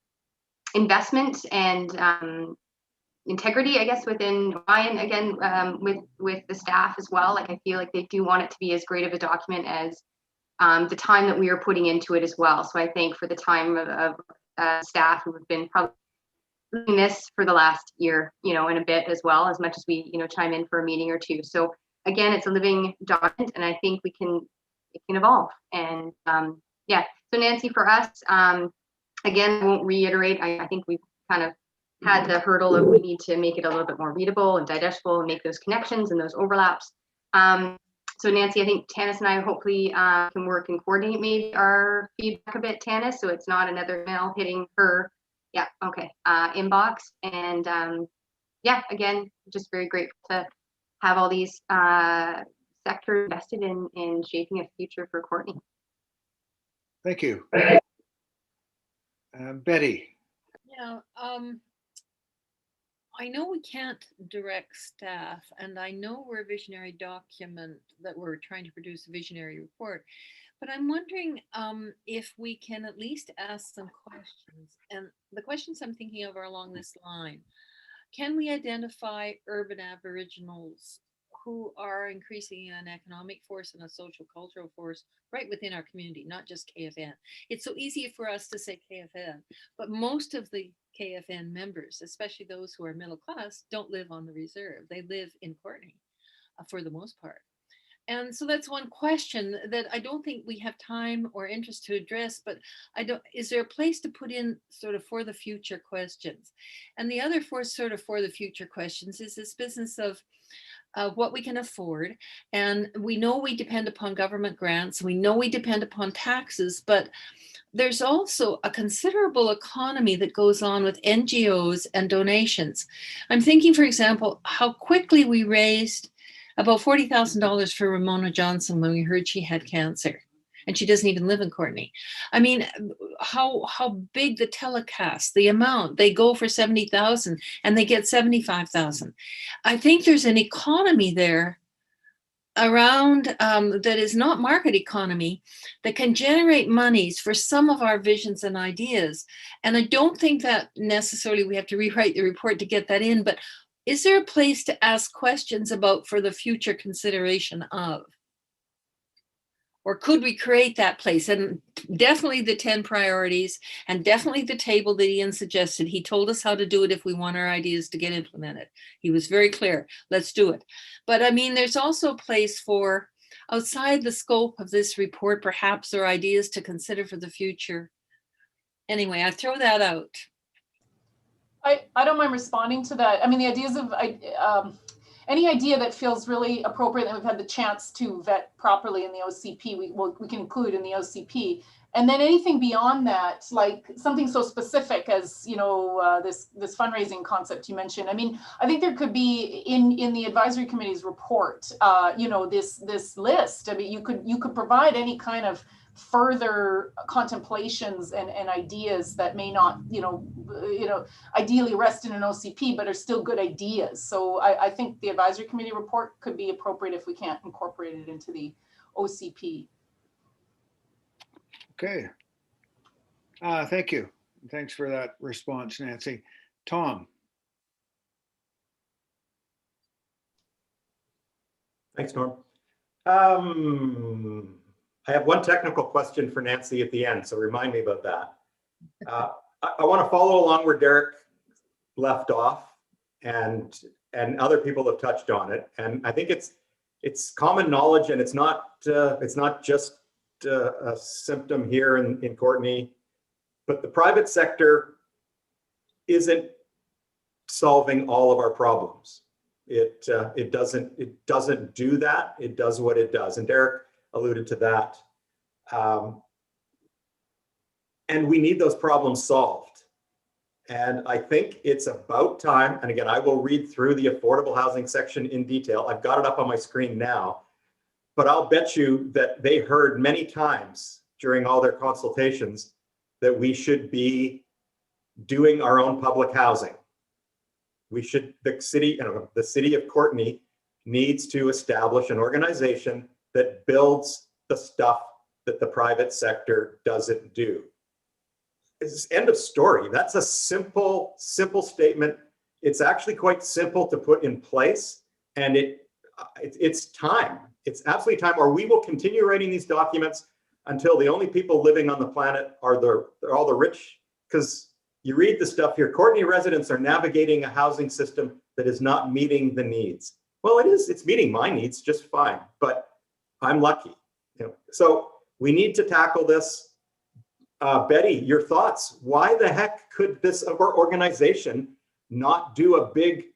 [SPEAKER 11] investment and integrity, I guess, within Ryan, again, with the staff as well. Like, I feel like they do want it to be as great of a document as the time that we are putting into it as well. So I think for the time of staff who have been probably doing this for the last year, you know, and a bit as well, as much as we, you know, chime in for a meeting or two. So again, it's a living document, and I think it can evolve. And yeah, so Nancy, for us, again, I won't reiterate. I think we've kind of had the hurdle of we need to make it a little bit more readable and digestible and make those connections and those overlaps. So Nancy, I think Tanis and I hopefully can work and coordinate maybe our feedback a bit, Tanis, so it's not another mail hitting her, yeah, okay, inbox. And yeah, again, just very grateful to have all these sectors invested in shaping a future for Courtney.
[SPEAKER 2] Thank you. Betty.
[SPEAKER 4] Yeah, I know we can't direct staff, and I know we're a visionary document that we're trying to produce a visionary report, but I'm wondering if we can at least ask some questions. And the questions I'm thinking of are along this line. Can we identify urban Aboriginals who are increasing an economic force and a social cultural force right within our community, not just KFN? It's so easy for us to say KFN, but most of the KFN members, especially those who are middle class, don't live on the reserve. They live in Courtney for the most part. And so that's one question that I don't think we have time or interest to address, but is there a place to put in sort of for the future questions? And the other for the future questions is this business of what we can afford. And we know we depend upon government grants, we know we depend upon taxes, but there's also a considerable economy that goes on with NGOs and donations. I'm thinking, for example, how quickly we raised about $40,000 for Ramona Johnson when we heard she had cancer, and she doesn't even live in Courtney. I mean, how big the telecast, the amount, they go for 70,000 and they get 75,000. I think there's an economy there around that is not market economy that can generate monies for some of our visions and ideas. And I don't think that necessarily we have to rewrite the report to get that in, but is there a place to ask questions about for the future consideration of? Or could we create that place? And definitely the 10 priorities and definitely the table that Ian suggested. He told us how to do it if we want our ideas to get implemented. He was very clear, let's do it. But I mean, there's also a place for outside the scope of this report, perhaps, or ideas to consider for the future. Anyway, I throw that out.
[SPEAKER 3] I don't mind responding to that. I mean, the ideas of any idea that feels really appropriate that we've had the chance to vet properly in the OCP, we can include in the OCP. And then anything beyond that, like something so specific as, you know, this fundraising concept you mentioned. I mean, I think there could be in the advisory committee's report, you know, this list. I mean, you could provide any kind of further contemplations and ideas that may not, you know, ideally rest in an OCP, but are still good ideas. So I think the advisory committee report could be appropriate if we can't incorporate it into the OCP.
[SPEAKER 2] Okay. Thank you. Thanks for that response, Nancy. Tom.
[SPEAKER 12] Thanks, Norm. I have one technical question for Nancy at the end, so remind me about that. I want to follow along where Derek left off, and other people have touched on it. And I think it's common knowledge, and it's not just a symptom here in Courtney, but the private sector isn't solving all of our problems. It doesn't do that. It does what it does, and Derek alluded to that. And we need those problems solved. And I think it's about time, and again, I will read through the affordable housing section in detail. I've got it up on my screen now, but I'll bet you that they heard many times during all their consultations that we should be doing our own public housing. We should, the city of Courtney needs to establish an organization that builds the stuff that the private sector doesn't do. It's end of story. That's a simple statement. It's actually quite simple to put in place, and it's time. It's absolutely time, or we will continue writing these documents until the only people living on the planet are all the rich. Because you read the stuff here, Courtney residents are navigating a housing system that is not meeting the needs. Well, it is. It's meeting my needs just fine, but I'm lucky. You know, so we need to tackle this. Betty, your thoughts? Why the heck could this organization not do a big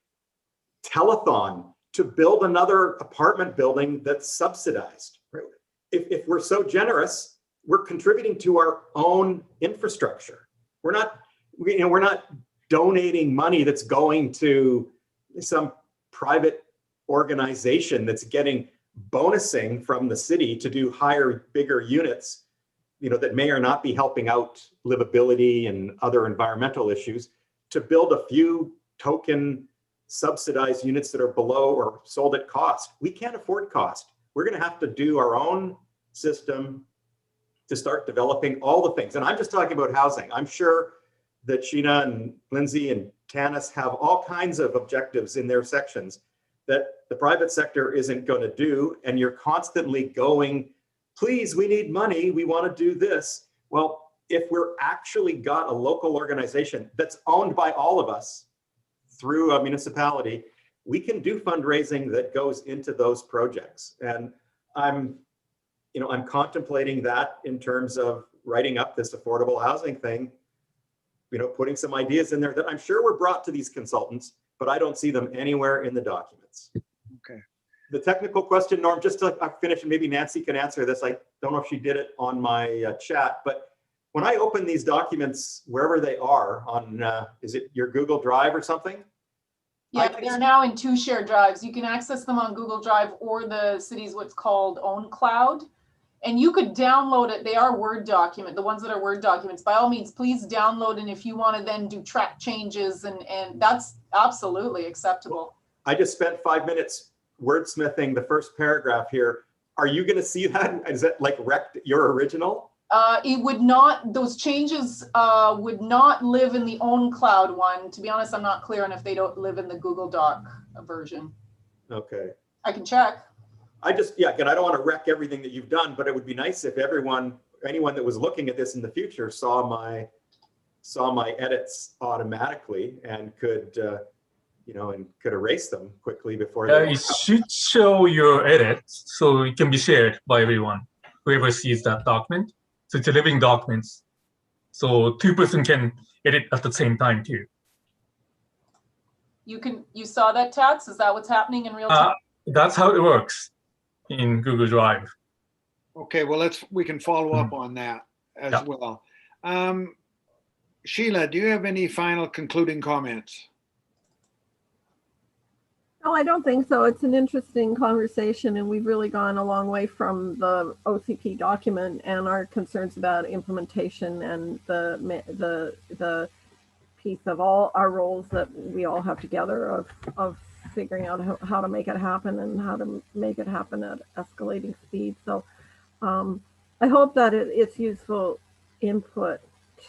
[SPEAKER 12] telethon to build another apartment building that's subsidized. Right? If we're so generous, we're contributing to our own infrastructure. We're not donating money that's going to some private organization that's getting bonusing from the city to do higher, bigger units, that may or not be helping out livability and other environmental issues, to build a few token subsidized units that are below or sold at cost. We can't afford cost. We're going to have to do our own system to start developing all the things. And I'm just talking about housing. I'm sure that Sheena and Lindsay and Tanis have all kinds of objectives in their sections that the private sector isn't going to do. And you're constantly going, please, we need money. We want to do this. Well, if we're actually got a local organization that's owned by all of us through a municipality, we can do fundraising that goes into those projects. And I'm contemplating that in terms of writing up this affordable housing thing, putting some ideas in there that I'm sure were brought to these consultants, but I don't see them anywhere in the documents.
[SPEAKER 2] Okay.
[SPEAKER 12] The technical question, Norm, just to finish, and maybe Nancy can answer this. I don't know if she did it on my chat, but when I open these documents, wherever they are on, is it your Google Drive or something?
[SPEAKER 3] Yeah, they're now in 2 shared drives. You can access them on Google Drive or the city's what's called own cloud. And you could download it. They are Word document, the ones that are Word documents. By all means, please download. And if you want to then do track changes, and that's absolutely acceptable.
[SPEAKER 12] I just spent 5 minutes wordsmithing the first paragraph here. Are you going to see that? Is it like wrecked your original?
[SPEAKER 3] It would not, those changes would not live in the own cloud one. To be honest, I'm not clear on if they don't live in the Google Doc version.
[SPEAKER 12] Okay.
[SPEAKER 3] I can check.
[SPEAKER 12] Again, I don't want to wreck everything that you've done, but it would be nice if anyone that was looking at this in the future saw my edits automatically and could, could erase them quickly before they.
[SPEAKER 15] It should show your edits, so it can be shared by everyone, whoever sees that document. So it's a living document, so 2 person can edit at the same time too.
[SPEAKER 3] You saw that, Tats? Is that what's happening in real time?
[SPEAKER 15] That's how it works in Google Drive.
[SPEAKER 2] Okay, well, we can follow up on that as well. Sheila, do you have any final concluding comments?
[SPEAKER 1] No, I don't think so. It's an interesting conversation, and we've really gone a long way from the OCP document and our concerns about implementation and the piece of all our roles that we all have together of figuring out how to make it happen and how to make it happen at escalating speed. So I hope that it's useful input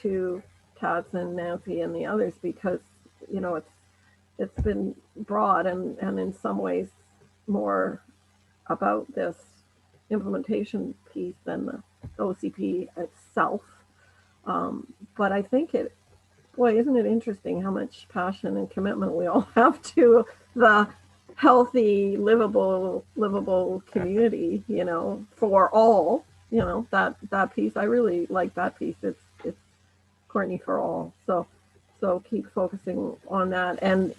[SPEAKER 1] to Tats and Nancy and the others, because it's been broad and in some ways more about this implementation piece than the OCP itself. But I think isn't it interesting how much passion and commitment we all have to the healthy, livable community, for all, that piece. I really like that piece. It's Courtney for all. So keep focusing on that, and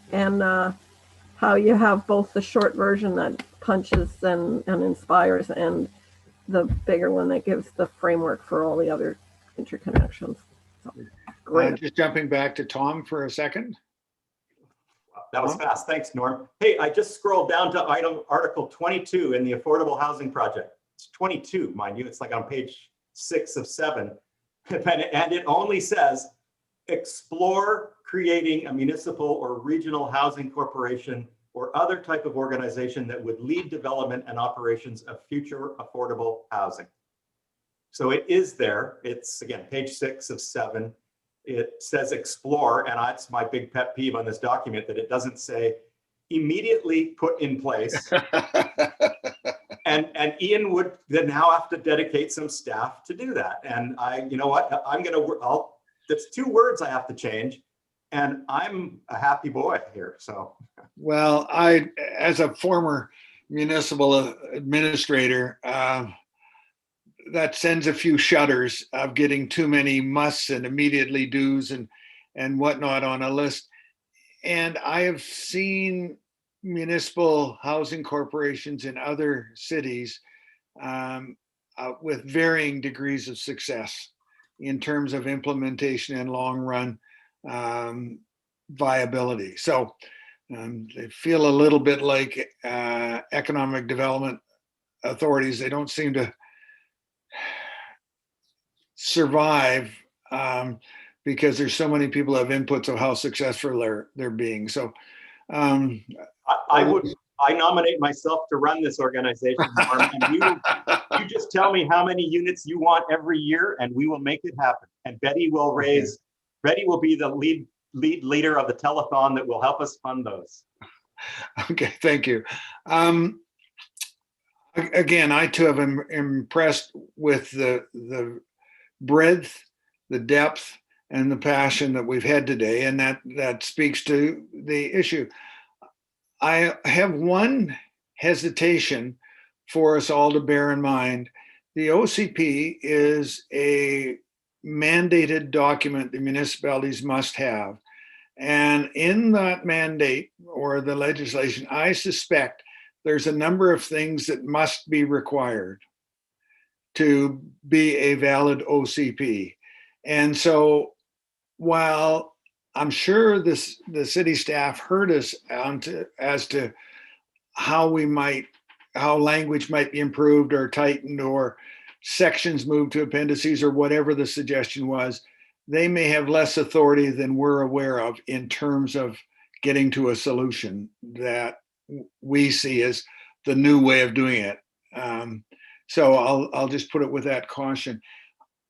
[SPEAKER 1] how you have both the short version that punches and inspires, and the bigger one that gives the framework for all the other interconnections. So, great.
[SPEAKER 2] Just jumping back to Tom for a second.
[SPEAKER 12] That was fast. Thanks, Norm. Hey, I just scrolled down to Article 22 in the Affordable Housing Project. It's 22, mind you. It's like on page 6 of 7. And it only says, explore creating a municipal or regional housing corporation or other type of organization that would lead development and operations of future affordable housing. So it is there. It's, again, page 6 of 7. It says explore, and that's my big pet peeve on this document, that it doesn't say immediately put in place. And Ian would then now have to dedicate some staff to do that. And you know what, that's 2 words I have to change, and I'm a happy boy here, so.
[SPEAKER 2] Well, as a former municipal administrator, that sends a few shudders of getting too many musts and immediately do's and whatnot on a list. And I have seen municipal housing corporations in other cities with varying degrees of success in terms of implementation and long run viability. So they feel a little bit like economic development authorities. They don't seem to survive because there's so many people who have inputs of how successful they're being. So
[SPEAKER 12] I nominate myself to run this organization, Norm, and you just tell me how many units you want every year, and we will make it happen. And Betty will Betty will be the leader of the telethon that will help us fund those.
[SPEAKER 2] Okay, thank you. Again, I too have impressed with the breadth, the depth, and the passion that we've had today, and that speaks to the issue. I have one hesitation for us all to bear in mind. The OCP is a mandated document the municipalities must have. And in that mandate or the legislation, I suspect there's a number of things that must be required to be a valid OCP. And so while I'm sure the city staff heard us as to how language might be improved or tightened or sections moved to appendices or whatever the suggestion was, they may have less authority than we're aware of in terms of getting to a solution that we see as the new way of doing it. So I'll just put it with that caution.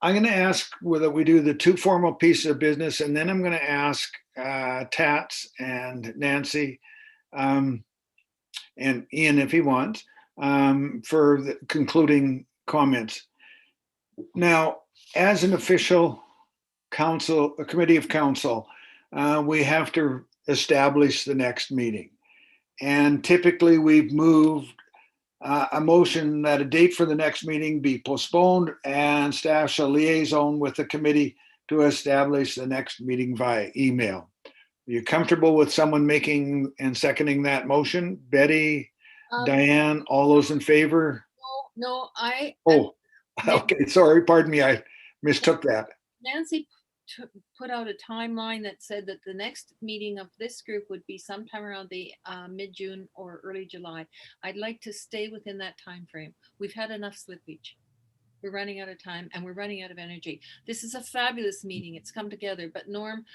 [SPEAKER 2] I'm going to ask whether we do the two formal pieces of business, and then I'm going to ask Tats and Nancy and Ian, if he wants, for the concluding comments. Now, as an official council, a committee of council, we have to establish the next meeting. And typically we've moved a motion that a date for the next meeting be postponed and staff shall liaison with the committee to establish the next meeting via email. Are you comfortable with someone making and seconding that motion? Betty, Diane, all those in favor?
[SPEAKER 4] No,
[SPEAKER 2] Oh, okay, sorry, pardon me, I mistook that.
[SPEAKER 4] Nancy put out a timeline that said that the next meeting of this group would be sometime around the mid-June or early July. I'd like to stay within that time frame. We've had enough slippage. We're running out of time and we're running out of energy. This is a fabulous meeting. It's come together. But Norm,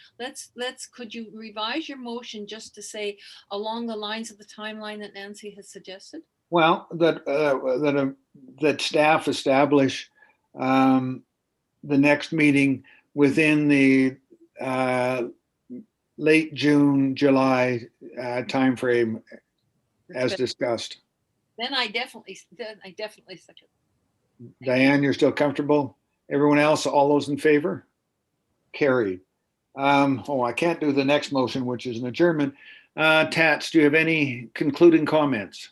[SPEAKER 4] could you revise your motion just to say along the lines of the timeline that Nancy has suggested?
[SPEAKER 2] Well, that staff establish the next meeting within the late June, July timeframe as discussed.
[SPEAKER 4] Then I definitely second.
[SPEAKER 2] Diane, you're still comfortable? Everyone else, all those in favor? Carried. I can't do the next motion, which is an adjournment. Tats, do you have any concluding comments?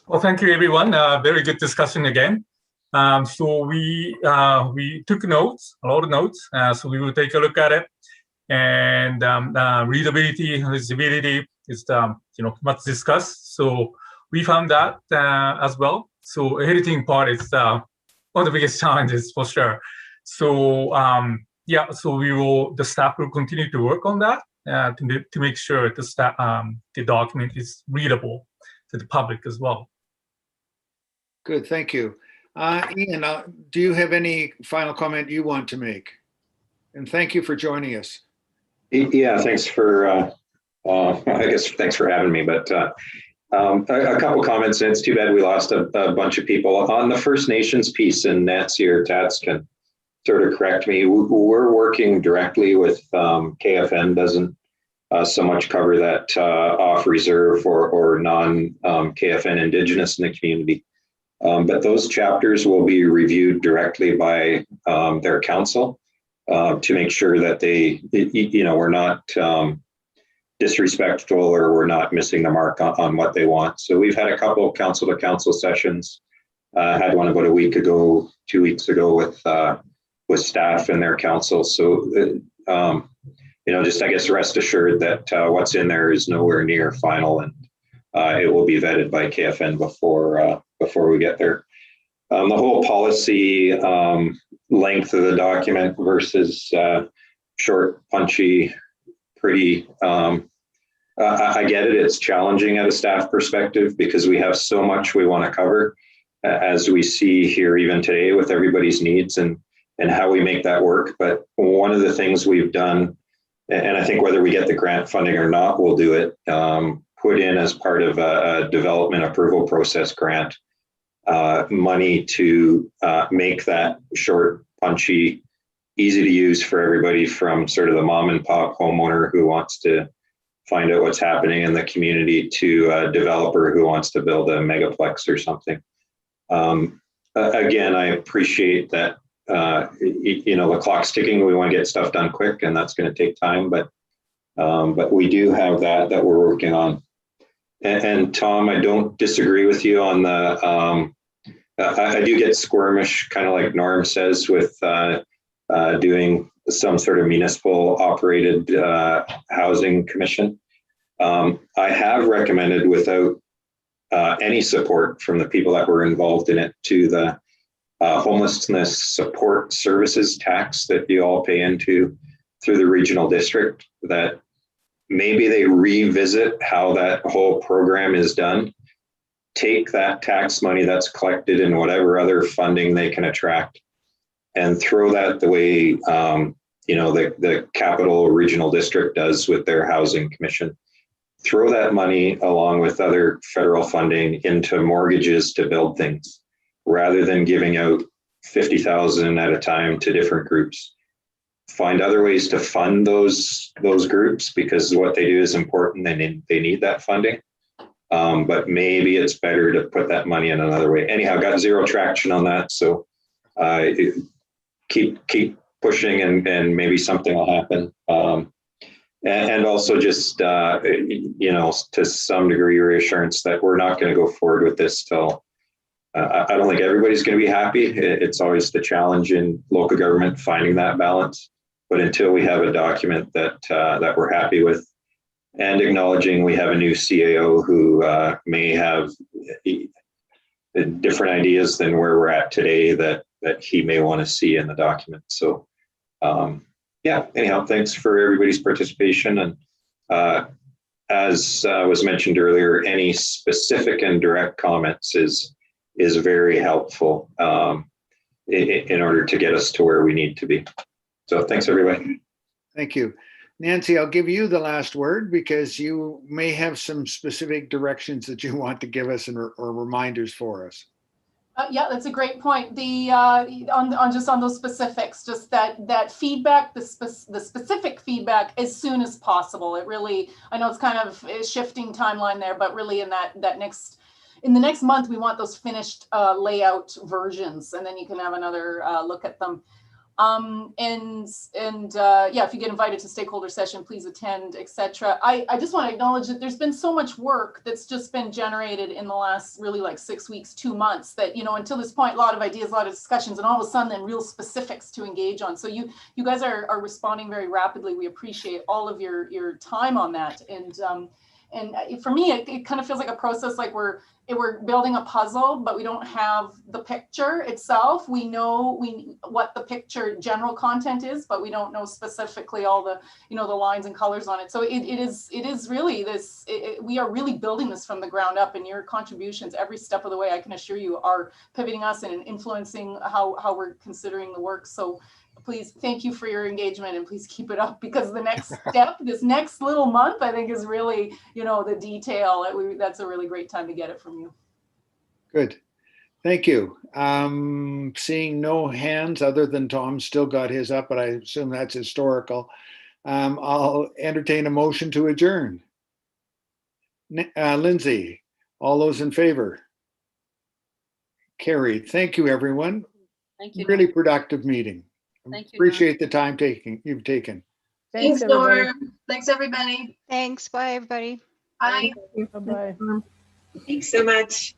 [SPEAKER 15] Well, thank you, everyone. Very good discussion again. So we took notes, a lot of notes. So we will take a look at it. And readability, legibility is much discussed. So we found that as well. So editing part is one of the biggest challenges for sure. So so the staff will continue to work on that to make sure the document is readable to the public as well.
[SPEAKER 2] Good, thank you. Ian, do you have any final comment you want to make? And thank you for joining us.
[SPEAKER 13] Yeah, thanks for, thanks for having me, but a couple comments. It's too bad we lost a bunch of people. On the First Nations piece, and Nancy or Tats can sort of correct me, we're working directly with KFN, doesn't so much cover that off reserve or non-KFN Indigenous in the community. But those chapters will be reviewed directly by their council to make sure that we're not disrespectful or we're not missing the mark on what they want. So we've had a couple of council to council sessions. Had one about a week ago, 2 weeks ago with staff and their council. So just, I guess, rest assured that what's in there is nowhere near final, and it will be vetted by KFN before we get there. The whole policy length of the document versus short, punchy, pretty. I get it. It's challenging at a staff perspective because we have so much we want to cover, as we see here even today with everybody's needs and how we make that work. But one of the things we've done, and I think whether we get the grant funding or not, we'll do it, put in as part of a development approval process grant money to make that short, punchy, easy to use for everybody, from sort of the mom and pop homeowner who wants to find out what's happening in the community to a developer who wants to build a megaplex or something. Again, I appreciate that, the clock's ticking. We want to get stuff done quick, and that's going to take time, but we do have that we're working on. And Tom, I don't disagree with you on the, I do get squirmish, kind of like Norm says, with doing some sort of municipal operated housing commission. I have recommended, without any support from the people that were involved in it, to the homelessness support services tax that you all pay into through the regional district, that maybe they revisit how that whole program is done, take that tax money that's collected in whatever other funding they can attract, and throw that the way the Capital Regional District does with their housing commission. Throw that money along with other federal funding into mortgages to build things, rather than giving out 50,000 at a time to different groups. Find other ways to fund those groups, because what they do is important. They need that funding. But maybe it's better to put that money in another way. Anyhow, got zero traction on that. So keep pushing, and maybe something will happen. And also just, to some degree, reassurance that we're not going to go forward with this till, I don't think everybody's going to be happy. It's always the challenge in local government, finding that balance. But until we have a document that we're happy with, and acknowledging we have a new CAO who may have different ideas than where we're at today, that he may want to see in the document. So anyhow, thanks for everybody's participation. And as was mentioned earlier, any specific and direct comments is very helpful in order to get us to where we need to be. So thanks, everybody.
[SPEAKER 2] Thank you. Nancy, I'll give you the last word, because you may have some specific directions that you want to give us or reminders for us.
[SPEAKER 3] Yeah, that's a great point. The on those specifics, just that feedback, the specific feedback as soon as possible. It really, I know it's kind of a shifting timeline there, but really in in the next month, we want those finished layout versions, and then you can have another look at them. If you get invited to stakeholder session, please attend, etc. I just want to acknowledge that there's been so much work that's just been generated in the last really 6 weeks, 2 months, that, until this point, a lot of ideas, a lot of discussions, and all of a sudden then real specifics to engage on. So you guys are responding very rapidly. We appreciate all of your time on that. And for me, it kind of feels like a process, like we're building a puzzle, but we don't have the picture itself. We know what the picture general content is, but we don't know specifically all the the lines and colors on it. So it is really this. We are really building this from the ground up, and your contributions every step of the way, I can assure you, are pivoting us and influencing how we're considering the work. So please, thank you for your engagement, and please keep it up, because the next step, this next little month, I think is really, the detail. That's a really great time to get it from you.
[SPEAKER 2] Good. Thank you. Seeing no hands other than Tom still got his up, but I assume that's historical. I'll entertain a motion to adjourn. Lindsay, all those in favor? Carried. Thank you, everyone.
[SPEAKER 4] Thank you.
[SPEAKER 2] Really productive meeting.
[SPEAKER 4] Thank you.
[SPEAKER 2] Appreciate the time you've taken.
[SPEAKER 14] Thanks, Norm. Thanks, everybody.
[SPEAKER 10] Thanks. Bye, everybody.
[SPEAKER 14] Bye.
[SPEAKER 5] Bye-bye.
[SPEAKER 9] Thanks so much.